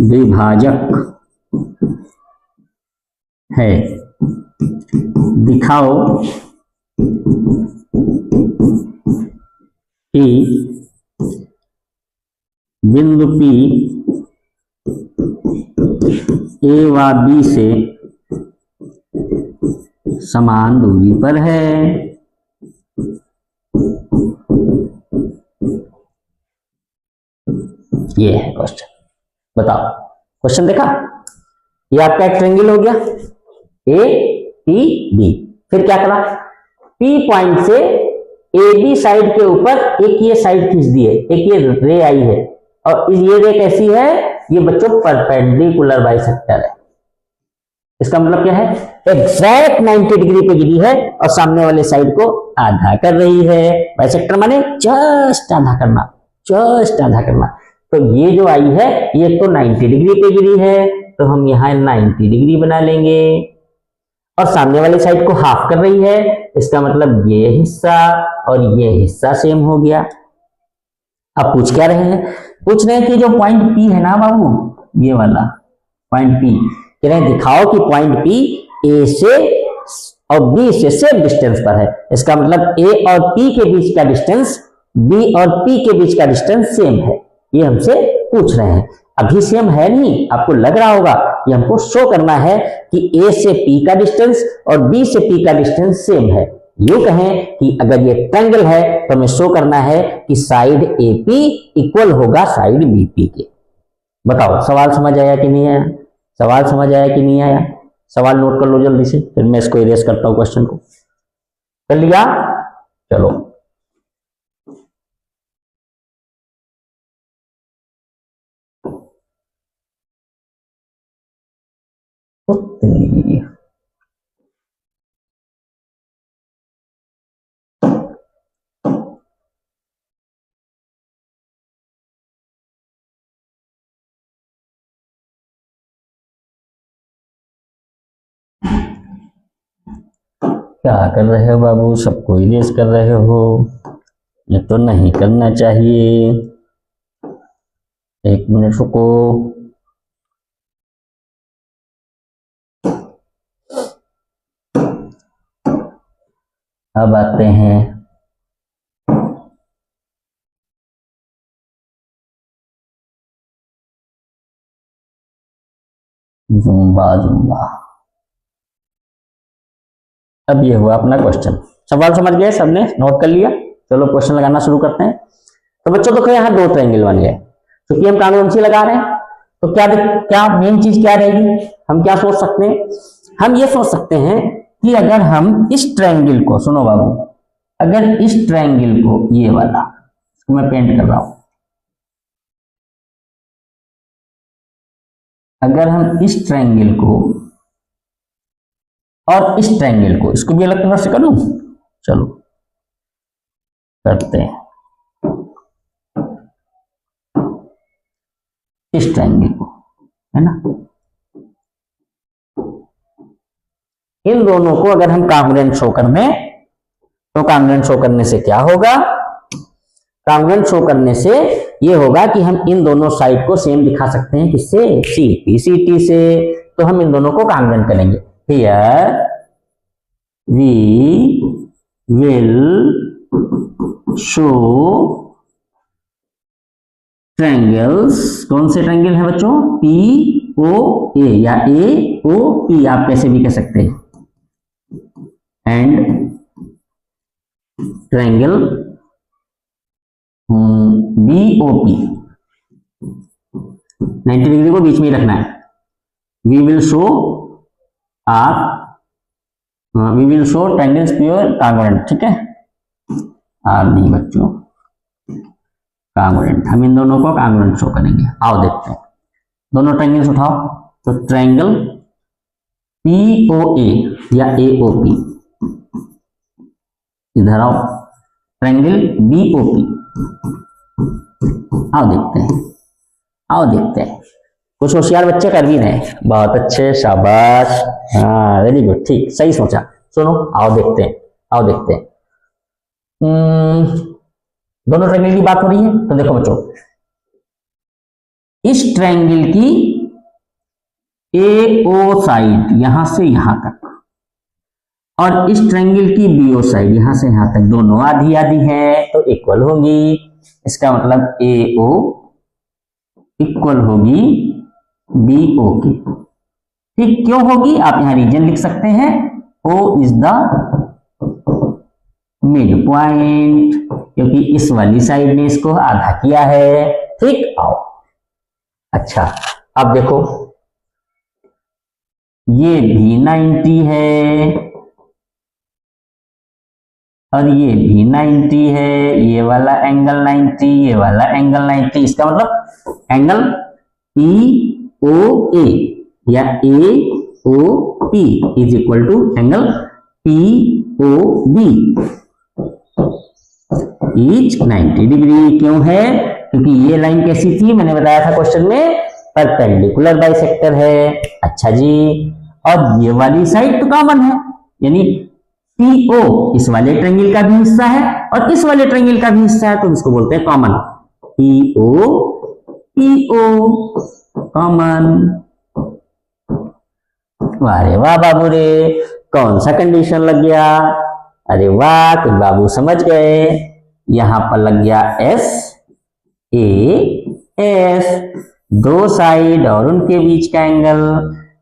द्विभाजक है। दिखाओ कि बिंदु P A व B से समान दूरी पर है। ये है क्वेश्चन। बताओ, क्वेश्चन देखा? ये आपका एक ट्रायंगल हो गया APB। फिर क्या करा, P पॉइंट से AB साइड के ऊपर एक ये साइड खींच दी है, एक ये रे आई है, और ये रे कैसी है, ये बच्चों परपेंडिकुलर बाइसेक्टर है। इसका मतलब क्या है, एग्जैक्ट 90 डिग्री पे गिरी है और सामने वाले साइड को आधा कर रही है। बाइसेक्टर माने जस्ट आधा करना, जस्ट आधा करना। तो ये जो आई है ये तो 90 डिग्री पे गिरी है, तो हम यहाँ 90 डिग्री बना लेंगे, और सामने वाले साइड को हाफ कर रही है। इसका मतलब ये हिस्सा और ये हिस्सा सेम हो गया। अब पूछ क्या रहे हैं, पूछ रहे हैं कि जो पॉइंट P है ना बाबू, ये वाला पॉइंट P, कह रहे हैं दिखाओ कि पॉइंट P A से और B से सेम डिस्टेंस पर है। इसका मतलब A और P के बीच का डिस्टेंस B और P के बीच का डिस्टेंस सेम है, ये हमसे पूछ रहे हैं। अभी सेम है नहीं, आपको लग रहा होगा। ये हमको शो करना है कि ए से पी का डिस्टेंस और बी से पी का डिस्टेंस सेम है। यूं कहें कि अगर ये ट्रायंगल है तो हमें शो करना है कि साइड ए पी इक्वल होगा साइड बी पी के। बताओ सवाल समझ आया कि नहीं आया? सवाल समझ आया कि नहीं आया? सवाल नोट कर लो जल्दी से, फिर मैं इसको इरेज करता हूं क्वेश्चन को। कर लिया? चलो क्या कर रहे हो बाबू? सबको इरेज कर रहे हो? ये तो नहीं करना चाहिए। एक मिनट रुको। अब आते हैं जुम्बा जुम्बा। अब ये हुआ अपना क्वेश्चन। सवाल समझ गए सबने? नोट कर लिया? चलो क्वेश्चन लगाना शुरू करते हैं। तो बच्चों देखो यहाँ दो ट्रायंगल बन गए, क्योंकि हम कांग्रुएंसी लगा रहे हैं। तो क्या मेन चीज क्या रहेगी? हम क्या सोच सकते हैं? हम ये सोच सकते हैं कि अगर हम इस ट्रायंगल को, सुनो बाबू, अगर इस ट्रायंगल को, ये वाला, इसको मैं पेंट कर रहा हूं, अगर हम इस ट्रायंगल को और इस ट्रायंगल को, इसको भी अलग कलर से करूं? चलो करते हैं। इस ट्रायंगल को, है ना, इन दोनों को अगर हम कांग्रुएंट शो कर दें तो कांग्रुएंट शो करने से क्या होगा? कांग्रुएंट शो करने से ये होगा कि हम इन दोनों साइड को सेम दिखा सकते हैं। किससे? सी पी सी टी से। तो हम इन दोनों को कांग्रुएंट करेंगे। Here we will show triangles. कौन से ट्रायंगल है बच्चों? पी ओ ए या ए ओ पी, आप कैसे भी कह सकते हैं, and triangle B O P. 90 degree को बीच में ही रखना है। We will show triangles pure congruent, ठीक है? आर नहीं बच्चों, कांग्रुएंट। हम इन दोनों को कांग्रुएंट शो करेंगे। आओ देखते हैं। दोनों ट्रायंगल्स उठाओ। तो ट्रायंगल पी ओ ए या ए ओ पी, इधर आओ। ट्रायंगल बी ओ पी, आओ देखते हैं, आओ देखते हैं। कुछ होशियार बच्चे कर भी रहे। बहुत अच्छे, शाबाश, हाँ वेरी गुड, ठीक, सही सोचा। सुनो, आओ देखते हैं, आओ देखते हैं। दोनों ट्रायंगल की बात हो रही है। तो देखो बच्चों, इस ट्रायंगल की ए ओ साइड यहां से यहां तक, और इस ट्रायंगल की बी ओ साइड यहां से यहां तक, दोनों आधी आधी है तो इक्वल होगी। इसका मतलब ए ओ इक्वल होगी बी ओ की। ठीक, क्यों होगी? आप यहां रीजन लिख सकते हैं। O is the mid point, क्योंकि इस वाली साइड ने इसको आधा किया है। ठीक, आओ। अच्छा, अब देखो, ये भी 90 है और ये भी 90 है। ये वाला एंगल 90, ये वाला एंगल 90। इसका मतलब एंगल पी ओ ए या A O P is equal to angle P O B is 90 degree. क्यों है? क्योंकि ये लाइन कैसी थी? मैंने बताया था क्वेश्चन में, परपेंडिकुलर बाइसेक्टर है। अच्छा जी, और ये वाली साइड तो कॉमन है, यानी PO इस वाले ट्रायंगल का भी हिस्सा है और इस वाले ट्रायंगल का भी हिस्सा है, तो इसको बोलते हैं कॉमन। PO common. वाह वाह बाबू रे, कौन सा कंडीशन लग गया? अरे वाह, कुछ बाबू समझ गए। यहां पर लग गया S A S, दो साइड और उनके बीच का एंगल,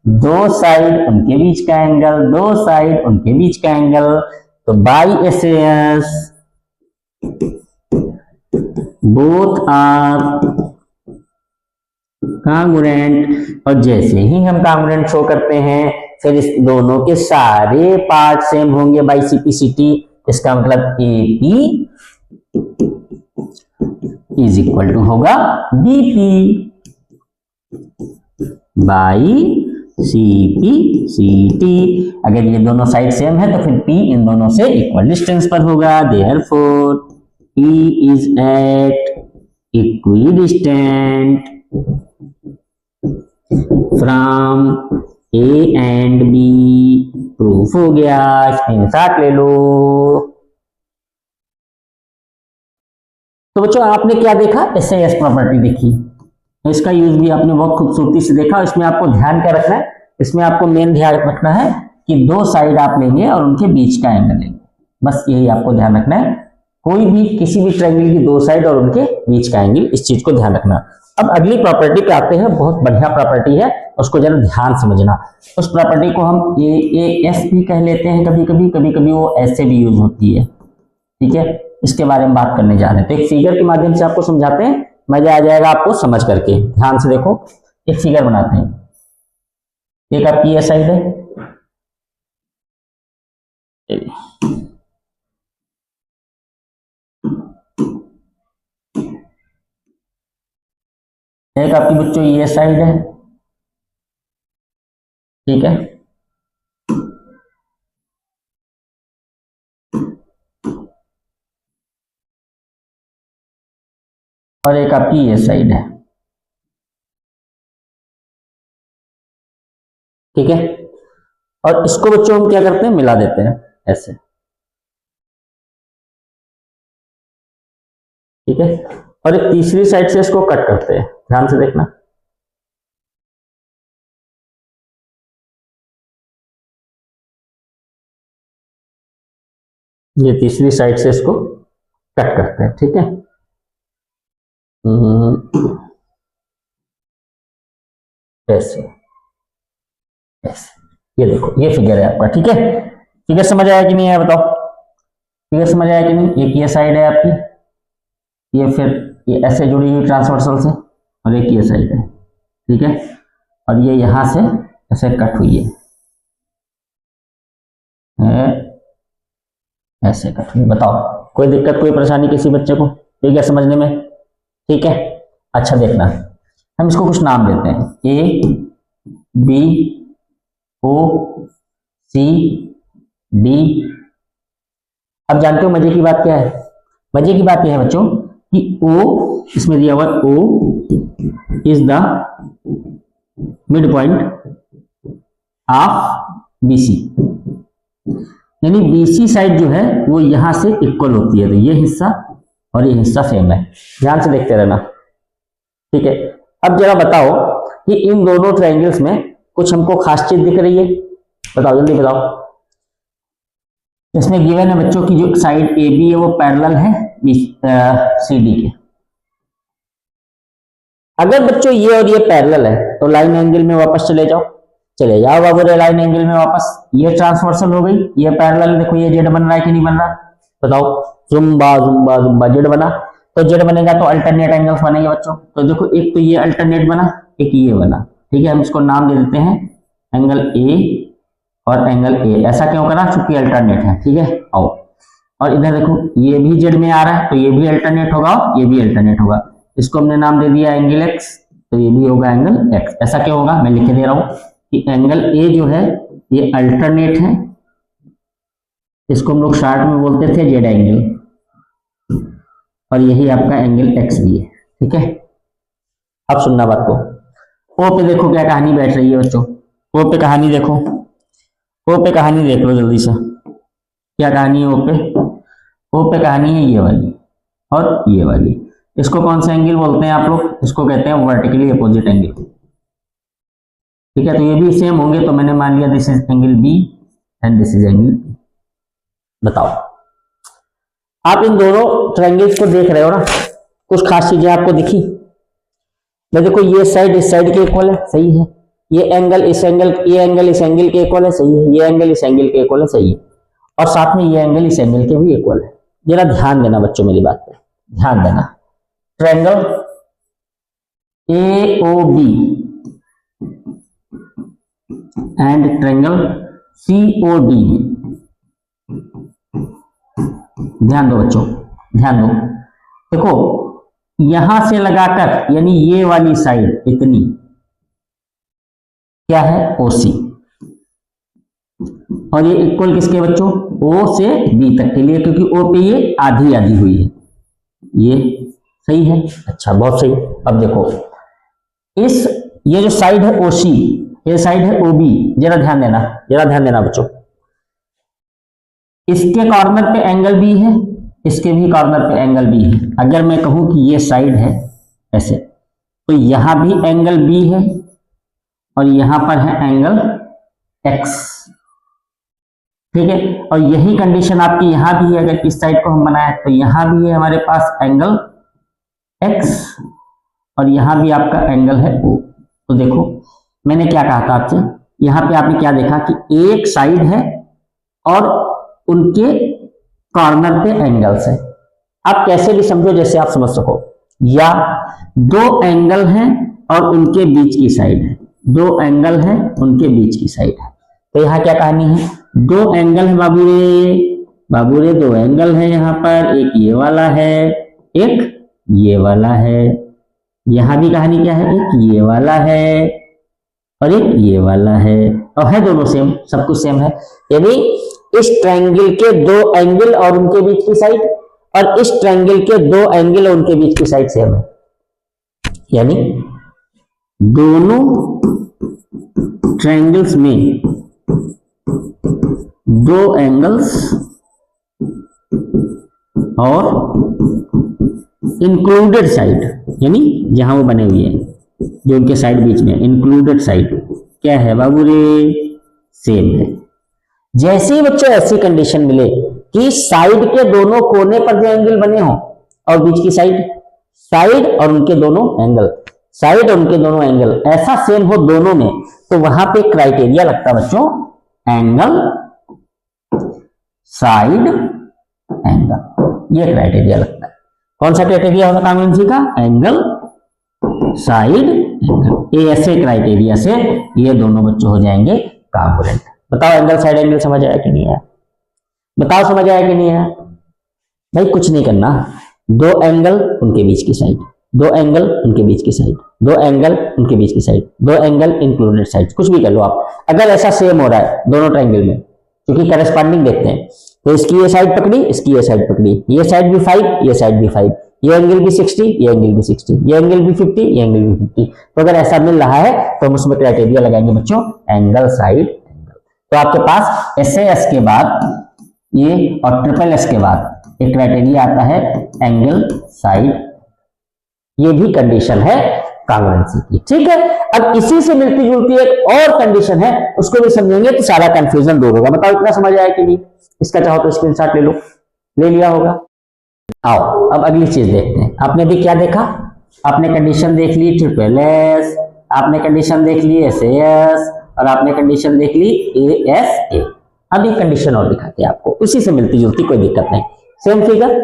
दो साइड उनके बीच का एंगल, दो साइड उनके बीच का एंगल। तो बाई SAS बोथ आर कांग्रुएंट, और जैसे ही हम कांग्रुएंट शो करते हैं फिर इस दोनों के सारे पार्ट सेम होंगे बाई CP/CT। इसका मतलब AP इज इक्वल टू होगा BP बाई CP/CT। अगर ये दोनों साइड सेम है तो फिर P इन दोनों से इक्वल डिस्टेंस पर होगा। Therefore P is at equidistant from A and B। Proof हो गया, स्क्रीनशॉट ले लो। तो बच्चों आपने क्या देखा, SAS प्रॉपर्टी देखी, इसका यूज भी आपने बहुत खूबसूरती से देखा। इसमें आपको ध्यान क्या रखना है, इसमें आपको मेन ध्यान रखना है कि दो साइड आप लेंगे और उनके बीच का एंगल लेंगे, बस यही आपको ध्यान रखना है। कोई भी किसी भी ट्रायंगल की दो साइड और उनके बीच का एंगल, इस चीज को ध्यान रखना। अब अगली प्रॉपर्टी पे आते हैं, बहुत बढ़िया प्रॉपर्टी है, उसको जरा ध्यान समझना। उस प्रॉपर्टी को हम AAS भी कह लेते हैं कभी कभी, कभी कभी वो ऐसे भी यूज होती है, ठीक है। इसके बारे में बात करने जा रहे हैं, तो एक फिगर के माध्यम से आपको समझाते हैं, मजा आ जाएगा आपको समझ करके। ध्यान से देखो, एक फिगर बनाते हैं। एक आपकी ये साइड है, एक आपकी बच्चों ये साइड है, ठीक है। और एक आपकी ये साइड है, ठीक है। और इसको बच्चों हम क्या करते हैं, मिला देते हैं ऐसे, ठीक है। और एक तीसरी साइड से इसको कट करते हैं, ध्यान से देखना। ये तीसरी साइड से इसको कट करते हैं, ठीक है। ऐसे ऐसे, ये देखो ये फिगर है आपका, ठीक है। फिगर समझ आया कि नहीं आया बताओ, फिगर समझ आया कि नहीं। एक ये साइड है आपकी, ये फिर ये ऐसे जुड़ी हुई ट्रांसवर्सल से, और एक ये साइड है, ठीक है। और ये यहां से ऐसे कट हुई है, ऐसे कट हुई। बताओ कोई दिक्कत, कोई परेशानी किसी बच्चे को, ठीक है समझने में, ठीक है। अच्छा देखना, हम इसको कुछ नाम देते हैं, A B O C D। अब जानते हो मजे की बात क्या है, मजे की बात यह है बच्चों कि O इसमें दिया हुआ O is the mid point of BC, यानी BC साइड जो है वो यहां से इक्वल होती है। तो ये हिस्सा और ये हिस्सा सेम है, ध्यान से देखते रहना, ठीक है। अब जरा बताओ कि इन दोनों ट्रायंगल्स में कुछ हमको खास चीज दिख रही है, बताओ जल्दी बताओ। इसमें गिवन है बच्चों की जो साइड AB है वो पैरेलल है CD के। अगर बच्चों ये और ये पैरेलल है तो लाइन एंगल में वापस चले जाओ, चले जाओ बाबू लाइन एंगल में वापस। ये ट्रांसवर्सल हो गई, ये पैरेलल, देखो ये जेड बन रहा है कि नहीं बन रहा, बताओ। जुम्बा जुम्बा जुम्बा जेड बना, तो जेड बनेगा तो अल्टरनेट एंगल्स बनेंगे बच्चों। तो देखो एक तो ये अल्टरनेट बना, एक ये बना, ठीक है। हम इसको नाम दे देते हैं एंगल A और एंगल A। ऐसा क्यों करा, चूंकि अल्टरनेट है, ठीक है। आओ, और इधर देखो ये भी जेड में आ रहा है तो ये भी अल्टरनेट होगा, ये भी अल्टरनेट होगा। इसको हमने नाम दे दिया एंगल X, तो ये भी होगा एंगल X। ऐसा क्यों होगा, मैं लिख के दे रहा हूं कि एंगल A जो है ये अल्टरनेट है, इसको हम लोग शॉर्ट में बोलते थे जेड एंगल, और यही आपका एंगल X भी है, ठीक है। अब सुनना बात को, O पे देखो क्या कहानी बैठ रही है बच्चों, O पे कहानी देखो, O पे कहानी देख लो जल्दी से, क्या कहानी है O पे कहानी है ये वाली और ये वाली। इसको कौन सा एंगल बोलते हैं आप लोग, इसको कहते हैं वर्टिकली अपोजिट एंगल, ठीक है। तो ये भी सेम होंगे, तो मैंने मान लिया this is angle B and this is angle B। बताओ आप इन दोनों ट्रायंगल्स को देख रहे हो ना, कुछ खास चीजें आपको दिखी, भाई देखो ये साइड इस साइड के इक्वल है, सही है। ये एंगल इस एंगल, ये एंगल इस एंगल के इक्वल है, सही है। ये एंगल इस एंगल के इक्वल है, सही है। और साथ में ये एंगल इस एंगल के भी इक्वल है। जरा ध्यान देना बच्चों मेरी बात पे, ध्यान देना। Triangle AOB and triangle COD, ध्यान दो बच्चों, ध्यान दो। देखो यहां से लगाकर यानी ये वाली साइड इतनी क्या है OC, और ये इक्वल किसके बच्चों, O से B तक के लिए, क्योंकि O पे ये आधी आधी हुई है। ये सही है, अच्छा बहुत सही। अब देखो ये जो साइड है OC, ये साइड है OB, जरा ध्यान देना, जरा ध्यान देना बच्चों। इसके कॉर्नर पे एंगल B है, इसके भी कॉर्नर पे एंगल B है। अगर मैं कहूं कि ये साइड है ऐसे, तो यहां भी एंगल B है और यहां पर है एंगल X, ठीक है। और यही कंडीशन आपकी यहां भी है। अगर इस साइड को हम बनाए तो यहां भी है हमारे पास एंगल X और यहां भी आपका एंगल है O। तो देखो मैंने क्या कहा था आपसे, यहां पे आपने क्या देखा कि एक साइड है और उनके कॉर्नर पे एंगल्स है। आप कैसे भी समझो जैसे आप समझ सको, या दो एंगल हैं और उनके बीच की साइड है, दो एंगल है उनके बीच की साइड है। तो यहाँ क्या कहानी है, दो एंगल है बाबू रे, दो एंगल है यहाँ पर, एक ये वाला है एक ये वाला है। यहां भी कहानी क्या है, एक ये वाला है और एक ये वाला है, और है दोनों सेम, सब कुछ सेम है। यानी इस ट्रायंगल के दो एंगल और उनके बीच की साइड और इस ट्रायंगल के दो एंगल और उनके बीच की साइड सेम है। यानी दोनों ट्रायंगल्स में दो एंगल्स और इंक्लूडेड साइड, यानी जहां वो बने हुए हैं जो उनके साइड बीच में, इंक्लूडेड साइड क्या है बाबू रे, सेम है। जैसे ही बच्चों ऐसी कंडीशन मिले कि साइड के दोनों कोने पर जो एंगल बने हो और बीच की साइड और उनके दोनों एंगल, साइड और उनके दोनों एंगल ऐसा सेम हो दोनों में, तो वहां पे क्राइटेरिया लगता है बच्चों एंगल साइड एंगल, ये क्राइटेरिया लगता है। कौन सा क्राइटेरिया होगा कांग्रुएंसी का, एंगल साइड एंगल। ये ऐसे क्राइटेरिया से ये दोनों बच्चों हो जाएंगे कांग्रुएंट। बताओ एंगल साइड एंगल समझ आया कि नहीं आया, बताओ समझ आया कि नहीं आया। भाई कुछ नहीं करना, दो एंगल उनके बीच की साइड, दो एंगल उनके बीच की साइड, दो एंगल उनके बीच की साइड, दो एंगल इंक्लूडेड साइड, कुछ भी कर लो आप। अगर ऐसा सेम हो रहा है दोनों ट्रायंगल में, क्योंकि करस्पॉन्डिंग देखते हैं, तो इसकी ये साइड पकड़ी, इसकी ये साइड पकड़ी, ये साइड भी 5, ये साइड भी 5, ये एंगल भी 60, ये एंगल भी 60, ये एंगल भी 50, ये एंगल भी 50। तो अगर ऐसा मिल रहा है तो हम उसमें क्राइटेरिया लगाएंगे बच्चों एंगल साइड एंगल। तो आपके पास SAS के बाद ये और SSS के बाद एक क्राइटेरिया आता है एंगल साइड, ये भी कंडीशन है कांग्रुएंसी की, ठीक है। अब इसी से मिलती जुलती एक और कंडीशन है, उसको भी समझेंगे तो सारा कंफ्यूजन दूर होगा। बताओ इतना समझ आया कि नहीं, इसका चाहो तो स्क्रीनशॉट ले लो, ले लिया होगा। आओ अब अगली चीज देखते हैं। आपने भी क्या देखा, आपने कंडीशन देख ली SSS, आपने कंडीशन देख ली SAS और आपने कंडीशन देख ली ASA। अब ये कंडीशन और दिखाते हैं आपको, उसी से मिलती जुलती, कोई दिक्कत नहीं। सेम फिगर,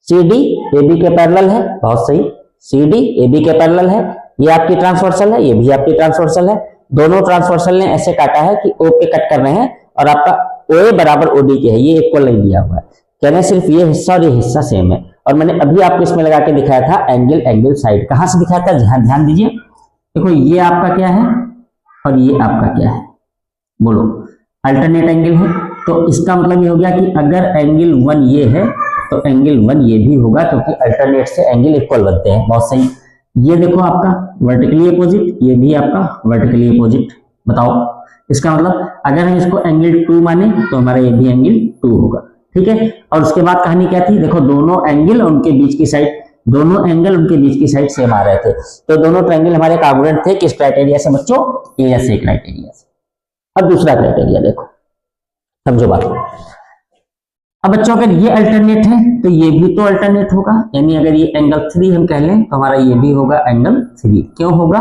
CD AB के पैरेलल है, बहुत सही, CD AB के पैरेलल है, ये आपकी ट्रांसवर्सल है, ये भी आपकी ट्रांसवर्सल है। दोनों ट्रांसवर्सल ने ऐसे काटा है कि O पे कट कर रहे हैं और आपका OA बराबर OD के है, ये इक्वल नहीं दिया हुआ है, कहना सिर्फ ये हिस्सा और ये हिस्सा सेम है। और मैंने अभी आपको इसमें लगा के दिखाया था एंगल साइड, कहां से दिखाया था, ध्यान दीजिए। देखो ये आपका क्या है और ये आपका क्या है, बोलो अल्टरनेट एंगल है। तो इसका मतलब ये हो गया कि अगर एंगल 1 ये है तो एंगल 1 ये भी होगा, क्योंकि अल्टरनेट से एंगल इक्वल बनते हैं। बहुत सही, ये देखो आपका वर्टिकली अपोजिट, ये भी आपका वर्टिकली अपोजिट। बताओ इसका मतलब अगर हम इसको एंगल 2 माने तो हमारा ये भी एंगल 2 होगा, ठीक है। और उसके बाद कहानी क्या थी, देखो दोनों एंगल उनके बीच की साइड, दोनों एंगल उनके बीच की साइड सेम आ रहे थे, तो दोनों ट्रायंगल हमारे कांग्रुएंट थे। किस क्राइटेरिया से बच्चों, ASA क्राइटेरिया से। अब दूसरा क्राइटेरिया देखो, समझो बात। अब बच्चों अगर ये अल्टरनेट है तो ये भी तो अल्टरनेट होगा, यानी अगर ये एंगल 3 हम कह लें तो हमारा ये भी होगा एंगल 3। क्यों होगा,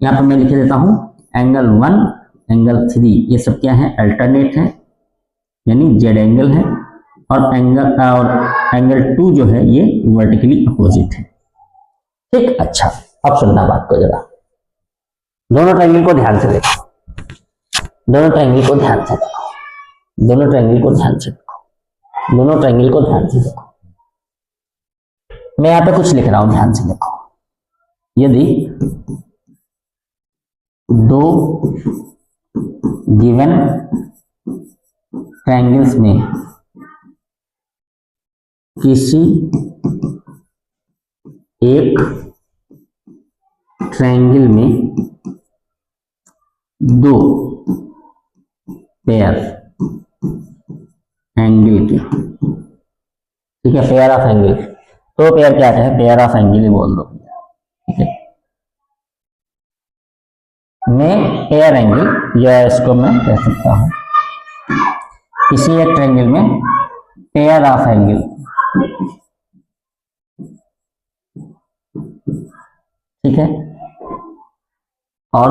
यहाँ पर मैं लिख देता हूं एंगल 1 एंगल 3 ये सब क्या है, अल्टरनेट है, यानी जेड एंगल है, और एंगल 2 जो है ये वर्टिकली अपोजिट है। ठीक, अच्छा अब सुनना बात को जरा, दोनों ट्रायंगल को ध्यान से देखो, दोनों ट्रायंगल को ध्यान से देखो, दोनों ट्रायंगल को ध्यान से देखो, दोनों ट्रायंगल को ध्यान से देखो। मैं यहां पे कुछ लिख रहा हूं, ध्यान से देखो। यदि दो गिवन ट्रायंगल्स में किसी एक ट्रायंगल में दो पेयर एंगल के, ठीक है, पेयर ऑफ एंगल, तो पेयर क्या है, पेयर ऑफ एंगल ही बोल दो, ठीक है। मैं पेयर एंगल या इसको मैं कह सकता हूं किसी एक ट्रायंगल में पेयर ऑफ एंगल, ठीक है, और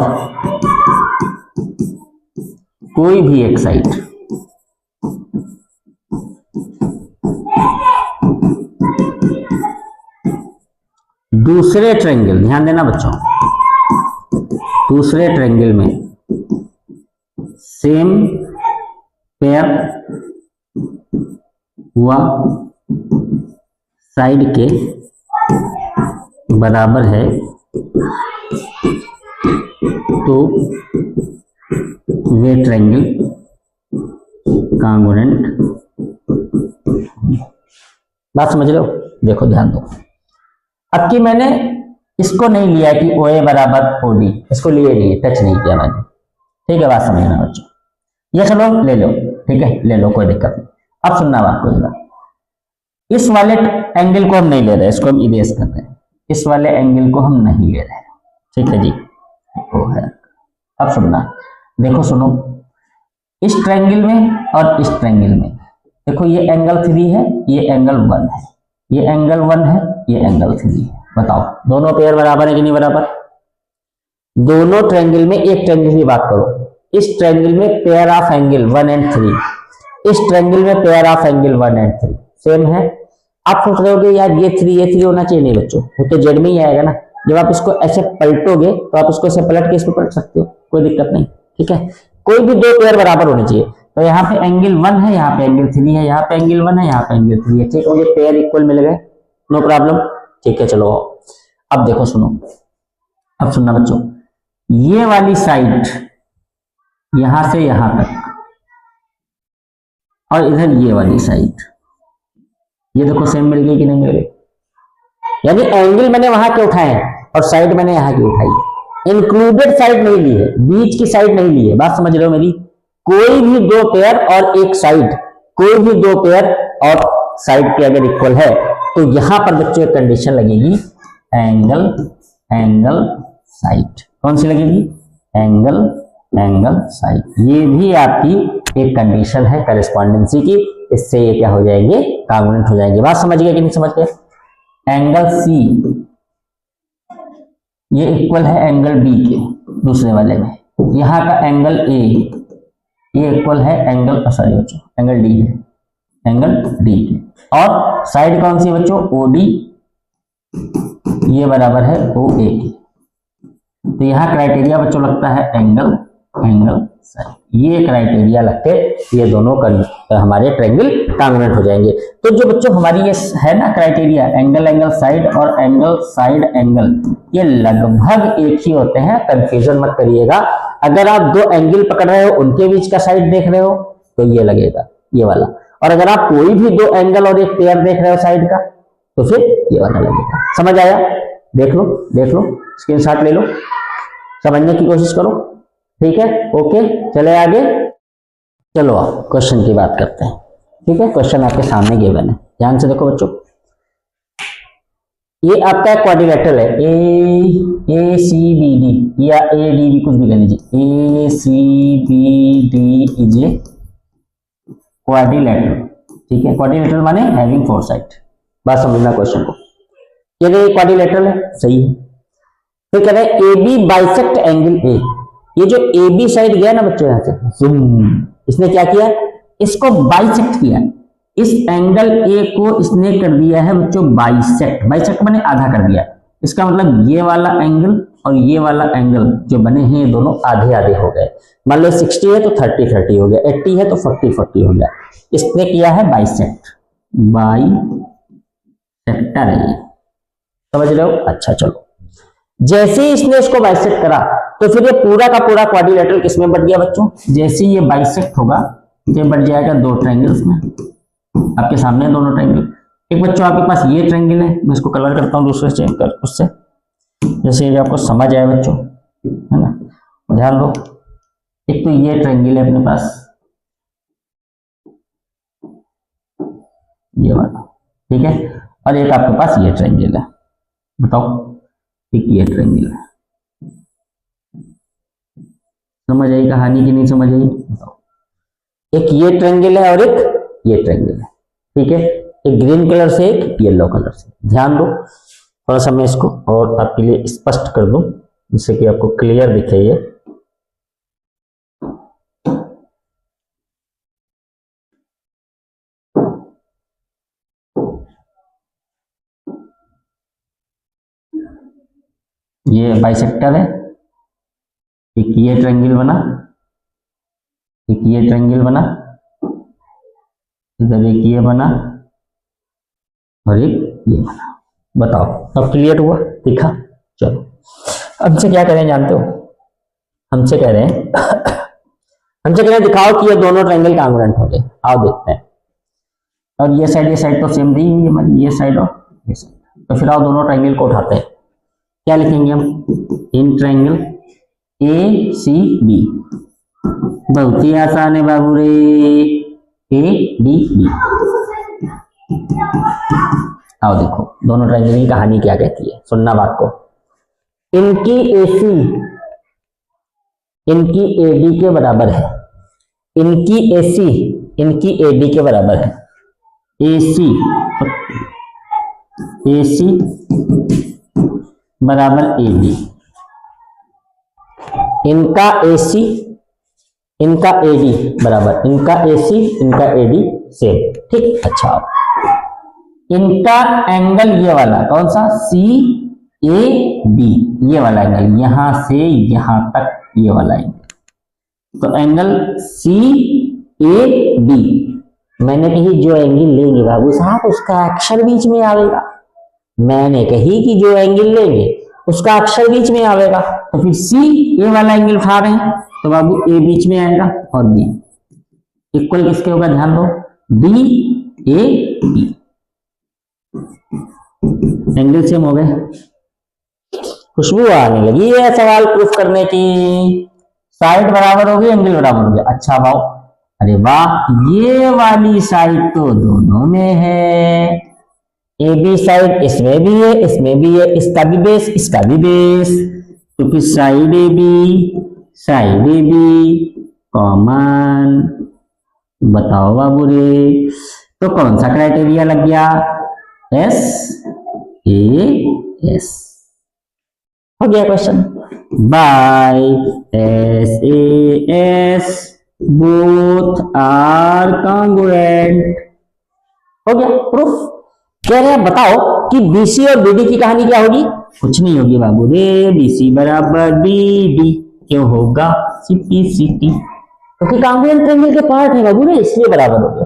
कोई भी एक साइड दूसरे ट्रायंगल, ध्यान देना बच्चों, दूसरे ट्रायंगल में सेम पेयर हुआ साइड के बराबर है तो वे ट्रायंगल कांग्रुएंट। बात समझ लो, देखो ध्यान दो। अब कि मैंने इसको नहीं लिया कि ओ ए बराबर ओ डी, इसको लिए नहीं, टच नहीं किया मैंने, ठीक है, बात समझना बच्चों। ये चलो ले लो, ठीक है, ले लो, कोई दिक्कत नहीं। अब सुनना बात को जरा, इस वाले एंगल को हम नहीं ले रहे, इसको हम इरेज कर रहे हैं, इस वाले एंगल को हम नहीं ले रहे, ठीक है जी, वो है। अब सुनना, देखो सुनो, इस ट्रायंगल में और इस ट्रायंगल में देखो, ये एंगल 3 है, ये एंगल 1 है, ये एंगल 1 है, ये एंगल 3 है। बताओ दोनों पेयर बराबर है कि नहीं बराबर? दोनों ट्रायंगल में, एक ट्रायंगल की बात करो, इस ट्रायंगल में पेयर ऑफ एंगल 1 और 3, इस ट्रायंगल में पेयर ऑफ एंगल 1 और 3 सेम है। आप सोच रहे हो यार ये 3 होना चाहिए, नहीं बच्चों, वो तो जेड में ही आएगा ना। जब आप इसको ऐसे पलटोगे तो आप इसको ऐसे पलट के इसको पलट सकते हो, कोई दिक्कत नहीं, ठीक है। कोई भी दो पेयर बराबर होने चाहिए, तो यहाँ पे एंगल 1 है, यहाँ पे एंगल 3 है, यहाँ पे एंगल 1 है, यहाँ पे एंगल 3 है, ठीक है, मुझे पेयर इक्वल मिल गए, नो प्रॉब्लम, ठीक है। चलो अब देखो सुनो, अब सुनना बच्चों, ये वाली साइड यहां से यहां तक और इधर ये वाली साइड, ये देखो सेम मिल गई कि नहीं मिल गई? यानी एंगल मैंने वहां के उठाए और साइड मैंने यहां की उठाई, इंक्लूडेड साइड नहीं ली है, बीच की साइड नहीं ली है। बात समझ रहे हो मेरी? कोई भी दो पेयर और एक साइड, कोई भी दो पेयर और साइड के अगर इक्वल है तो यहां पर बच्चों एक कंडीशन लगेगी, एंगल एंगल साइड। कौन सी लगेगी? Angle angle side. ये भी आपकी एक कंडीशन है करेस्पॉन्डेंसी की, इससे ये क्या हो जाएंगे? कांग्रुएंट हो जाएंगे। बात समझ गए कि नहीं समझ गए? एंगल सी ये इक्वल है एंगल बी के दूसरे वाले में, यहाँ का एंगल ए ये इक्वल है एंगल, सॉरी बच्चों, एंगल डी है, एंगल डी के। और साइड कौन सी बच्चों? ओ डी, ये बराबर है ओ ए के। तो यहाँ क्राइटेरिया बच्चों लगता है एंगल एंगल साइड। ये क्राइटेरिया लगते ये दोनों हमारे ट्रायंगल कांग्रुएंट हो जाएंगे। तो जो बच्चों हमारी ये है ना क्राइटेरिया, एंगल एंगल साइड और एंगल साइड एंगल, ये लगभग एक ही होते हैं, कंफ्यूजन मत करिएगा। अगर आप दो एंगल पकड़ रहे हो, उनके बीच का साइड देख रहे हो तो ये लगेगा ये वाला, और अगर आप कोई भी दो एंगल और एक पेयर देख रहे हो साइड का तो फिर ये वाला लगेगा। समझ आया? देख लो देख लो, स्क्रीनशॉट ले लो, समझने की कोशिश करो, ठीक है, ओके। चले आगे, चलो आप क्वेश्चन की बात करते हैं, ठीक है। क्वेश्चन आपके सामने गिवन है, ध्यान से देखो बच्चों। ये आपका क्वाड्रिलेटरल है, ए सी बी डी या ए डी बी, कुछ भी कह लीजिए, A C B D is a quadrilateral, ठीक है, क्वाड्रिलेटरल माने हैविंग फोर साइड। बात समझना क्वेश्चन को। कह रहे क्वाड्रिलेटरल है, सही है। फिर कह रहे A B bisect angle A. ये जो ए बी साइड गया ना बच्चों यहां से, इसने क्या किया, इसको बाइसेक्ट किया। इस एंगल ए को इसने कर दिया है बच्चों बाइसेक्ट। बाइसेक्ट माने आधा कर दिया। इसका मतलब ये वाला एंगल और ये वाला एंगल जो बने हैं ये दोनों आधे आधे हो गए। मान लो 60 है तो 30-30 हो गया, 80 है तो 40-40 हो गया। इसने किया है बाइसेक्ट, बाइसेक्टर है, समझ रहे हो। अच्छा चलो, जैसे ही इसने इसको बाइसेक्ट करा तो फिर ये पूरा का पूरा क्वाड्रिलेटरल किसमें बढ़ गया बच्चों, जैसे ही ये बाइसेक्ट होगा ये बढ़ जाएगा दो ट्रायंगल्स में। आपके सामने है दोनों ट्रायंगल। एक बच्चों आपके पास ये ट्रायंगल है, मैं इसको कलर करता हूँ दूसरे चेंज कर उससे, जैसे ये आपको समझ आए बच्चों, है ना। ध्यान दो, एक तो ये ट्रायंगल है अपने पास, ये वाला, ठीक है, और एक आपके पास ये ट्रायंगल है। बताओ, एक ये ट्रायंगल है। समझ आई कहानी की नहीं समझ आई? बताओ। एक ये ट्रायंगल है और एक ये ट्रायंगल है, ठीक है, एक ग्रीन कलर से एक येलो कलर से। ध्यान दो, थोड़ा सा मैं इसको और आपके लिए स्पष्ट कर दूं जिससे कि आपको क्लियर दिखे। ये बाइसेक्टर है, एक ये ट्रायंगल बना, एक ये ट्रायंगल बना, इधर एक ये बना और एक ये बना। बताओ, अब क्लियर हुआ, दिखा? चलो, हमसे क्या करें जानते हो? हमसे कह रहे हैं हमसे कह रहे हैं दिखाओ कि ये दोनों ट्रायंगल कांग्रुएंट हो गए। आओ देखते हैं। और ये साइड तो सेम दी हुई है हमारी, ये साइड और ये साइड। तो फिर आओ दोनों ट्रायंगल को उठाते हैं। क्या लिखेंगे हम? In triangle A C B. बहुत ही आसान है बाबू रे, ए डी बी। आओ देखो दोनों ट्रायंगल की कहानी क्या कहती है, सुनना बात को। इनकी एसी इनकी एडी के बराबर है, इनकी एसी इनकी एडी के बराबर है। एसी बराबर एडी, इनका एसी इनका एडी बराबर, इनका एसी इनका एडी सेम, ठीक। अच्छा, इनका एंगल ये वाला कौन सा, सी ए बी, ये वाला एंगल यहां से यहां तक, ये वाला एंगल। तो एंगल सी ए बी, मैंने कही जो एंगल लेंगे बाबू साहब उसका अक्षर बीच में आवेगा। मैंने कही कि जो एंगल लेंगे उसका अक्षर बीच में आवेगा। तो फिर सी ए वाला एंगल उठा रहे हैं तो बाबू ए बीच में आएगा और बी इक्वल किसके होगा, ध्यान दो, D A B. Angle same हो गए। खुशबू आने लगी है सवाल प्रूफ करने की। साइड बराबर होगी, एंगल बराबर हो गया। अच्छा भाव, अरे वाह, ये वाली साइड तो दोनों में है। ए बी साइड इसमें भी है, इसमें भी है, इसका भी बेस इसका भी बेस। तो फिर साइड ए बी कॉमन। बताओ बाबू रे, तो कौन सा क्राइटेरिया लग गया, एस ए एस। हो गया question. By S A S both are congruent. हो गया प्रूफ। कह रहे हैं बताओ कि बीसी और बीडी की कहानी क्या होगी? कुछ नहीं होगी बाबू रे, बीसी बराबर बीडी क्यों होगा, सीपी सीटी, क्योंकि कॉन्ग्रुएंट ट्रायंगल के पार्ट है बाबू रे, इसलिए बराबर हो गया।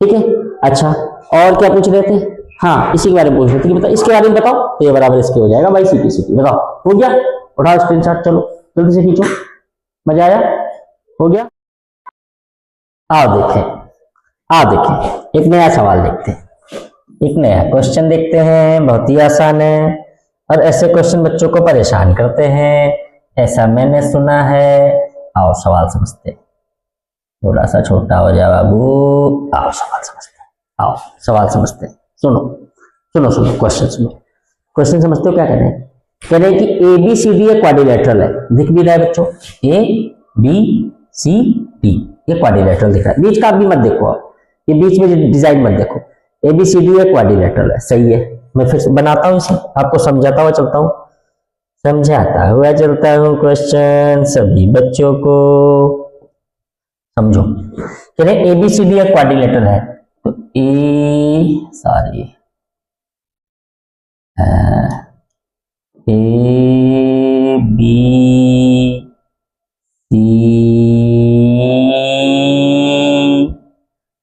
ठीक है। अच्छा, और क्या पूछ रहे थे? हाँ, इसी के बारे में पूछ रहे थे कि बताओ इसके बारे में बताओ, तो ये बराबर इसके हो जाएगा बाई सीपी सीटी। बताओ, हो गया? उठाओ स्क्रीनशॉट, चलो जल्दी से खींचो। मजा आया? हो गया? आओ देखें एक नया सवाल देखते हैं, एक नया क्वेश्चन देखते हैं। बहुत ही आसान है और ऐसे क्वेश्चन बच्चों को परेशान करते हैं, ऐसा मैंने सुना है। आओ सवाल समझते हैं। थोड़ा सा छोटा हो जाए बाबू। आओ सवाल समझते हैं, आओ सवाल समझते हैं। सुनो क्वेश्चन समझते हो? क्या कह रहे हैं? कह रहे हैं कि ए बी सी डी एक क्वाड्रिलेटरल है। दिख भी रहा है बच्चों, ए बी सी डी ये क्वाड्रिलेटरल दिख रहा है। बीच का भी मत देखो, ये बीच में डिजाइन मत देखो, ABCD एक क्वाड्रिलेटरल है, सही है। मैं फिर बनाता हूँ इसे, आपको समझाता हुआ चलता हूँ, समझाता हुआ चलता हूँ क्वेश्चन सभी बच्चों को, समझो। कह रहे ABCD एक क्वाड्रिलेटरल है, तो ABC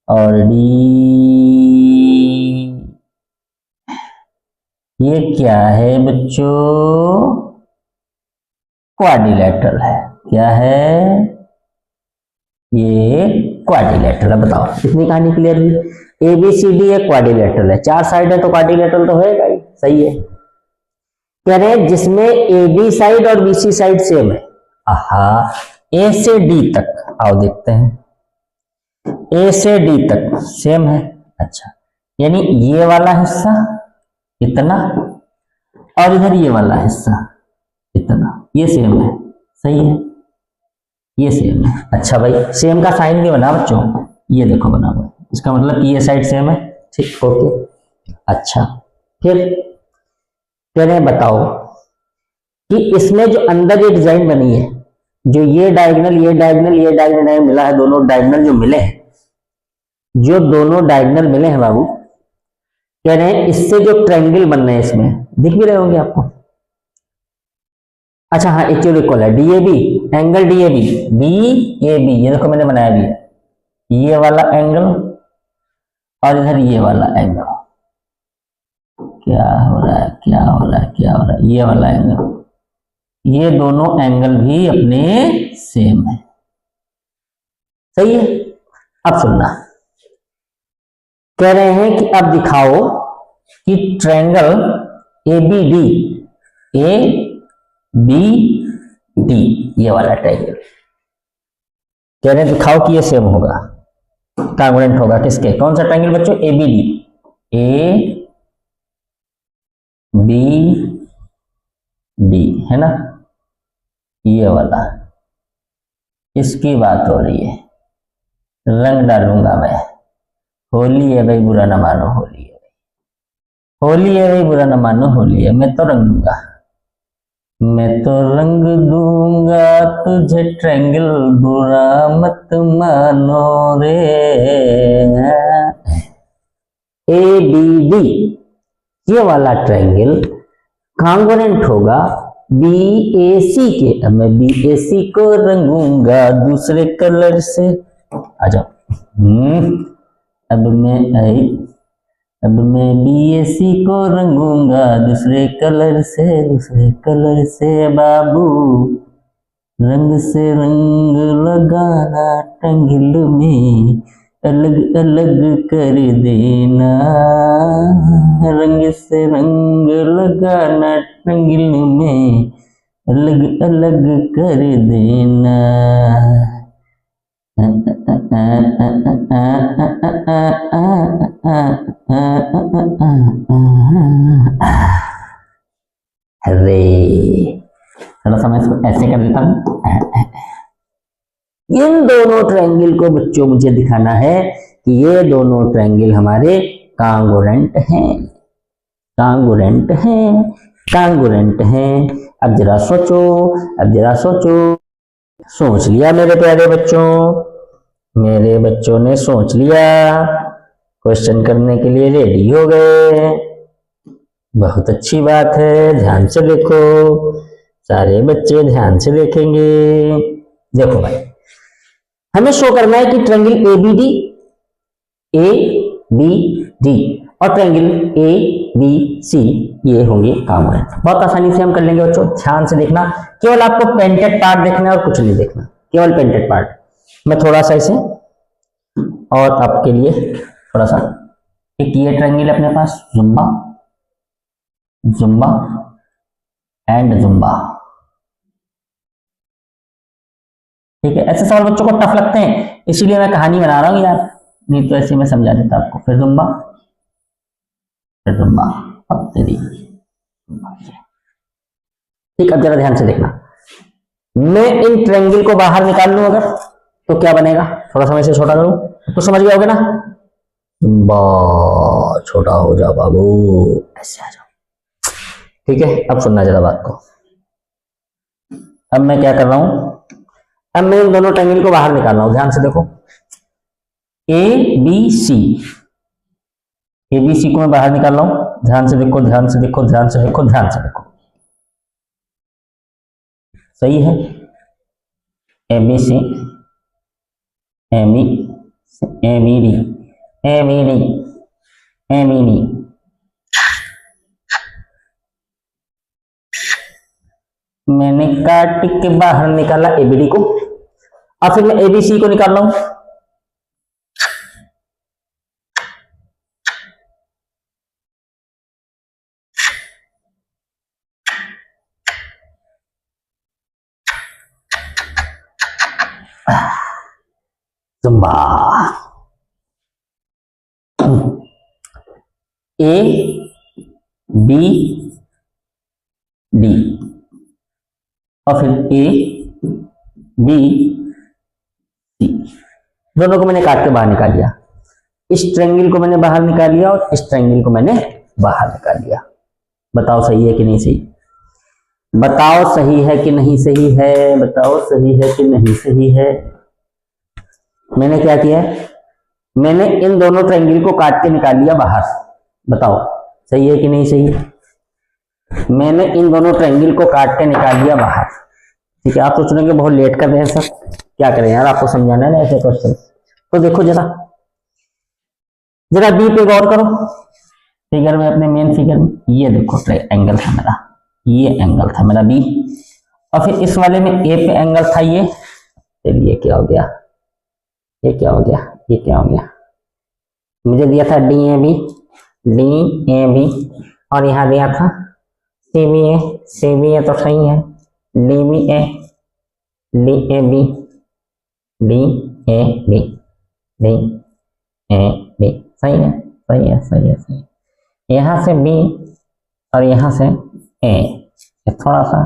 और D, ये क्या है बच्चों? क्वाड्रिलेटरल है। क्या है? ये क्वाड्रिलेटरल है। बताओ, इतनी कहानी क्लियर हुई? ABCD एक क्वाड्रिलेटरल है, 4 साइड है तो क्वाड्रिलेटरल तो होएगा ही, सही है। कह रहे हैं जिसमें AB साइड और BC साइड सेम है। आहा, A से D तक, आओ देखते हैं, A से D तक सेम है। अच्छा, यानी ये वाला हिस्सा इतना और इधर ये वाला हिस्सा इतना, ये सेम है, सही है, ये सेम है। अच्छा भाई, सेम का साइन भी बना बच्चों, ये देखो बना हुआ है, इसका मतलब ये साइड सेम है, ठीक, ओके। अच्छा, फिर कह रहे हैं बताओ कि इसमें जो अंदर ये डिजाइन बनी है, जो ये डायगोनल मिला है, दोनों डायगोनल जो मिले हैं, जो दोनों डायगोनल मिले हैं बाबू, कह रहे हैं इससे जो ट्रायंगल बन रहे हैं, इसमें दिख भी रहे होंगे आपको। अच्छा हाँ, एक्चुअली इक्वल है, DAB, एंगल DAB, ये देखो मैंने बनाया भी है, ये वाला एंगल और इधर ये वाला एंगल, क्या हो रहा है, ये वाला एंगल, ये दोनों एंगल भी अपने सेम है, सही है। अब सुनना, कह रहे हैं कि अब दिखाओ कि ट्रायंगल ABD, ये वाला ट्रायंगल, कह रहे हैं दिखाओ कि ये सेम होगा, कॉन्ग्रुएंट होगा किसके? कौन सा ट्रायंगल बच्चों? ABD, ABD है ना, ये वाला, इसकी बात हो रही है। रंग डालूंगा मैं, होली है भाई बुरा ना मानो, होली है भाई बुरा ना मानो, होली है, मैं तो रंगूंगा, मैं तो रंग दूंगा तुझे ट्रायंगल, बुरा मत मानो रे। ABD ये वाला ट्रायंगल कॉन्ग्रुएंट होगा BAC के। अब मैं BAC को रंगूंगा दूसरे कलर से, आ जाओ। अब मैं BAC को रंगूंगा दूसरे कलर से बाबू, रंग से रंग लगाना ट्रायंगल में, अलग अलग कर देना, रंग से रंग लगाना ट्रायंगल में, अलग अलग कर देना। अरे थोड़ा सा मैं इसको ऐसे कर देता हूं। इन दोनों ट्रायंगल को बच्चों मुझे दिखाना है कि ये दोनों ट्रायंगल हमारे कॉन्ग्रुएंट हैं। अब जरा सोचो, सोच लिया मेरे प्यारे बच्चों, मेरे बच्चों ने सोच लिया, क्वेश्चन करने के लिए रेडी हो गए। बहुत अच्छी बात है, ध्यान से देखो, सारे बच्चे ध्यान से देखेंगे। देखो भाई, हमें शो करना है कि ट्रायंगल ABD और ट्रायंगल ABC ये होंगे कॉन्ग्रुएंट। बहुत आसानी से हम कर लेंगे बच्चों, ध्यान से देखना, केवल आपको पेंटेड पार्ट देखना है और कुछ नहीं देखना, केवल पेंटेड पार्ट। मैं थोड़ा सा इसे और आपके लिए थोड़ा सा, एक ये ट्रायंगल अपने पास, जुम्बा एंड जुम्बा, ठीक है। ऐसे सवाल बच्चों को टफ लगते हैं, इसीलिए मैं कहानी बना रहा हूं यार, नहीं तो ऐसे मैं समझा देता आपको। फिर जुम्बा, ठीक। अब जरा ध्यान से देखना, मैं इन ट्रायंगल को बाहर निकाल लूं अगर, तो क्या बनेगा? थोड़ा सा मैं इसे छोटा करूं तो समझ गए होगे ना, बहुत छोटा हो जा बाबू, ऐसे आ जाओ। ठीक है, अब सुनना जरा बात को। अब मैं क्या कर रहा हूं, अब मैं इन दोनों ट्रायंगल को बाहर निकाल रहा हूं, ध्यान से देखो। ए बी सी, ए बी सी को मैं बाहर निकाल रहा हूं, ध्यान से देखो, ध्यान से देखो, ध्यान से देखो, ध्यान से देखो। सही है, A B C, A B, A B D, A B D, A B D. मैंने काट के बाहर निकाला एबीडी को, और फिर मैं एबीसी को निकाल रहा हूं। जुम्बा, ए बी डी, और फिर ए बी सी, दोनों को मैंने काट के बाहर निकाल लिया। इस ट्रायंगल को मैंने बाहर निकाल लिया और इस ट्रायंगल को मैंने बाहर निकाल लिया। बताओ सही है कि नहीं सही, बताओ सही है कि नहीं सही है, बताओ सही है कि नहीं सही है। मैंने क्या किया, मैंने इन दोनों ट्रायंगल को काट के निकाल लिया बाहर। बताओ सही है कि नहीं सही है। मैंने इन दोनों ट्रायंगल को काट के निकाल लिया बाहर। ठीक है, आप सोच रहे हैं कि बहुत लेट कर रहे हैं सर, क्या करें यार, आपको समझाना है ना ऐसे क्वेश्चन। तो देखो जरा बी पे गौर करो, फिगर में, अपने मेन फिगर में। ये देखो एंगल था मेरा, ये एंगल था मेरा बी, और फिर इस वाले में ए पे एंगल था ये। ये क्या हो गया, ये क्या हो गया, ये क्या हो गया, मुझे दिया था D A B, D A B, और यहां दिया था सी बी ए, सी बी ए तो सही है, D B A, D A B, D A B, D A B, सही है, सही है, सही है, सही है। यहां से बी और यहां से ए, थोड़ा सा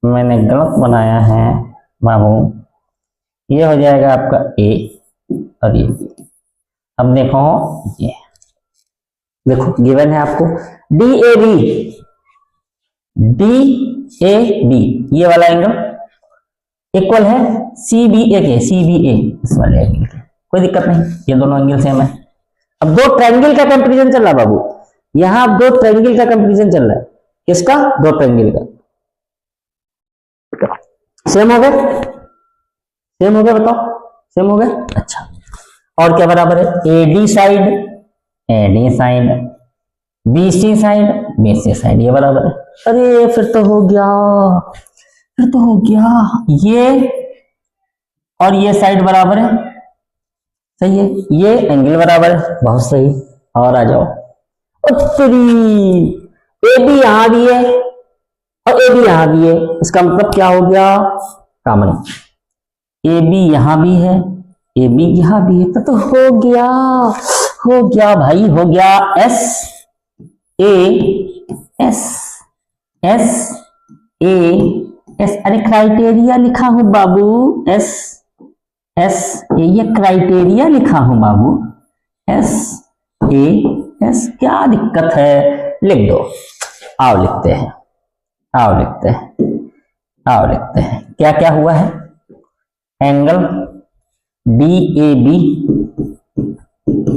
मैंने गलत बनाया है बाबू, ये हो जाएगा आपका ए और ये बी। अब देखो, ये देखो गिवन है आपको D A B, D A B, ये वाला एंगल इक्वल है सी बी ए के, सी बी ए इस वाले एंगल के, कोई दिक्कत नहीं, ये दोनों एंगल सेम है। अब दो ट्रायंगल का कंपैरिजन चल रहा है बाबू, यहां अब दो ट्रायंगल का कंपैरिजन चल रहा है। किसका, दो ट्रायंगल का। सेम हो गए, सेम हो गए, बताओ सेम हो गए। अच्छा, और क्या बराबर है, AD side, AD side, BC side, BC side, ये बराबर है। अरे फिर तो हो गया, फिर तो हो गया, ये और ये साइड बराबर है, सही है, ये एंगल बराबर है, बहुत सही। और आ जाओ, उत्तरी ए बी यहां भी है और ए बी यहां भी है, इसका मतलब क्या हो गया, कॉमन। ए बी यहां भी है, ए बी यहां भी है, तो हो गया, हो गया भाई, हो गया S A S, S A S. अरे क्राइटेरिया लिखा हूं बाबू, एस एस ए, ये क्राइटेरिया लिखा हूं बाबू, एस ए एस, क्या दिक्कत है, लिख दो। आओ लिखते हैं, आओ लिखते हैं, आओ लिखते हैं। क्या क्या हुआ है, एंगल डी ए बी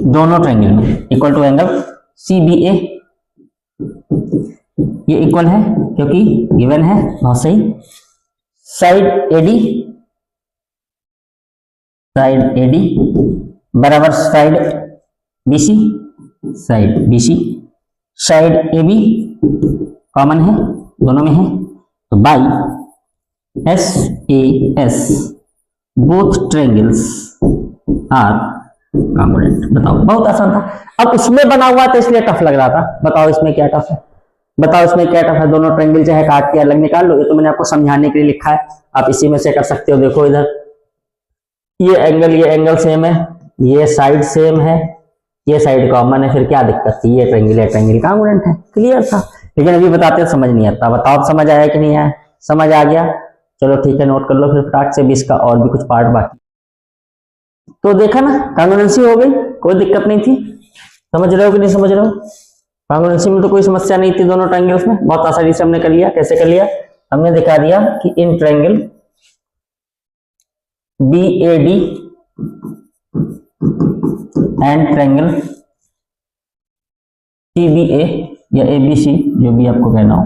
दोनों ट्रायंगल में equal to angle C B A, ये इक्वल है क्योंकि गिवन है, बहुत सही। साइड एडी, साइड एडी बराबर side BC, side BC, side A B common है, दोनों में है, तो by S A S both triangles are congruent. बताओ, बहुत आसान था। अब उसमें बना हुआ तो इसलिए टफ लग रहा था, बताओ इसमें क्या टफ है, बताओ इसमें क्या टफ है। दोनों ट्रायंगल चाहे काट के अलग निकाल लो, ये तो मैंने आपको समझाने के लिए लिखा है, आप इसी में से कर सकते हो। देखो इधर ये एंगल सेम है, ये साइड सेम है, ये साइड कॉमन है, फिर क्या दिक्कत थी, ये ट्रायंगल कॉन्ग्रुएंट है, क्लियर था। लेकिन अभी बताते समझ नहीं आता, बताओ समझ आया कि नहीं आया, समझ आ गया, चलो ठीक है, नोट कर लो फिर फटाक से, 20 का और भी कुछ पार्ट बाकी। तो देखा ना, कॉन्ग्रुएंसी हो गई। कोई दिक्कत नहीं थी, समझ रहे हो कि नहीं समझ रहे हो? कांग्रुएंसी में तो कोई समस्या नहीं थी दोनों ट्रायंगल्स में, बहुत आसानी से हमने कर लिया। कैसे कर लिया? हमने दिखा दिया कि in triangle BAD and triangle CBA या ABC, जो भी आपको कहना हो,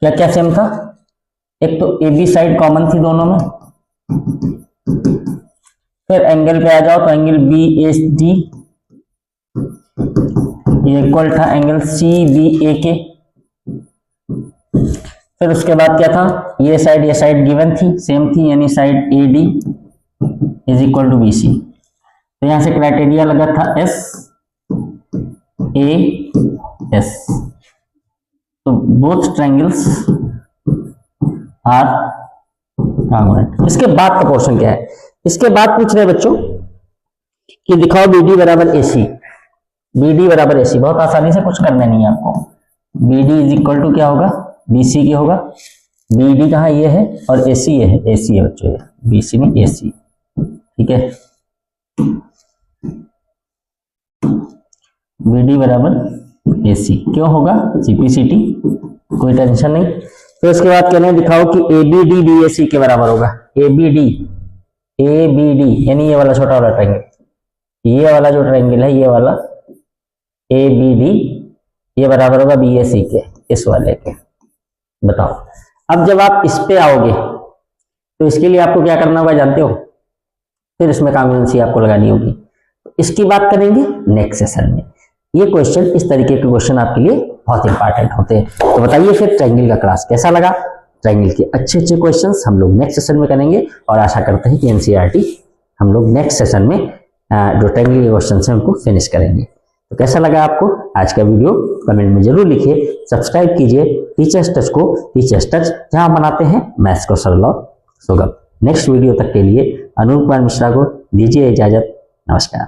क्या क्या सेम था? एक तो AB साइड कॉमन थी दोनों में, फिर एंगल पे आ जाओ तो एंगल BAD ये इक्वल था एंगल CBA के। फिर उसके बाद क्या था? ये साइड गिवन थी, सेम थी, यानी side AD is equal to BC। तो यहां से क्राइटेरिया लगा था SAS। तो बोथ ट्रायंगल्स आर कांग्रुएंट। इसके बाद का पोर्शन क्या है? इसके बाद पूछ रहे बच्चों कि दिखाओ BD बराबर AC। BD बराबर AC, बहुत आसानी से, कुछ करना नहीं है आपको। BD इज इक्वल टू क्या होगा? BC की होगा। BD कहाँ? ये है, और AC ये है, AC है बच्चों, ये BC नहीं AC, ठीक है। BD बराबर AC क्यों होगा? CPCT, कोई टेंशन नहीं। तो इसके बाद कहने दिखाओ कि ABD DAC के बराबर होगा। ABD यानी ये वाला छोटा वाला ट्रायंगल, ये वाला जो ट्रायंगल है, ये वाला ABD, ये बराबर होगा BAC के, इस वाले के। बताओ, अब जब आप इस पे आओगे तो इसके लिए आपको क्या करना होगा जानते हो? फिर इसमें कांग्रुएंसी आपको लगानी होगी। इसकी बात करेंगे नेक्स्ट सेशन में। ये क्वेश्चन, इस तरीके के क्वेश्चन आपके लिए बहुत इंपॉर्टेंट होते हैं। तो बताइए फिर ट्रायंगल का क्लास कैसा लगा? ट्रायंगल के अच्छे अच्छे क्वेश्चंस हम लोग नेक्स्ट सेशन में करेंगे, और आशा करते हैं कि NCERT हम लोग नेक्स्ट सेशन में जो ट्रायंगल के क्वेश्चन हैं उनको फिनिश करेंगे। तो कैसा लगा आपको आज का वीडियो? कमेंट में जरूर लिखिए। सब्सक्राइब कीजिए टीचर्स टच को, टीचर्स टच जहां बनाते हैं मैथ्स को सरल और सुगम। नेक्स्ट वीडियो तक के लिए अनूप कुमार मिश्रा को दीजिए इजाजत। नमस्कार।